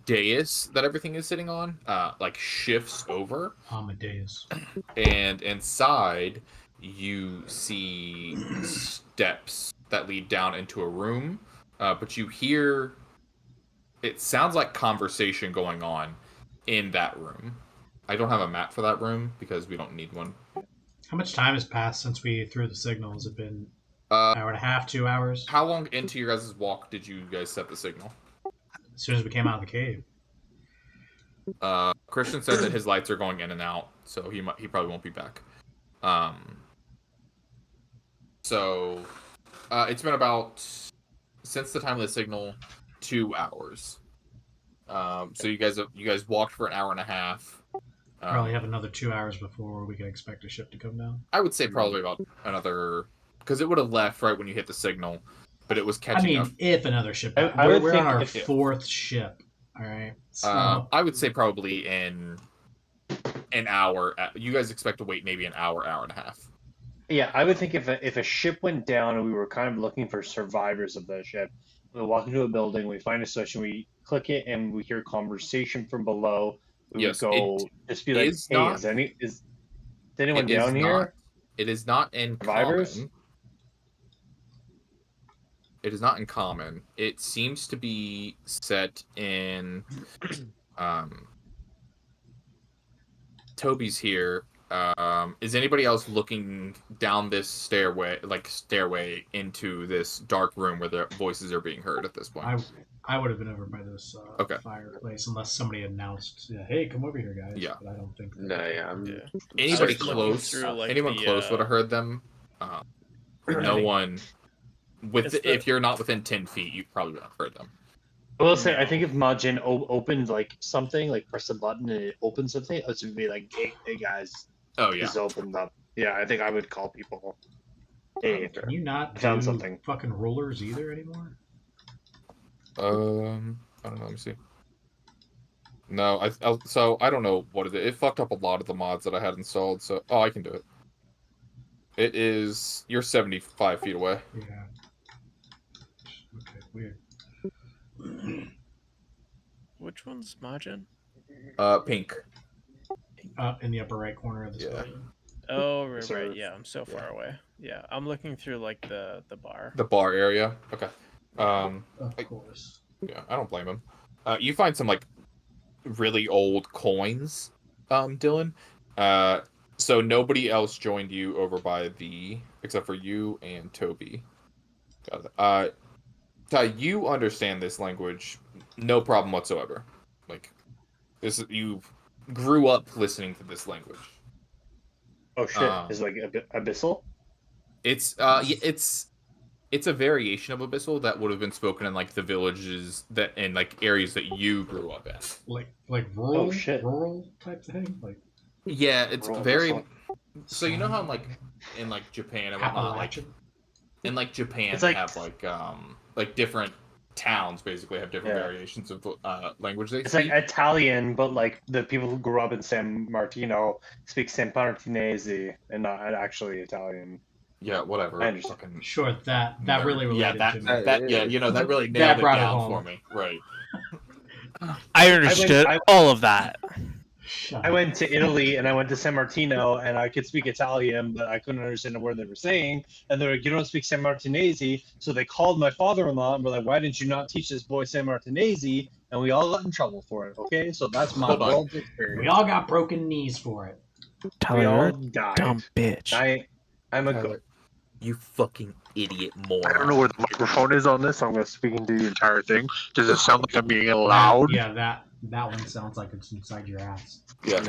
dais that everything is sitting on, like shifts over. Amadeus. And inside, you see steps that lead down into a room. But you hear, it sounds like conversation going on in that room. I don't have a map for that room because we don't need one. How much time has passed since we threw the signal? Has it been an hour and a half, 2 hours? How long into your guys' walk did you guys set the signal? As soon as we came out of the cave. Christian said that his lights are going in and out, so he probably won't be back. So it's been about, since the time of the signal, 2 hours. So you guys walked for an hour and a half. Probably have another 2 hours before we can expect a ship to come down. I would say probably about another, because it would have left right when you hit the signal, but it was catching up. If another ship, I we're on our fourth ship. All right. So I would say probably in an hour. You guys expect to wait maybe an hour, hour and a half. Yeah, I would think if a ship went down and we were kind of looking for survivors of that ship, we walk into a building, we find a station, we click it, and we hear conversation from below. We would go, just be like, hey, is anyone down here? It is not in survivors? Common. It is not in common. It seems to be set in Toby's here. Is anybody else looking down this stairway into this dark room where the voices are being heard at this point? I would have been over by this Okay. fireplace unless somebody announced, "Hey, come over here, guys." Yeah. But I don't think. No, yeah, I'm. Yeah. Anybody I was looking close? through, like, Anyone the, close would have heard them. No one. It's the- If you're not within 10 feet, you probably would have heard them. I will say, I think if Majin opened like something, like press a button and it opens something, it would be like, hey guys, Oh yeah. just opened up. Yeah, I think I would call people. Hey, Can you not found do something. fucking rulers either anymore? I don't know. Let me see. No, so I don't know what it is. It fucked up a lot of the mods that I had installed. So I can do it. It is you're 75 feet away. Yeah. Okay, weird. Which one's Majin? Pink. In the upper right corner of the Yeah. screen. Oh, right, Sort right. of. Yeah, I'm so far away. Yeah, I'm looking through like the bar. The bar area. Okay. Of course. Yeah, I don't blame him. You find some like really old coins, Dylan. So nobody else joined you over by except for you and Toby. Got it. Ty, you understand this language, no problem whatsoever. Like you grew up listening to this language. Oh shit! Is it like abyssal? It's it's a variation of abyssal that would have been spoken in like the villages that in like areas that you grew up in. Like rural, Oh, shit. rural type thing, like Yeah, it's Rural very. abyssal. So you know how in like Japan and whatnot, like Appalachian. in like Japan It's they like- have like different towns basically have different Yeah. variations of language they It's speak. like Italian, but like the people who grew up in San Martino speak San Martinese and not actually Italian. Yeah, whatever. I understand. Fucking Sure, that nerd. really related yeah, to me. that yeah, you know that really That nailed it brought it down home. for me. Right. I understood I- all of that. Shut I up. went to Italy and I went to San Martino and I could speak Italian, but I couldn't understand a word they were saying. And they're like, "You don't speak San Martinese," so they called my father-in-law and were like, "Why didn't you not teach this boy San Martinese?" And we all got in trouble for it. Okay, so that's my Hold on. world experience. We all got broken knees for it. We all died. bitch. I'm a Tyler, good. you fucking idiot I don't moron. know where the microphone is on this, so I'm going to speak into the entire thing. Does it sound like I'm being loud? Yeah, that one sounds like it's inside your ass. Yeah.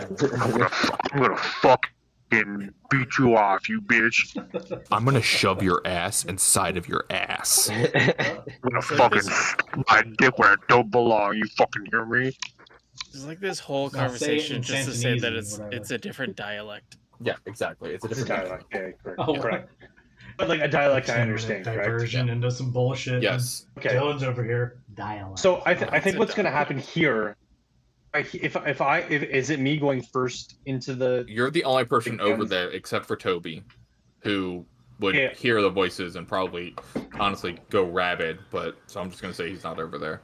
I'm gonna fucking beat you off, you bitch. I'm gonna shove your ass inside of your ass. I'm gonna fucking my dick where it don't belong. You fucking hear me? It's like this whole Now say it conversation in just to say that Santonese, whatever. it's a different dialect. Yeah, exactly. It's a It's a different dialect. Yeah, correct. Oh, correct. But like a dialect, I Some understand. Correct. diversion into some bullshit. Yes. Okay. Dylan's over here. Dialect. So I think It's a what's going to happen here, if is it me going first into the? You're the only person Because- over there except for Toby, who would Yeah. hear the voices and probably honestly go rabid. But so I'm just gonna say he's not over there.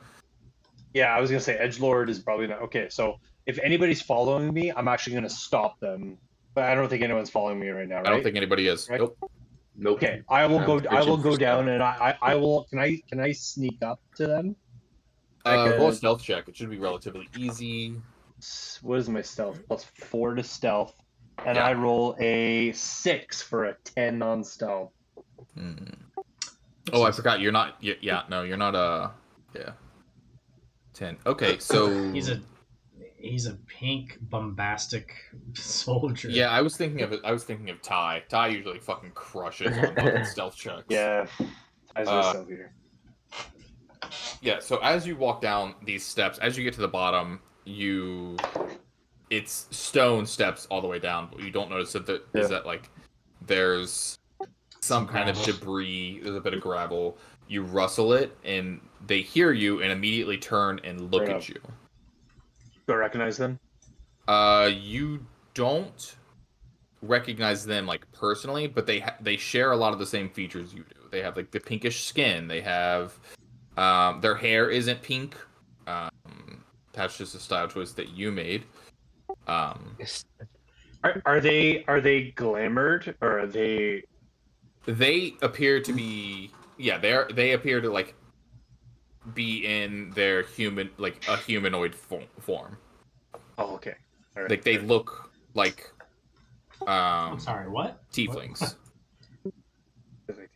Yeah, I was going to say Edgelord is probably not. Okay, so if anybody's following me, I'm actually going to stop them. But I don't think anyone's following me right now. Right? I don't think anybody is. Right. Nope. Nope. Okay, I will I'm go. I will pitching go for down and I will. Can I sneak up to them? Roll a stealth check. It should be relatively easy. What is my stealth? +4 to stealth, and Yeah. I roll a 6 for a 10 on stealth. Oh, I forgot. You're not. Yeah, no, you're not. Yeah. 10. Okay, so he's a pink bombastic soldier. yeah, I was thinking of it. I was thinking of Ty. Ty usually fucking crushes on fucking stealth checks. Yeah, as a stealth here. Yeah, so as you walk down these steps, as you get to the bottom, it's stone steps all the way down, but you don't notice is that like there's some kind of debris, there's a bit of gravel. You rustle it, and they hear you and immediately turn and look Right at up. you. Do I recognize them? You don't recognize them like personally, but they share a lot of the same features you do. They have like the pinkish skin. They have their hair isn't pink. That's just a style choice that you made. Are they glamored or are they? They appear to be they appear to like be in their human like a humanoid form. Oh, okay. All right. Like they look like I'm sorry, what? tieflings. Okay.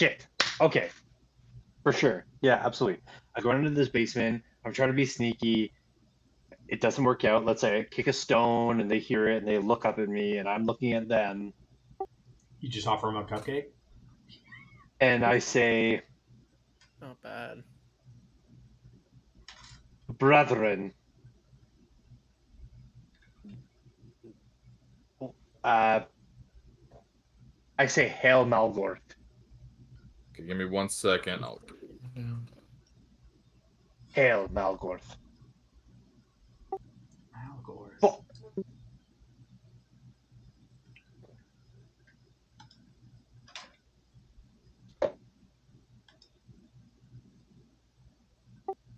shit. Okay. For sure. Yeah, absolutely. I go into this basement. I'm trying to be sneaky. It doesn't work out. Let's say I kick a stone and they hear it and they look up at me and I'm looking at them. You just offer him a cupcake? And I say, Not bad. brethren, I say, Hail Malgorth. Okay, give me 1 second. I'll... Hail Malgorth. Malgorth. Fuck.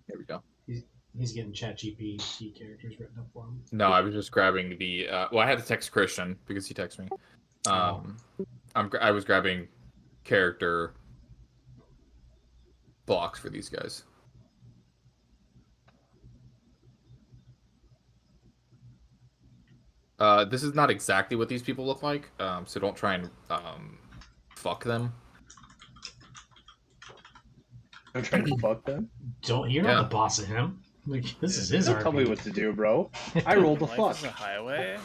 Here we go. He's getting ChatGPT characters written up for him. No, I was just grabbing the. Well, I had to text Christian because he texted me. I was grabbing character blocks for these guys. This is not exactly what these people look like, so don't try and fuck them. I'm trying to fuck them. You're not the boss of him. Like, this is his Don't tell me RPG. what to do, bro. I rolled a Life fuck. is a highway.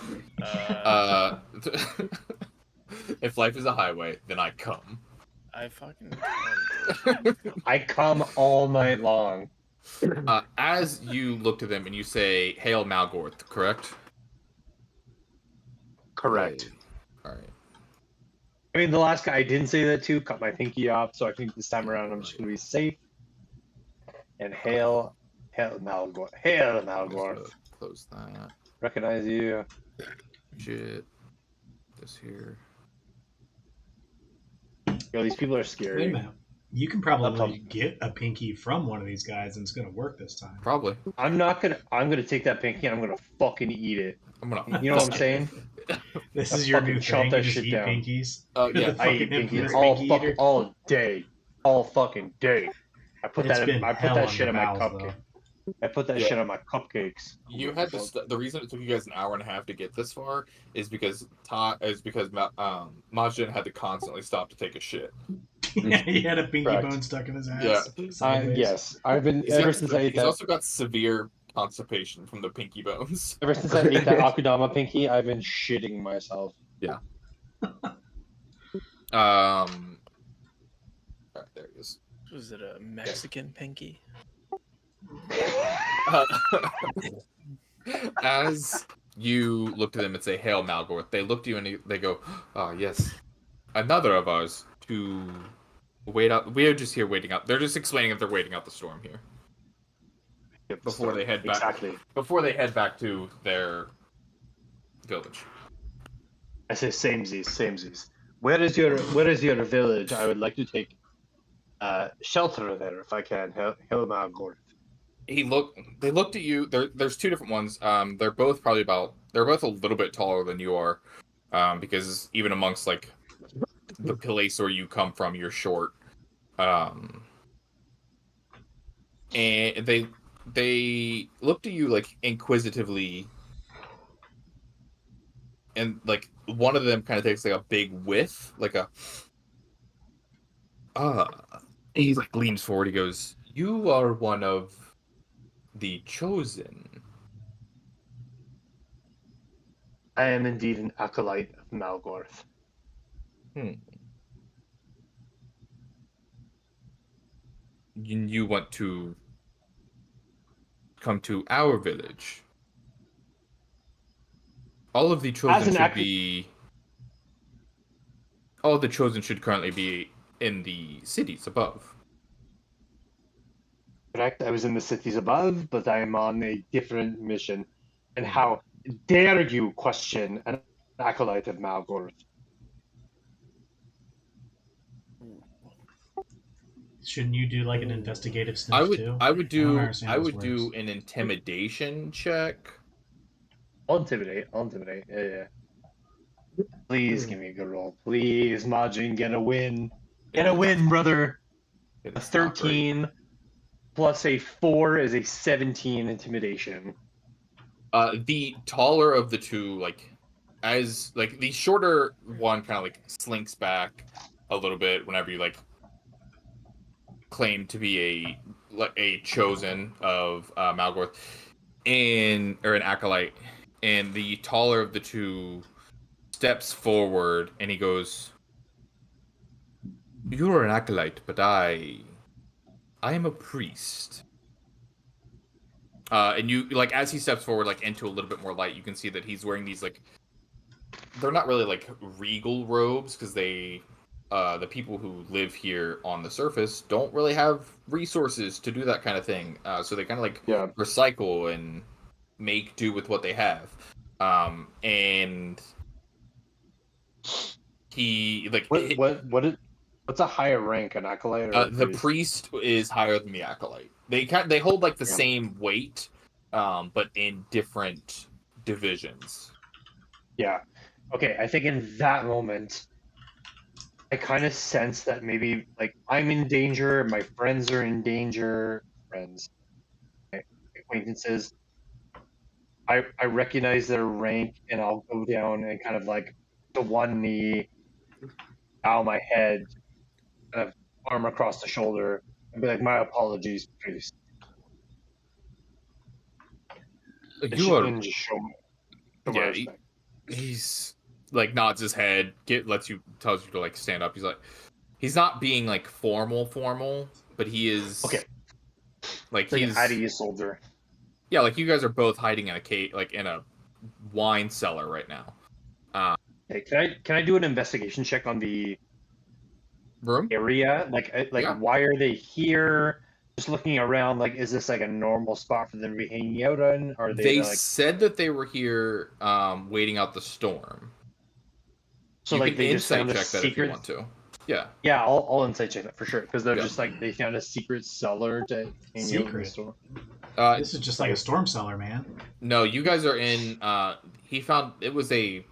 If life is a highway, then I come. I fucking. I come all night long. As you look to them and you say, "Hail Malgorth," correct? Correct. All right. I mean, the last guy I didn't say that to, cut my pinky off, so I think this time around I'm just gonna be safe. And hail Malgorth. Hail Malgorth. Close that. Recognize you. Shit. This here. Yo, these people are scary. Wait a minute. You can probably get a pinky from one of these guys and it's going to work this time. Probably. I'm gonna take that pinky and I'm gonna fucking eat it. I'm gonna. You know what I'm saying? This I is your fucking new chomp thing. that You just shit eat down. pinkies. Yeah, I eat Fucking infamous pinkies pinky eater. all day. All fucking day. I put It's that been I put hell that on shit the on my bowels, cupcake. I put that shit on my cupcakes. You had to. The reason it took you guys an hour and a half to get this far is because Majin had to constantly stop to take a shit. He had a pinky Correct. bone stuck in his ass. Yeah. Sideways. Yes, I've been He's ever got- since I ate he's that. also got severe constipation from the pinky bones. Ever since I ate that Akudama pinky, I've been shitting myself. Yeah. All right, there he is. Was it a Mexican pinky? As you look to them and say, "Hail Malgorth," they look to you and they go, "Ah, yes, another of ours to wait out. We are just here waiting out." They're just explaining that they're waiting out the storm here before they head back. Exactly. Before they head back to their village. I say samesies. Where is your village? I would like to take shelter there if I can. Hail Malgorth. They looked at you. There's two different ones. They're both a little bit taller than you are, because even amongst like the place where you come from, you're short. And they looked at you like inquisitively, and like one of them kind of takes like a big whiff, like a he like leans forward. He goes, "You are one of the chosen." I am indeed an acolyte of Malgorth. You want to come to our village. All of the chosen all of the chosen should currently be in the cities above. Correct. I was in the cities above, but I am on a different mission. And how dare you question an acolyte of Malgorth? Shouldn't you do like an investigative sniff too? I would do don't understand how this works. an intimidation check. I'll intimidate. Yeah. Please give me a good roll. Please, Majin, get a win. Get a win, brother. A It's not great. 13 plus a 4 is a 17 intimidation. The taller of the two, like, as like the shorter one, kind of like slinks back a little bit whenever you like claim to be a chosen of Malgorth, or an acolyte, and the taller of the two steps forward, and he goes, "You're an acolyte, but I am a priest." And you like as he steps forward, like into a little bit more light, you can see that he's wearing these like they're not really like regal robes because the people who live here on the surface don't really have resources to do that kind of thing. So they kind of like recycle and make do with what they have. And he like what's a higher rank, an acolyte or the priest is higher than the acolyte. They hold like the same weight, but in different divisions. Yeah. Okay, I think in that moment, I kind of sense that maybe like I'm in danger, my friends are in danger, my acquaintances. I recognize their rank, and I'll go down and kind of like to one knee, bow my head, kind of arm across the shoulder, and be like, "My apologies, priest." And just show me. Yeah, he's like nods his head, tells you to like stand up. He's like, he's not being like formal, but he is like he's hiding a soldier. Yeah, like you guys are both hiding in a cave, like in a wine cellar right now. Hey, can I do an investigation check on the room area? Like why are they here? Just looking around, like, is this like a normal spot for them to be hanging out on? Or they like... said that they were here waiting out the storm. So you like can they just found check a that secret... if you want to. Yeah. Yeah, I'll insight check that for sure because they're just like they found a secret cellar to hang out in the storm. This is just like a storm cellar, man. No, you guys are in. He found it was a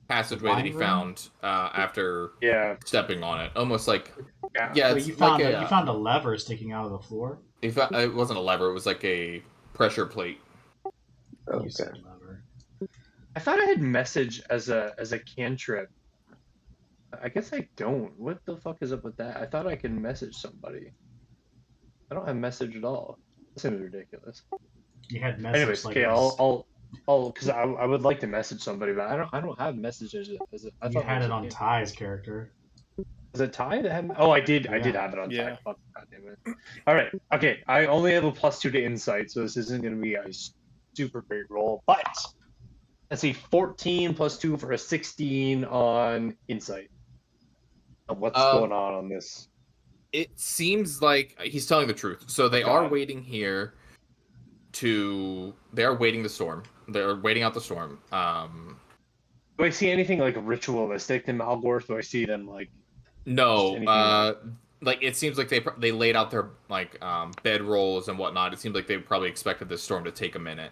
passageway that he found after stepping on it, almost like So you found a lever sticking out of the floor. It wasn't a lever; it was like a pressure plate. You said lever. I thought I had message as a cantrip. I guess I don't. What the fuck is up with that? I thought I can message somebody. I don't have message at all. That seems ridiculous. You had message. Anyways, like okay, I'll because I would like to message somebody, but I don't have messages. I you had it on Ty's character. Was it Ty that had? Oh, I did have it on Ty. Fuck, God damn it. All right, okay. I only have a +2 to insight, so this isn't going to be a super great roll. But let's see, 14 + 2 for a 16 on insight. What's going on this? It seems like he's telling the truth. So they are waiting here they are waiting the storm. They're waiting out the storm. Do I see anything like ritualistic in Malgorth? Do I see them like? No. Like it seems like they laid out their like bed rolls and whatnot. It seems like they probably expected this storm to take a minute.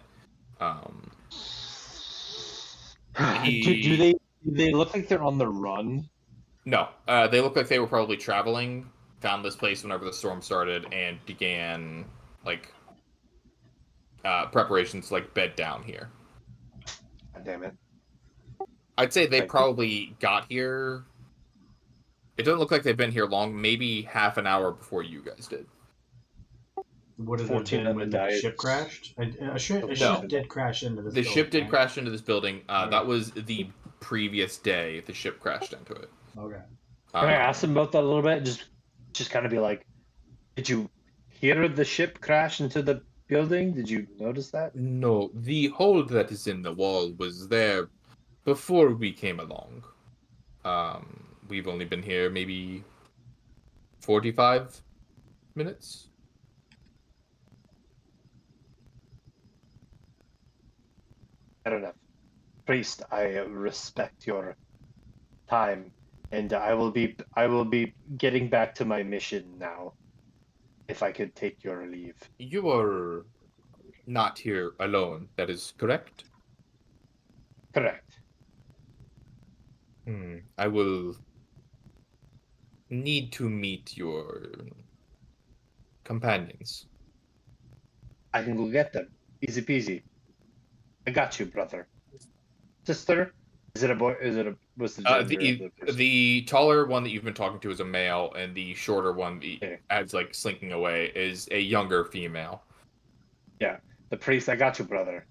Do they look like they're on the run? No, they look like they were probably traveling, found this place whenever the storm started, and began like preparations to like bed down here. God damn it! I'd say they probably got here. It doesn't look like they've been here long. Maybe half an hour before you guys did. Would it have been when the ship crashed? A ship did crash into this. The ship did crash into this building. That was the previous day. The ship crashed into it. Okay. Can I ask them about that a little bit? Just kind of be like, did you hear the ship crash into the building? Did you notice that? No, the hole that is in the wall was there before we came along. We've only been here maybe 45 minutes. Fair enough. Priest, I respect your time, and I will be getting back to my mission now. If I could take your leave. You are not here alone, that is correct? Correct. I will need to meet your companions. I can go get them. Easy peasy. I got you, brother. Sister, Is it a boy? Is it a what's the gender of the person? The taller one that you've been talking to is a male, and the shorter one, Okay. as like slinking away, is a younger female. Yeah, the priest. I got you, brother.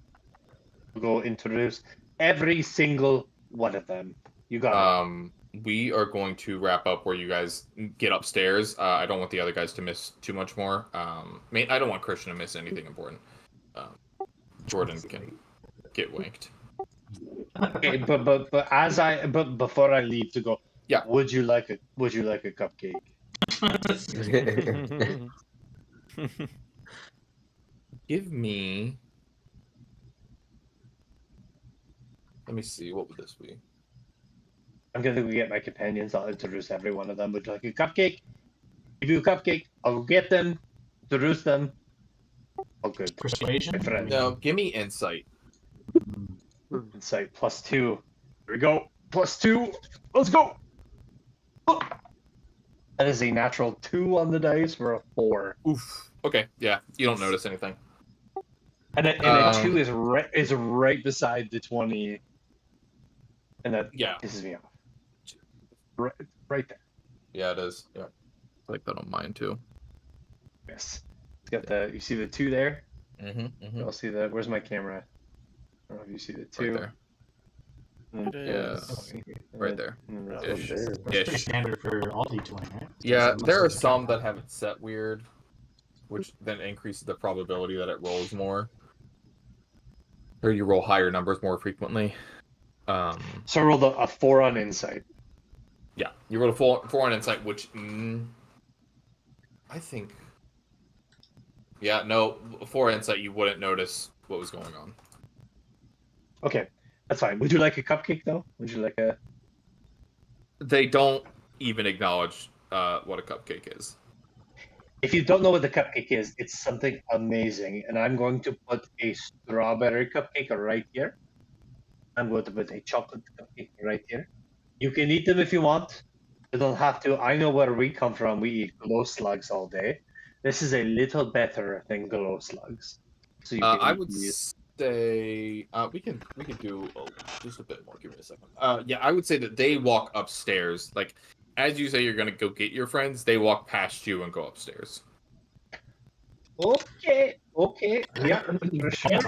We'll go introduce every single one of them. You got it. We are going to wrap up where you guys get upstairs. I don't want the other guys to miss too much more. I don't want Christian to miss anything important. Jordan can get winked. Okay, but before I leave to go, yeah. Would you like a cupcake? Give me. Let me see. What would this be? I'm gonna go get my companions. I'll introduce every one of them. Would you like a cupcake? Give you a cupcake. I'll get them. Introduce them. Oh, good. Persuasion? My friend. No, give me insight. Insight +2. Here we go. +2. Let's go. Oh. That is a natural 2 on the dice for a 4. Oof. Okay. Yeah. You don't notice anything. And a 2 is right beside the 20. And that pisses me off. Right there. Yeah, it is. Yeah. I like that on mine too. Yes. It's got the. You see the 2 there? Mm-hmm. I'll see that. Where's my camera? I don't know if you see the 2. Right there. Yeah. Right there. That's pretty standard for all D20, right? Yeah, there are some that have it set weird, which then increases the probability that it rolls more. Or you roll higher numbers more frequently. So I rolled a 4 on insight. Yeah, you rolled a 4 on insight, which I think. Yeah, no, 4 insight, you wouldn't notice what was going on. Okay, that's fine. Would you like a cupcake though? Would you like a? They don't even acknowledge what a cupcake is. If you don't know what the cupcake is, it's something amazing, and I'm going to put a strawberry cupcake right here. I'm going to put a chocolate cupcake right here. You can eat them if you want. You don't have to. I know where we come from. We eat glow slugs all day. This is a little better than glow slugs. So you can I eat would these. say we can do just a bit more. Give me a second. Yeah, I would say that they walk upstairs. Like as you say, you're gonna go get your friends. They walk past you and go upstairs. Okay. Yeah.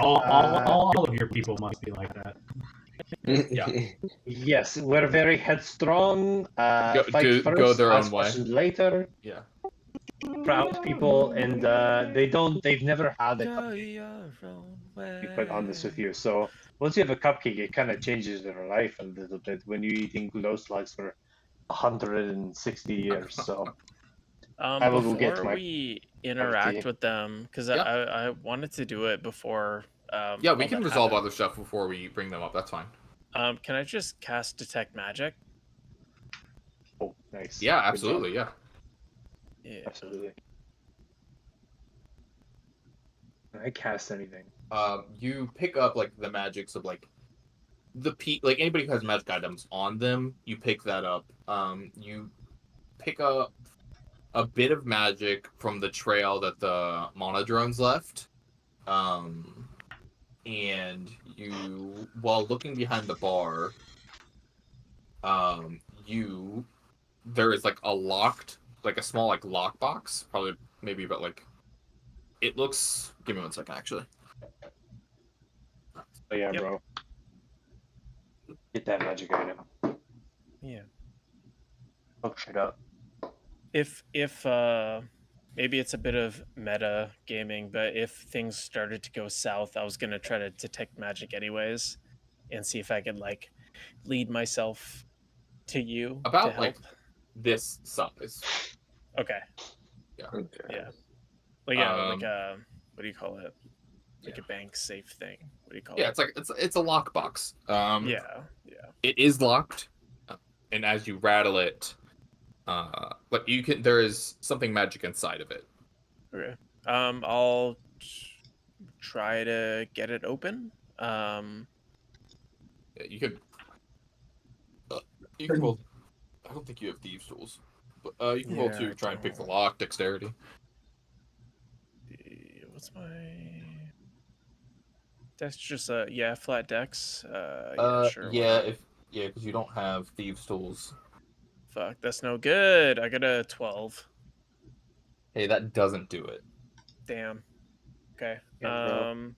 All of your people must be like that. Yeah. Yes, we're very headstrong. Go First, their own ask way. questions later. Yeah. Proud people, and they've never had a cupcake. To be quite honest with you. So once you have a cupcake, it kind of changes their life a little bit when you're eating glow slugs for 160 years. So I will go get before my we interact with them, because I wanted to do it before. Yeah, we all can that resolve happened. other stuff before we bring them up. That's fine. Can I just cast detect magic? Oh, nice. Yeah, Good absolutely. job. Yeah. Absolutely. Can I cast anything? You pick up like the magics of like like anybody who has magic items on them, you pick that up. You pick up a bit of magic from the trail that the monodrones left. And you, while looking behind the bar, there is like a locked, like a small like lockbox, probably maybe about like, it looks. Give me 1 second, actually. Oh yeah, bro. Get that magic item. Yeah. Look shit up. If maybe it's a bit of meta gaming, but if things started to go south, I was gonna try to detect magic anyways, and see if I could like lead myself to you to About help. like this size. Okay. Yeah. Yeah. Like like a what do you call it? Like a bank safe thing. What do you call it? Yeah, it's like it's a lockbox. Yeah. It is locked, and as you rattle it, like you can, there is something magic inside of it. Okay. I'll try to get it open. You could. You can roll. I don't think you have thieves' tools, but you can roll Yeah, to I try and pick the don't. lock. Dexterity. What's my? That's just a flat dex. Sure. Yeah, why if Yeah, because you don't have thieves' tools. Fuck, that's no good. I got a 12. Hey, that doesn't do it. Damn. Okay. Yeah, bro.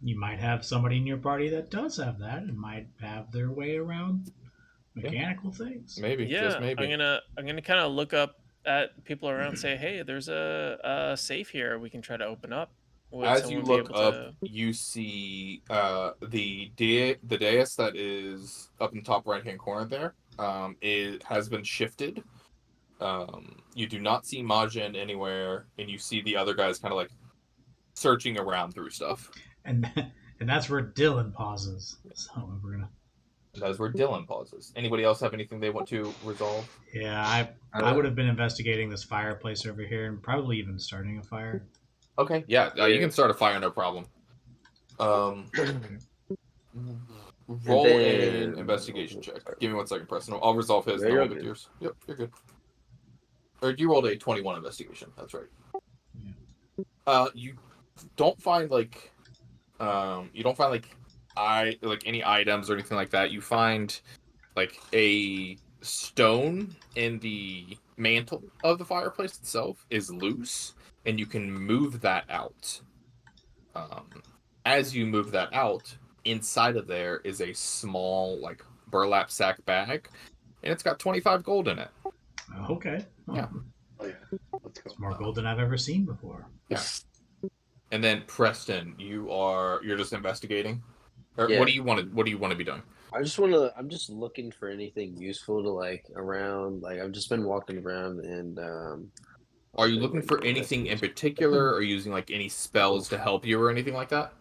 You might have somebody in your party that does have that and might have their way around mechanical things. Maybe, just Yeah, maybe. I'm gonna kind of look up at people around and say, hey, there's a safe here we can try to open up. Would As you someone be look able up, to... you see the dais that is up in the top right hand corner there. It has been shifted. You do not see Majin anywhere, and you see the other guys kind of like searching around through stuff. And that's where Dylan pauses. So we're gonna. That is where Dylan pauses. Anybody else have anything they want to resolve? Yeah, I would have been investigating this fireplace over here and probably even starting a fire. Okay, yeah, you can start a fire, no problem. Roll an investigation check. Give me 1 second, Preston. I'll resolve his. Yeah, Then we'll get yours. Yep, you're good. Or you rolled a 21 investigation. That's right. You don't find like any items or anything like that. You find like a stone in the mantle of the fireplace itself is loose, and you can move that out. As you move that out, inside of there is a small like burlap sack bag, and it's got 25 gold in it. Okay. Oh, Yeah. Oh, yeah. Let's go. it's more gold than I've ever seen before. Yeah. And then Preston, you're just investigating. Or Yeah. what do you want to be doing? I'm just looking for anything useful to like around. Like I've just been walking around and. Are you looking for anything in particular, or using like any spells to help you or anything like that?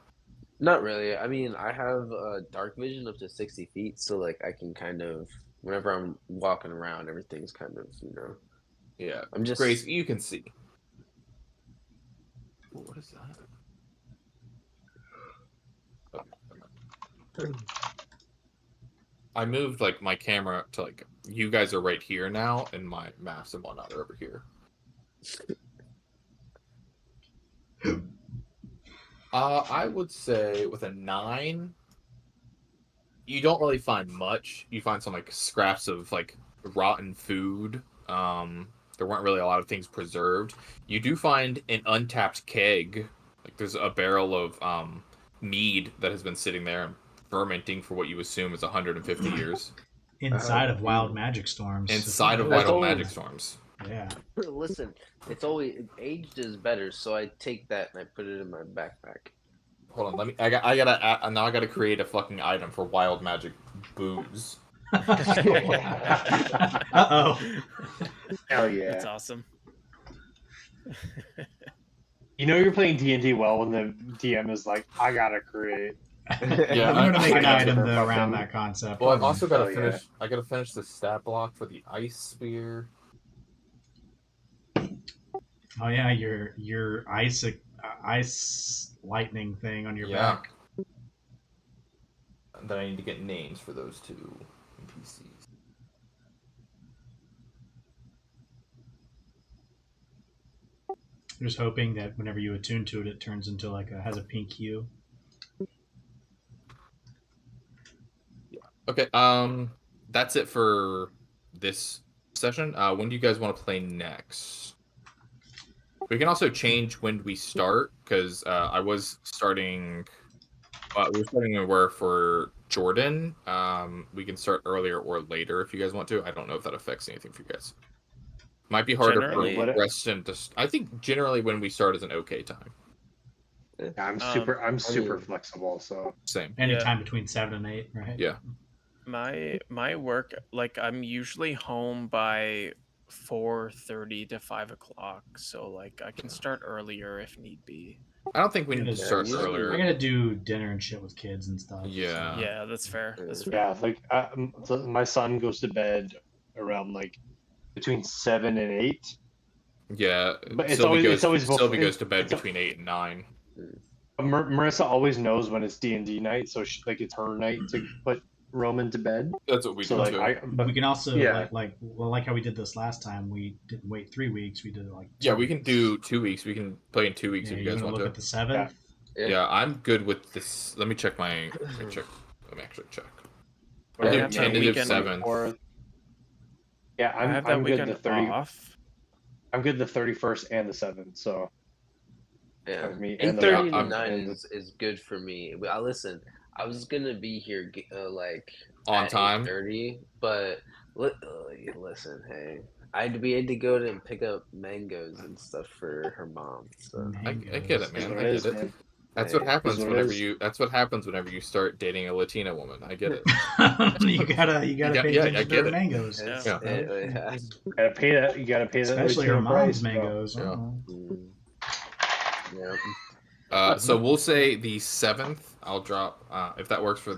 Not really. I mean, I have dark vision up to 60 feet, so like I can kind of whenever I'm walking around, everything's kind of Yeah. I'm just Grace, you can see. What is that? Oh. I moved like my camera to like you guys are right here now, and my maps and whatnot are over here. I would say with a 9, you don't really find much. You find some like scraps of like rotten food. There weren't really a lot of things preserved. You do find an untapped keg. Like there's a barrel of mead that has been sitting there and fermenting for what you assume is 150 years. Inside of Wild Magic Storms. Inside of That's Wild always- Magic Storms. Yeah. Listen, it's always aged is better, so I take that and I put it in my backpack. Hold on, I gotta create a fucking item for Wild Magic booze. Uh-oh. Hell yeah. That's awesome. You know you're playing D&D well when the DM is like, I gotta create. Yeah, I'm gonna make an I- item I- though around that concept. Well, I've also got to Oh, yeah. finish. I got to finish the stat block for the ice spear. Oh yeah, your ice lightning thing on your Yeah. back. And then I need to get names for those two NPCs. I'm just hoping that whenever you attune to it, it turns into like has a pink hue. Okay. That's it for this session. When do you guys want to play next? We can also change when we start because I was starting. We're starting where for Jordan. We can start earlier or later if you guys want to. I don't know if that affects anything for you guys. Might be harder Generally- for Preston to. I think generally when we start is an okay time. Yeah, I'm super mean- flexible, so Same. Anytime between 7 and 8, right? Yeah. My work, like I'm usually home by 4:30 to 5 o'clock, so like I can start earlier if need be. I don't think we need to Yeah, start usually- I earlier. gotta do dinner and shit with kids and stuff. Yeah. Yeah, that's fair. That's fair. yeah, like so my son goes to bed around like between 7 and 8. Yeah. But it's Sylvie always- it's always Sylvie before- goes to bed it's a- between 8 and 9. Marissa always knows when it's D&D night, so it's her night to put Roman to bed. That's what we So do like too. but we can also yeah. like how we did this last time. We didn't wait 3 weeks. We did it like 2 Yeah, we can weeks. do 2 weeks. We can play in 2 weeks Yeah, if you you guys wanna want look to. at the 7th? Yeah. Yeah, I'm good with this. Let me check my. Let me actually check. I do have that tentative weekend 7th. 24th. Yeah, I have that I'm good weekend the 30. off. I'm good the 31st and the 7th. So Yeah, with me and the 8:30 to I'm- 9 and is good for me. I listen. I was gonna be here like On at time? 8:30, but listen, hey, we had to go to and pick up mangoes and stuff for her mom. So I get it, man. what I it is, get it. man. That's what Hey, happens what it whenever is. you. That's what happens whenever you start dating a Latina woman. I get it. you gotta pay yeah, attention I to get her it. mangoes. it's- Yeah. yeah. Gotta pay that. You gotta pay that. Especially her Latino mom's price, bro. mangoes. Yeah. Mm. Yeah. So we'll say the 7th. I'll drop if that works for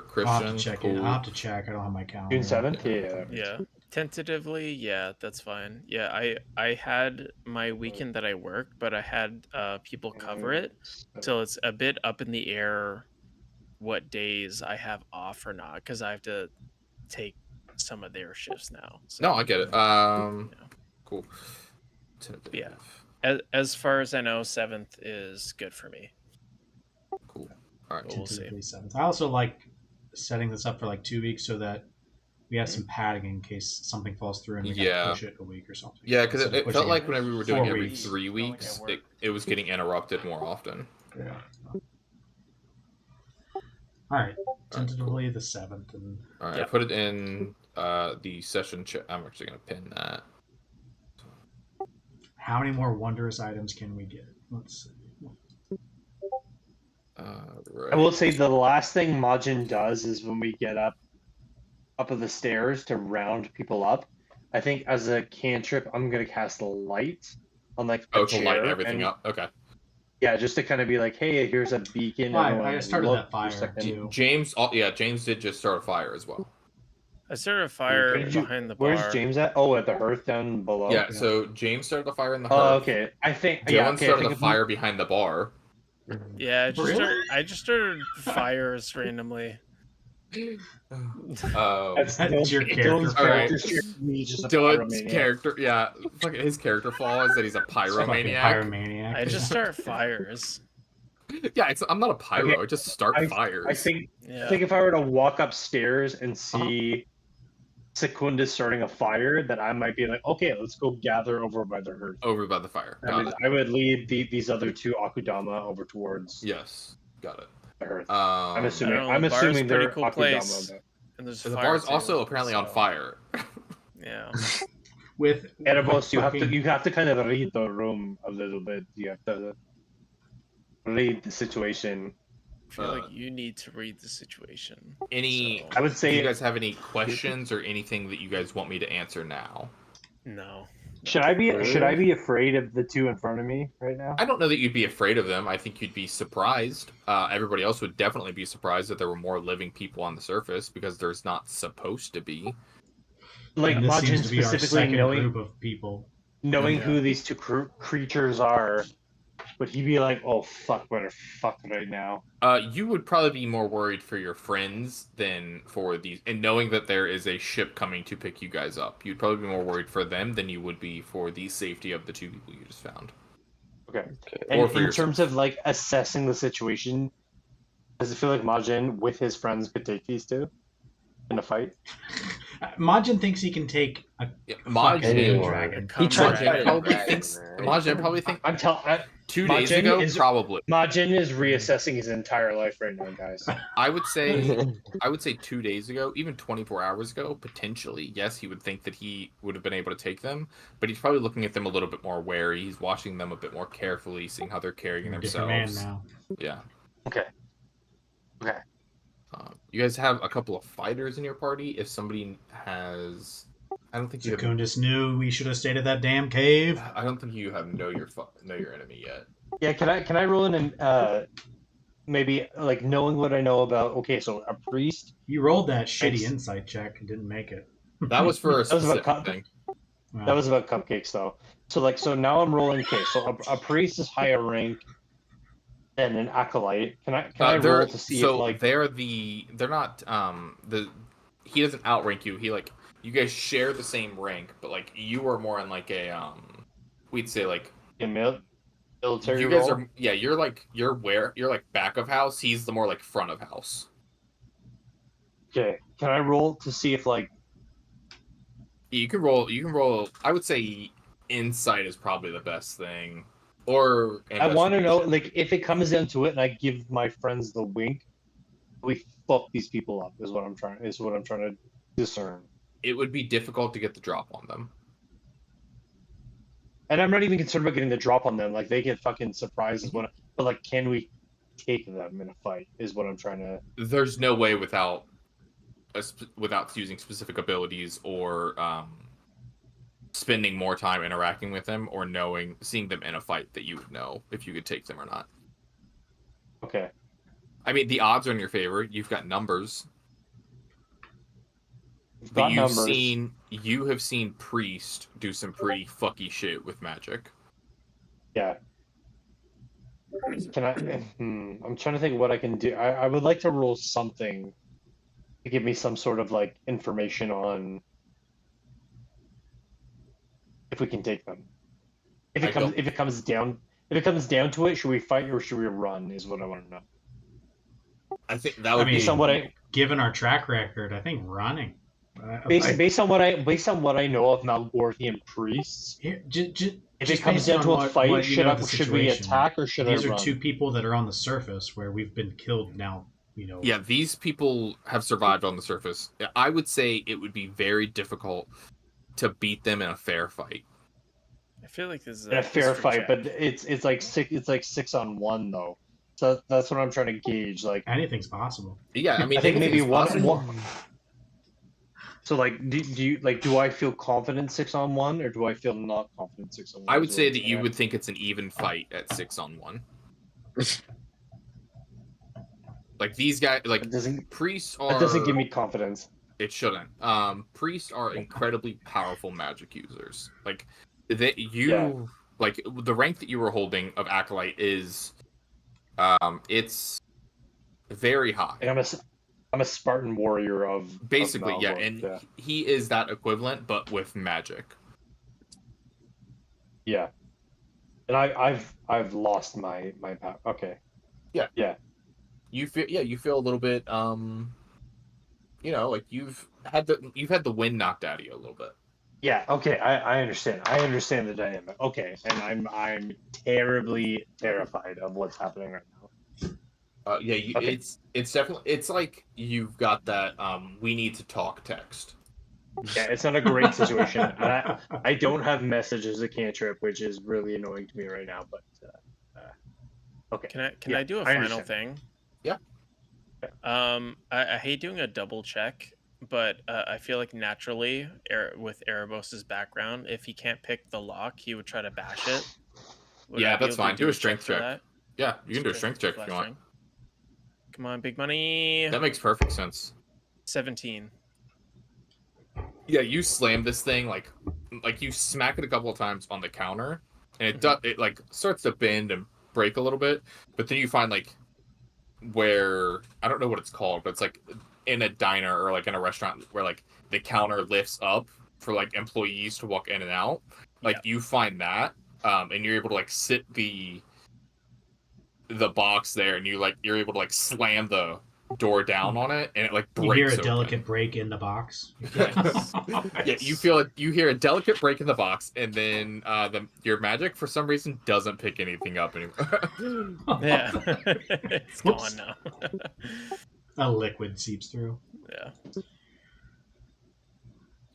Christian. I'll have to check cool. it. I'll have to check. I don't have my calendar. June 7th. Yeah. Yeah. Tentatively, yeah, that's fine. Yeah, I had my weekend that I worked, but I had people cover it, so it's a bit up in the air what days I have off or not, because I have to take some of their shifts now. So, No, I get it. yeah. Cool. Yeah. As far as I know, 7th is good for me. Cool. All right. But we'll see. Tentatively 7th. I also like setting this up for like 2 weeks so that we have some padding in case something falls through and we Yeah. gotta push it a week or something. Yeah, because Instead of it felt pushing like whenever we were doing 4 every weeks. 3 weeks, it was getting interrupted more often. Yeah. All right. Tentatively the 7th. And All right, I Yep. put it in the session chat. I'm actually gonna pin that. how many more wondrous items can we get? Let's see. Right. I will say the last thing Majin does is when we get up of the stairs to round people up. I think as a cantrip, I'm gonna cast a light on like a to light chair everything and- up. Okay. Yeah, just to kind of be like, hey, here's a beacon. I everyone started look that for a fire second. too. James. James did just start a fire as well. I started a fire Where did you- behind the bar. Where's James at? Oh, at the hearth down below. Yeah. So James started a fire in the hearth. Oh, okay. I think. Dylan Yeah, okay. I started think a fire behind the bar. Yeah, Really? I just started fires randomly. That's That's your Dylan's character. Alright. He's just a Dylan's pyromaniac. character, yeah, fucking his character flaw is that he's a Fucking pyromaniac. pyromaniac. I just start fires. Yeah, I'm not a pyro. Okay, I just start fires. I think Yeah. if I were to walk upstairs and see Secundus starting a fire, that I might be like, okay, let's go gather over by the hearth. Over by the fire. Got it. I would lead these other two Akudama over towards Yes, got it. the hearth. I'm assuming. I don't know, I'm the bar's assuming pretty they're cool Akudama. place. but- And there's the fire bar's too, also apparently on so, fire. Yeah. With Erebos, you fucking- have to kind of read the room a little bit. You have to read the situation. I feel like you need to read the situation. Any? So, I would Do say, you guys have any questions or anything that you guys want me to answer now? no. should I be afraid of the two in front of me right now? I don't know that you'd be afraid of them. I think you'd be surprised. Everybody else would definitely be surprised that there were more living people on the surface because there's not supposed to be. Like and this Majin seems to be our specifically second knowing group of people. knowing Yeah. who these two creatures are, would he be like, "Oh fuck, we're fucked right now"? You would probably be more worried for your friends than for these, and knowing that there is a ship coming to pick you guys up, you'd probably be more worried for them than you would be for the safety of the two people you just found. Okay. Okay. And Or for in yourself. terms of like assessing the situation, does it feel like Majin with his friends could take these two in a fight? Majin thinks he can take a Yeah, fucking Anyone. dragon. He tried to- Majin probably Dragon, thinks. right? Majin probably think I'm telling. 2 days Majin ago, is- probably. Majin is reassessing his entire life right now, guys. I would say 2 days ago, even 24 hours ago, potentially, yes, he would think that he would have been able to take them, but he's probably looking at them a little bit more wary. He's watching them a bit more carefully, seeing how they're carrying Different man themselves. now. Yeah. Okay. Okay. You guys have a couple of fighters in your party. If somebody has, I don't think you have. Secundus knew we should have stayed at that damn cave. I don't think you have know your enemy yet. Yeah. Can I roll in and maybe like knowing what I know about? Okay, so a priest. You rolled that shitty Thanks. insight check and didn't make it. That was for a That was about specific thing. Wow. That was about cupcakes though. So now I'm rolling. Okay, so a priest is higher rank than an acolyte. Can I They're- roll to see so if like they're not he doesn't outrank you. He like you guys share the same rank, but like you are more in like a we'd say like a military you guys role? are you're like back of house. He's the more like front of house. Okay, can I roll to see if like You can roll. You can roll. I would say insight is probably the best thing. Or I want to know investigation. like if it comes down to it and I give my friends the wink, we fuck these people up is what I'm trying to discern. It would be difficult to get the drop on them. And I'm not even concerned about getting the drop on them. Like they get fucking surprises when, but like, can we take them in a fight? Is what I'm trying to. There's no way without without using specific abilities or spending more time interacting with them or seeing them in a fight that you would know if you could take them or not. Okay. I mean, the odds are in your favor. You've got numbers. We've But got numbers. you have seen Priest do some pretty fucky shit with magic. Yeah. Can I? I'm trying to think what I can do. I would like to roll something to give me some sort of like information on if we can take them. If it comes down to it, should we fight or should we run? Is what I want to know. I think that would be based on what I given our track record. I think running. based on what I know of Malgorthian priests. If it comes down to a fight, should we attack or should I run? These are two people that are on the surface where we've been killed now. Yeah, these people have survived on the surface. I would say it would be very difficult to beat them in a fair fight. I feel like this is a fair fight, but it's like 6-on-1 though. So that's what I'm trying to gauge. Like anything's possible. Yeah, I mean, I think maybe one. So like, do I feel confident 6-on-1 or do I feel not confident 6-on-1? I would say that you would think it's an even fight at 6-on-1. Like these guys, like priests are. That doesn't give me confidence. It shouldn't. Priests are incredibly powerful magic users. Like like the rank that you were holding of acolyte is, it's very high. Like I'm a Spartan warrior of basically, of yeah, and he is that equivalent, but with magic. Yeah, and I've lost my power. Okay. Yeah. You feel a little bit like you've had the wind knocked out of you a little bit. Yeah, okay, I understand. I understand the dynamic. Okay, and I'm terribly terrified of what's happening right now. Okay. It's definitely, it's like you've got that we need to talk text. Yeah, it's not a great situation. And I don't have message as a cantrip, which is really annoying to me right now, but okay. Can I do a final thing? Yeah. I hate doing a double check, but I feel like naturally, with Erebos' background, if he can't pick the lock, he would try to bash it. Yeah, that's fine. Do a strength check. Yeah, you can do a strength check if you want. Come on, big money. That makes perfect sense. 17. Yeah, you slam this thing like you smack it a couple of times on the counter, and it like starts to bend and break a little bit, but then you find like where I don't know what it's called, but it's like in a diner or like in a restaurant where like the counter lifts up for like employees to walk in and out. Like you find that, and you're able to like sit the box there, and you're able to like slam the door down on it, and it like breaks. You hear a open. delicate break in the box. Yeah, you hear a delicate break in the box, and then your magic for some reason doesn't pick anything up anymore. Yeah, it's gone now. A liquid seeps through. Yeah.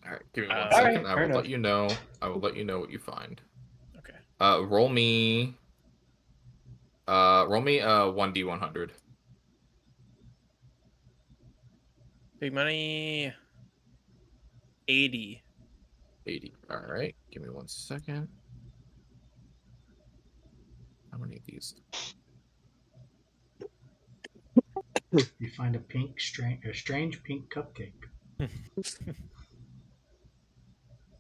All right, give me 1 second. Right, I will let you know. I will let you know what you find. Okay. Roll me. Roll me 1d100. Big money. 80. 80. All right. Give me 1 second. How many of these? You find a strange pink cupcake.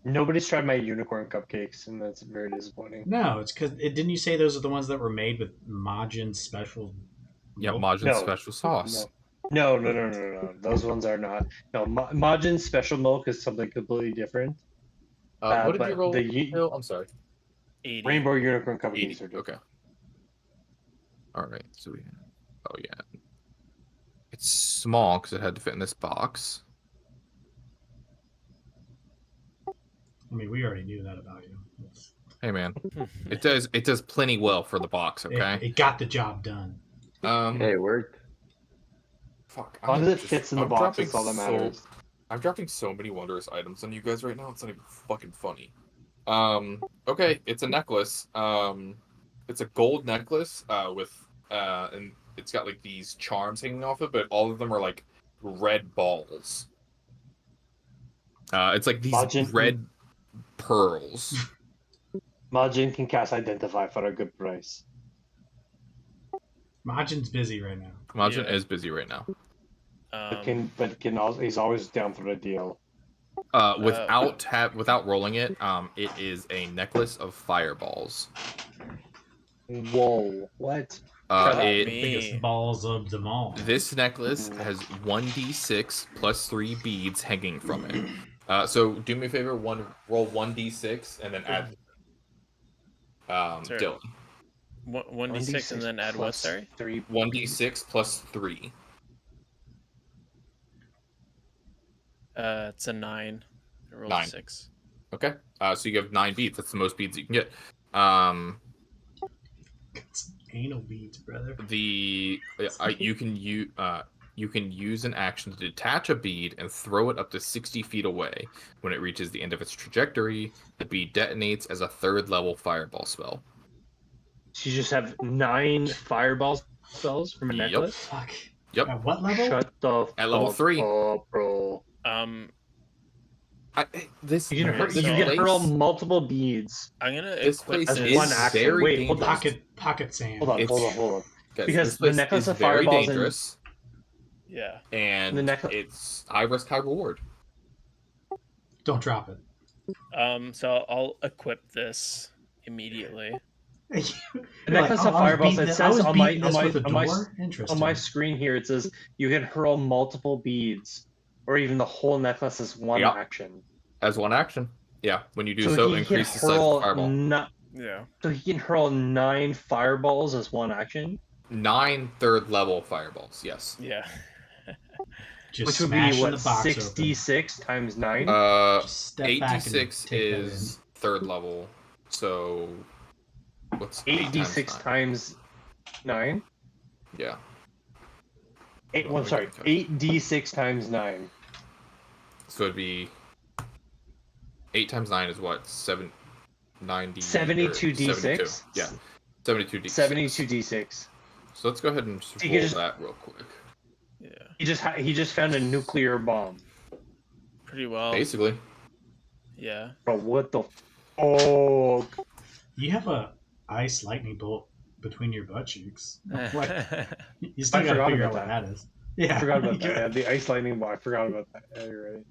Nobody's tried my unicorn cupcakes, and that's very disappointing. No, it's because didn't you say those are the ones that were made with Majin special? Yeah, Majin special sauce. No. Those ones are not. No, Majin special milk is something completely different. What did you roll? I'm sorry. 80. Rainbow unicorn cupcakes are different. Okay. All right. So we. Oh yeah. It's small because it had to fit in this box. I mean, we already knew that about you. Hey man, it does plenty well for the box. Okay. It got the job done. Hey, it worked. Fuck. As long as it fits in the box, that's all that matters. I'm dropping so many wondrous items on you guys right now. It's not even fucking funny. Okay, it's a necklace. It's a gold necklace with and it's got like these charms hanging off it, but all of them are like red balls. It's like these red pearls. Majin can cast Identify for a good price. Majin's busy right now. Majin is busy right now. He's always down for a deal. Without rolling it, it is a necklace of fireballs. Whoa! What? Biggest balls of them all. This necklace has 1d6 plus 3 beads hanging from it. So do me a favor, roll 1d6 and then add Dylan. 1d6 and then add what? Sorry. 1d6 plus 3. It's a 9. I rolled 9. a 6. Okay. So you have 9 beads. That's the most beads you can get. It's anal beads, brother. You can use an action to detach a bead and throw it up to 60 feet away. When it reaches the end of its trajectory, the bead detonates as a 3rd level fireball spell. So you just have 9 fireball spells from a necklace? Fuck. Yep. At what level? Shut the At level 3. up, bro. Um, You can hurl multiple beads. I'm gonna This equip place this. is one action. very Wait, hold dangerous. Pocket sand. Hold on. Guys, Because this the place necklace is of very fireballs dangerous, Yeah. and the necklace. it's high risk, high reward. Don't drop it. So I'll equip this immediately. The necklace of fireballs. It says on my screen here. It says you can hurl multiple beads, or even the whole necklace as one action. As one action, yeah. When you do So so, he increase can the size of the hurl fireball. Yeah. So he can hurl 9 fireballs as one action. 9 3rd level fireballs. Yes. Yeah. Which would be what, 6d6 times 9? 8d6 is 3rd level. So what's 8d6 times 9? Yeah. 8d6 times 9. So it'd be 8 times 9 is what? 72d6. 72. Yeah. 72d6. 72d6. So let's go ahead and roll that real quick. Yeah. He just found a nuclear bomb. Pretty well. Basically. Yeah. Bro, what the fuck? You have a ice lightning bolt between your butt cheeks. What? You still I gotta forgot figure out about what that is. Yeah. I forgot about that. Yeah, the ice lightning bolt. I forgot about that. Yeah, you're right.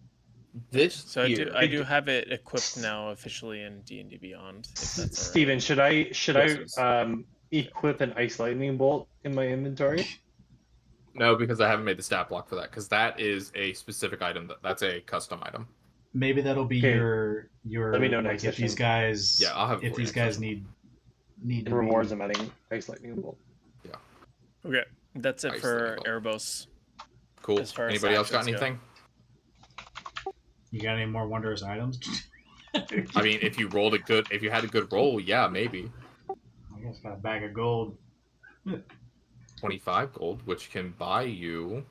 This I do have it equipped now officially in D&D Beyond. If that's Steven, should I equip an ice lightning bolt in my inventory? No, because I haven't made the stat block for that. Because that is a specific item. That's a custom item. Maybe that'll be your. Let me know like, next if these session. guys. Yeah, I'll have. If these guys need. And rewards, I'm adding ice lightning bolt. Yeah. Okay, that's it Ice for lightning Erebos. Cool. As far as Anybody else got actions go. anything? You got any more wondrous items? I mean, if you had a good roll, yeah, maybe. I guess got a bag of gold. 25 gold, which can buy you.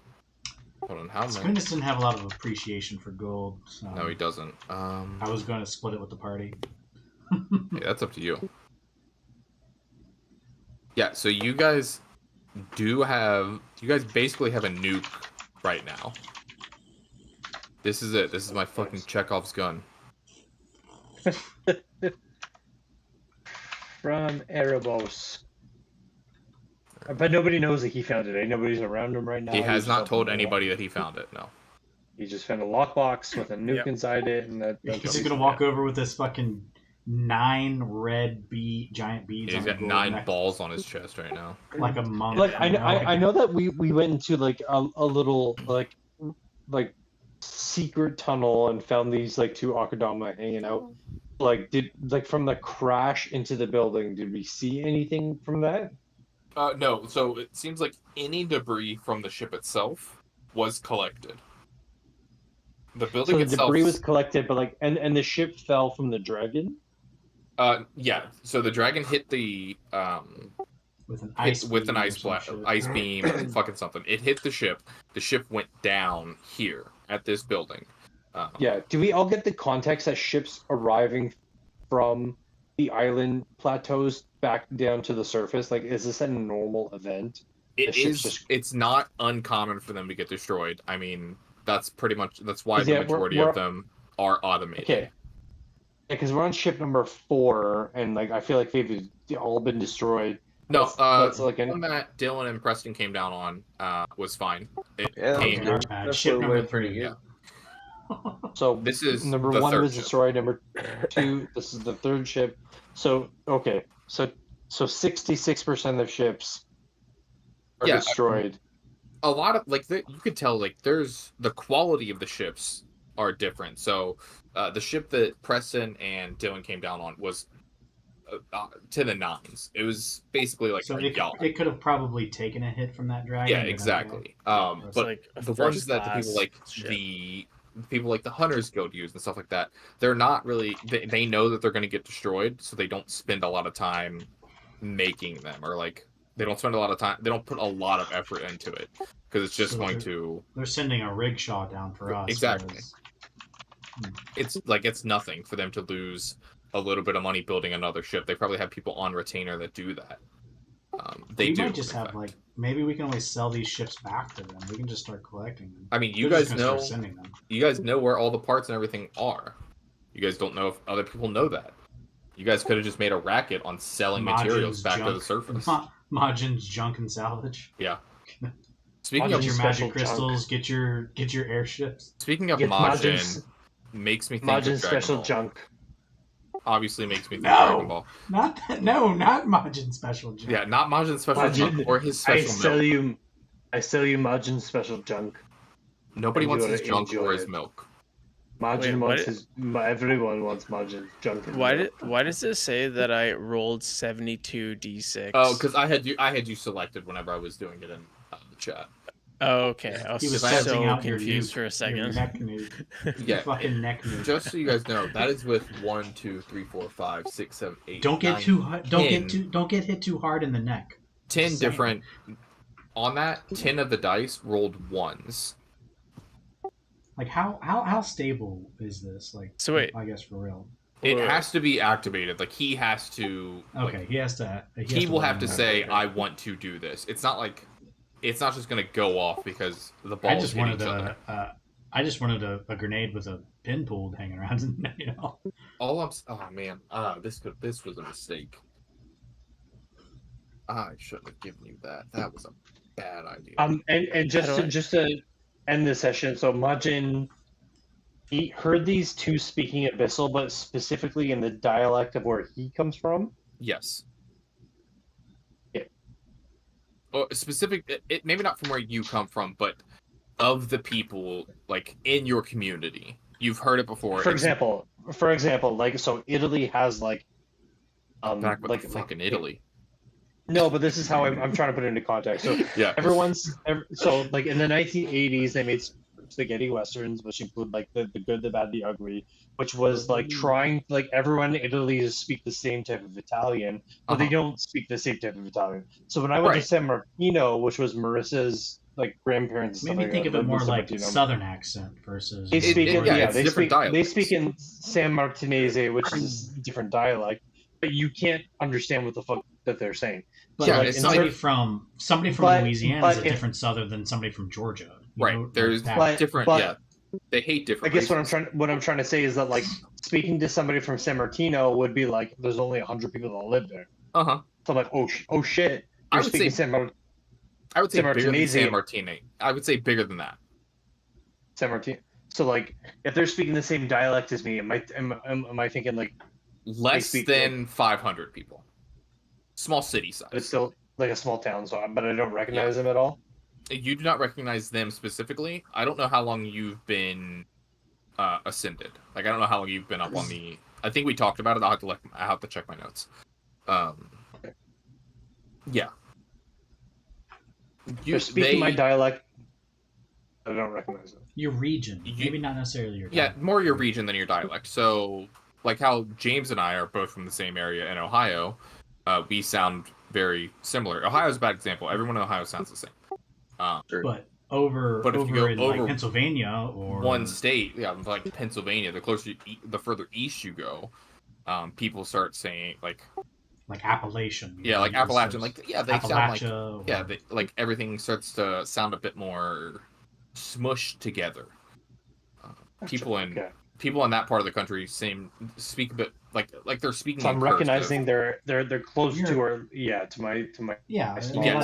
Hold on, how much? Squintus didn't have a lot of appreciation for gold. So No, he doesn't. I was going to split it with the party. Yeah, that's up to you. Yeah, so you guys basically have a nuke right now. This is it. This is my fucking Chekhov's gun. From Erebos. But nobody knows that he found it. Nobody's around him right now. He has He's not just told opened anybody that he found it, no. He just found a lockbox with a nuke inside it, and that's He's gonna walk over with this fucking 9 red giant beads. He's on got the 9 balls on his chest right now. like a monk. Like I know that we went into like a little like secret tunnel and found these like 2 Akadama hanging out. Like from the crash into the building, did we see anything from that? No, so it seems like any debris from the ship itself was collected. The building So the itself. debris was collected, but like, and the ship fell from the dragon. Yeah. So the dragon hit the with an ice beam, fucking something. It hit the ship. The ship went down here at this building. Yeah. Do we all get the context that ships arriving from the island plateaus back down to the surface? Like, is this a normal event? It is. It's not uncommon for them to get destroyed. I mean, that's why the majority of them are automated. Okay. Because we're on ship number 4, and like I feel like they've all been destroyed. No, that's like the one that Dylan and Preston came down on was fine. It came. Ship number 3. Yeah. So this is number the 1 third was ship. destroyed. Number 2, this is the 3rd ship. So okay, so 66% of ships are destroyed. A lot of you could tell there's the quality of the ships are different. So the ship that Preston and Dylan came down on was to the 9s. It was basically like so a yacht. it could have probably taken a hit from that dragon. Yeah, exactly. But like the ones that the people like the Hunters Guild use and stuff like that, they're not really. They know that they're going to get destroyed, so they don't spend a lot of time making them, or they don't spend a lot of time. They don't put a lot of effort into it because it's just going to. They're sending a rickshaw down for us. Exactly. It's nothing for them to lose a little bit of money building another ship. They probably have people on retainer that do that. They do. Might just have maybe we can always sell these ships back to them. We can just start collecting them. I mean, you They're guys just gonna know. start sending them. You guys know where all the parts and everything are. You guys don't know if other people know that. You guys could have just made a racket on selling materials back to the surface. Majin's junk and salvage. Yeah. Speaking Get of your magic crystals, junk. get your airships. Speaking of Get Majin, makes me think Majin of Dragon special Ball. junk. Obviously makes me think of Dragon Ball. Not Majin special junk. Yeah, not Majin special Majin, junk or his special milk. I sell you Majin special junk. Nobody wants his Enjoy- junk enjoy or his it. milk. Majin wants everyone wants Majin junk. and milk. Why does it say that I rolled 72 d6? Oh, because I had you selected whenever I was doing it in the chat. Oh, okay. I was He was so testing out your confused nuke, for a your second. neck nuke. Yeah, Fucking neck nuke. Just so you guys know, that is with 1, 2, 3, 4, 5, 6, 7, 8. Don't get 9, too hard. Don't 10. get hit too hard in the neck. 10 Same. different. On that, 10 of the dice rolled 1s. Like how stable is this? Like, So wait. I guess for real. It has to be activated. He has to. Okay, he has to. He will have to let say, him know. "I want to do this." It's not just going to go off because the I balls just hit wanted each other. a grenade with a pin pulled hanging around. Oh man, this was a mistake. I shouldn't have given you that. That was a bad idea. And just to end the session, so Majin, he heard these two speaking Abyssal, but specifically in the dialect of where he comes from. Yes. Yeah. Well, it maybe not from where you come from, but of the people in your community, you've heard it before. For example, so Italy has back with the fucking Italy. No, but this is how I'm trying to put it into context. So Yeah. in the 1980s they made spaghetti westerns, which include the good, the bad, the ugly, which was trying everyone in Italy to speak the same type of Italian, but they don't speak the same type of Italian. So when I went to San Martino, which was Marissa's grandparents, Made me think of it more like Southern accent versus. They speak different they speak in San Martinese, which is a different dialect, but you can't understand what the fuck that they're saying. But somebody from Louisiana is a different Southern than somebody from Georgia. Right. There's different. They hate different. I guess what I'm trying to say is that speaking to somebody from San Martino would be there's only 100 people that live there. So I'm like, oh shit. I would say bigger than San Martino. I would say bigger than that. San Martino. So if they're speaking the same dialect as me, am I thinking less than 500 people? Small city size. It's still a small town, but I don't recognize them at all. You do not recognize them specifically. I don't know how long you've been ascended. I don't know how long you've been up on the. I think we talked about it. I have to check my notes. Yeah. They're speaking my dialect. I don't recognize it. Your region, maybe not necessarily your. Yeah, more your region than your dialect. So, like how James and I are both from the same area in Ohio, we sound very similar. Ohio's a bad example. Everyone in Ohio sounds the same. But over if you go in over like Pennsylvania or one state, yeah, like Pennsylvania, the further east you go, people start saying like Appalachian. Yeah, like Appalachian, like they sound like Appalachia like everything starts to sound a bit more smushed together. People in that part of the country speak a bit like they're speaking. So I'm in cursive. recognizing they're close to our to my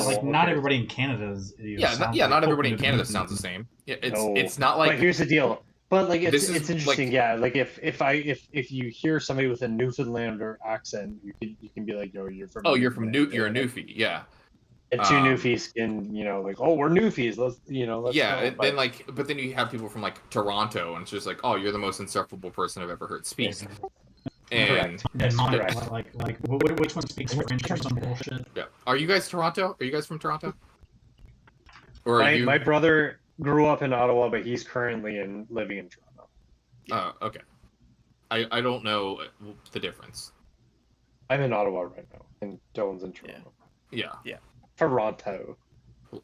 like not everybody in Canada is. Not everybody in Canada sounds the same. Yeah, it's not like. But here's the deal. But like it's is, interesting, like, yeah. Like if you hear somebody with a Newfoundlander accent, you can be like, yo, you're from. Oh, you're a Newfie, yeah. And two Newfies can, like, oh, we're Newfies. Let's yeah. go. But then you have people from like Toronto, and it's just like, oh, you're the most insufferable person I've ever heard speak. And which one speaks French or some bullshit? Yeah. Are you guys Toronto? Are you guys from Toronto? Or are my brother grew up in Ottawa, but he's currently living in Toronto. Oh, okay. I don't know the difference. I'm in Ottawa right now, and Dylan's in Toronto. Yeah. Toronto. He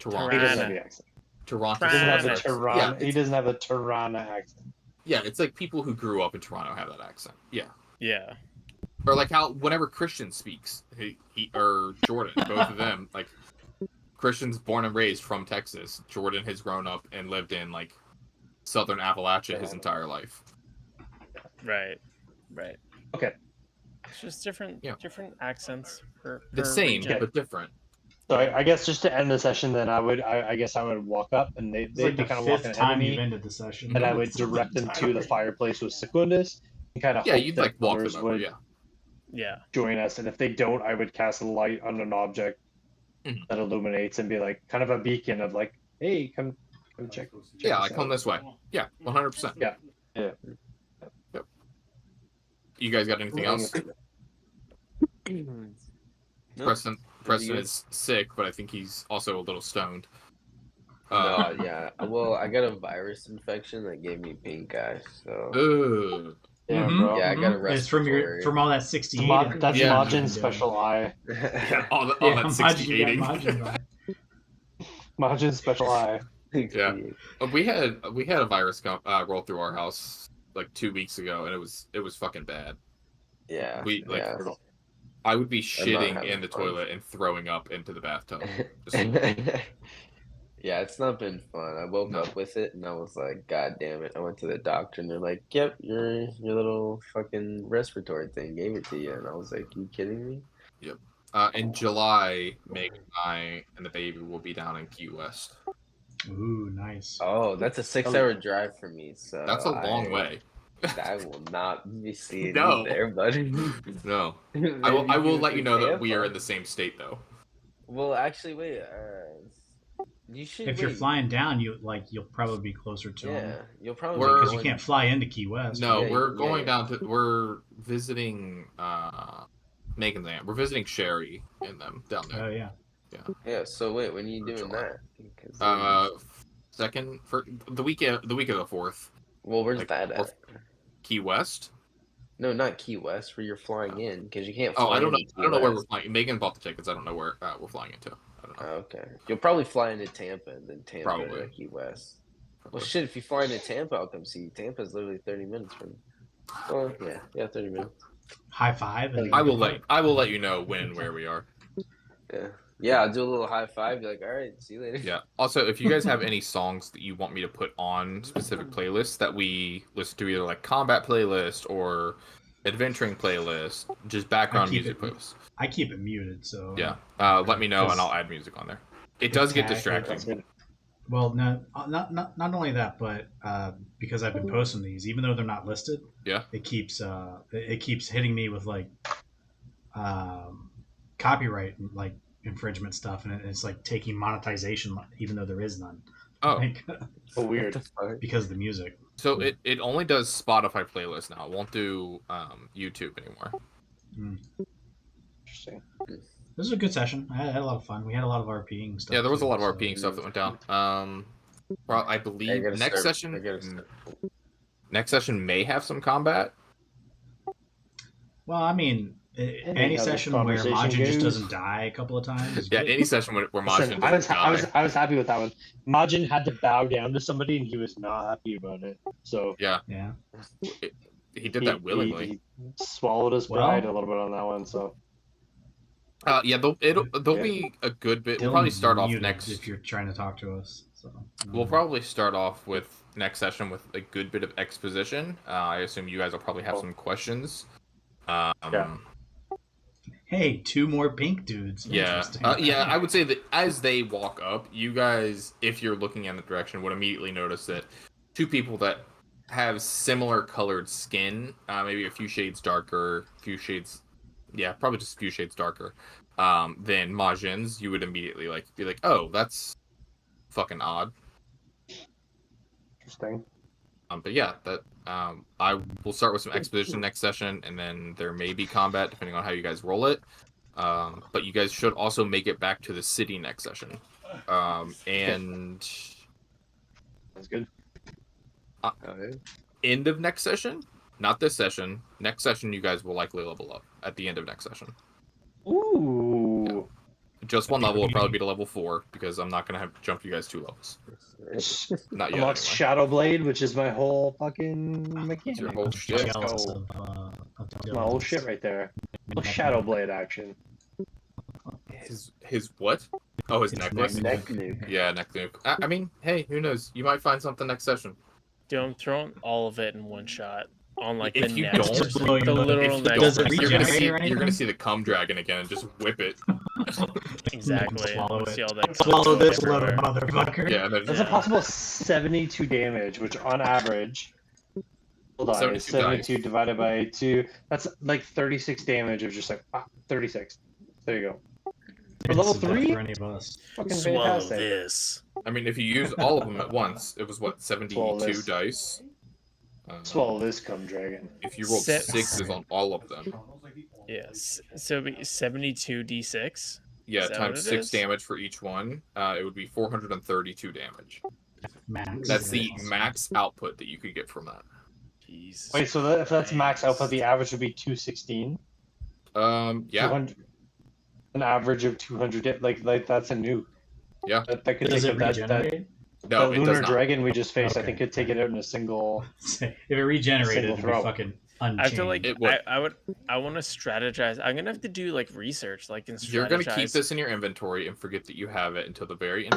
doesn't have the accent. Toronto. He doesn't have the Toronto. He doesn't have a Toronto accent. Yeah, it's like people who grew up in Toronto have that accent. Yeah. Yeah. Or like how whenever Christian speaks, or Jordan, both of them, like Christian's born and raised from Texas. Jordan has grown up and lived in like Southern Appalachia his entire life. Right. Okay. It's just different accents. The same, region. but different. So I guess just to end the session, then I guess I would walk up, and they like kind of walk ahead of me, ended the session. and I would direct them to the fireplace with Secundus, and kind of you'd like walk them over, yeah. Join us, and if they don't, I would cast a light on an object that illuminates and be like kind of a beacon of like, hey, come check. Yeah, I come this way. Yeah, 100%. Yeah. Yep. You guys got anything else? Preston is sick, but I think he's also a little stoned. Yeah. Well, I got a virus infection that gave me pink eye, so. Ooh. Yeah, bro. Yeah, I got a respiratory. It's from all that 68. That's Majin's special eye. Yeah, all that 68. Majin's special eye. Yeah, we had a virus roll through our house like 2 weeks ago, and it was fucking bad. Yeah. I would be shitting in the toilet and throwing up into the bathtub. Yeah, it's not been fun. I woke up with it and I was like, God damn it. I went to the doctor and they're like, yep, your little fucking respiratory thing gave it to you. And I was like, you kidding me? Yep. In July, Meg and I and the baby will be down in Key West. Ooh, nice. Oh, that's a 6-hour drive for me. So that's a long way. I will not be seeing No. you there, buddy. No. I will let you know that we are in the same state, though. Well, actually, wait. You should. If you're flying down, you'll probably be closer to them. Yeah, you'll probably because you can't fly into Key West. No, we're going down to. We're visiting Megan's aunt. We're visiting Sherry and them down there. Oh yeah. Yeah. So wait, when are you doing that? Second for the week of the 4th. Well, where's that at? Key West. No, not Key West. Where you're flying in, because you can't. Oh, Fly I don't know. into I don't know Key where West. we're flying. Megan bought the tickets. I don't know where we're flying into. I don't know. Okay, you'll probably fly into Tampa and then Tampa Probably. to Key West. Well, shit, if you fly into Tampa, I'll come see you. Tampa's literally 30 minutes from. Well, yeah, 30 minutes. High five. I will let you know when and where we are. Yeah, I'll do a little high five. Be like, all right, see you later. Yeah. Also, if you guys have any songs that you want me to put on specific playlists that we listen to, either like combat playlist or adventuring playlist, just background music playlists. I keep it muted, so yeah. Let me know and I'll add music on there. It does get distracting. Well, no, not only that, but because I've been posting these, even though they're not listed, it keeps hitting me with like copyright like infringement stuff, and it's like taking monetization even though there is none. Oh, like, weird. Because of the music. So it only does Spotify playlists now. It won't do YouTube anymore. Interesting. This was a good session. I had a lot of fun. We had a lot of RPing stuff. Yeah, there was a too, lot of so- RPing stuff that went down. Well, I believe gotta next start- session. I gotta start. Next session may have some combat. Well, I mean, any how this session where conversation Majin just goes. doesn't die a couple of times. Is Yeah, good. any session where Listen, Majin I was, doesn't I was die. I was happy with that one. Majin had to bow down to somebody, and he was not happy about it. So Yeah, Yeah. he did that willingly. He swallowed his Well- pride a little bit on that one. So Yeah, there'll Yeah. be a good bit. We'll probably Dylan's start off muted next. if you're trying to talk to us. So We'll probably start off with next session with a good bit of exposition. I assume you guys will probably have some questions. Yeah. Hey, 2 more pink dudes. Yeah, Interesting. yeah. I would say that as they walk up, you guys, if you're looking in the direction, would immediately notice that 2 people that have similar colored skin, maybe a few shades darker, probably just a few shades darker, than Majin's. You would immediately be like, oh, that's fucking odd. interesting. But yeah, that I will start with some exposition next session, and then there may be combat depending on how you guys roll it. But you guys should also make it back to the city next session. And That's good. end of next session, not this session. Next session, you guys will likely level up at the end of next session. Ooh. Just one level will probably be to level 4 because I'm not gonna have to jump you guys 2 levels. Not yet. Unlocks Anyway. Shadow Blade, which is my whole fucking It's mechanic. your whole shit. Jealous go. of That's my whole shit right there. Little Shadow Blade action. His what? Oh, his necklace. Neck nuke. Yeah, neck nuke. I mean, hey, who knows? You might find something next session. Dude, I'm throwing all of it in one shot on like If the you next don't- person, blow your the mother- literal If you next Does it don't, person. you're gonna regenerate see or anything? you're gonna see the cum dragon again and just whip it. Exactly. Swallow See it. all that Swallow cum this everywhere. little motherfucker. Yeah, and then That's a possible 72 damage, which on average, hold on, 72 is 72 divided by 2. That's like 36 damage of just like 36. There you go. For level It's enough 3, for any of us. fucking Swallow fantastic. this. I mean, if you use all of them at once, it was what Swallow 72 this. dice. Swallow this cum dragon. If you rolled Set- 6s on all of them, Yes. So it'd be 72 d6. yeah, Is that times what it 6 is? damage for each one, it would be 432 damage. Max. That's the max output that you could get from that. Jeez. Wait, so if that's max output, the average would be 216? Yeah, 200, an average of 200, like that's a nuke. Yeah. That could Does take it that regenerate? no, the it lunar does not. dragon we just faced, I Okay. think could take it out in a single. If it regenerated, Single it'd be throw. fucking I unchained. feel like It would. I want to strategize. I'm gonna have to do like research, like and strategize. You're gonna keep this in your inventory and forget that you have it until the very end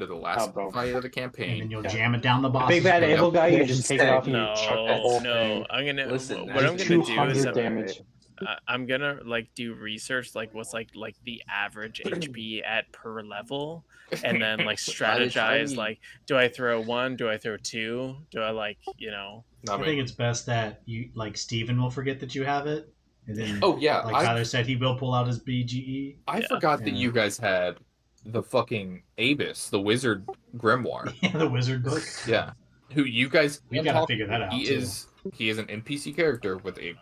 of the last bro. fight of the and campaign. then you'll jam it down the boss. Big bad able guy, you just take it off and No, you chuck the whole no. thing. I'm gonna. Listen, what I'm that's gonna do is 200 damage. I'm gonna like do research, like what's like the average HP at per level, and then like By the time strategize. you- Like, do I throw 1? Do I throw 2? Do I like I I mean, think it's best that you like Steven will forget that you have it, and then oh yeah, like I Tyler said, he will pull out his BGE. I Yeah. forgot that Yeah. you guys had the fucking Abyss, the wizard grimoire. Yeah, the wizard book. Yeah, who you guys We can gotta talk- figure that out, He too. is an NPC character with a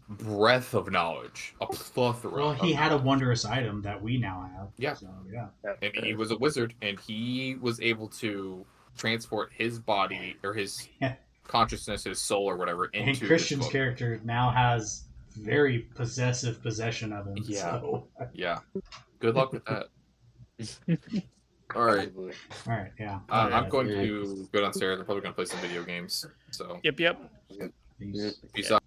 breadth of knowledge, a plethora. Well, he of had a wondrous item that we now have. Yeah. So yeah. and he was a wizard, and he was able to transport his body or his Yeah. consciousness, his soul or whatever into And this Christian's book. character now has very possessive possession of him. Yeah. So. Yeah, good luck with that. All right, All right. Yeah. I'm going to go downstairs. I'm probably going to play some video games. So Yep. Peace. peace out.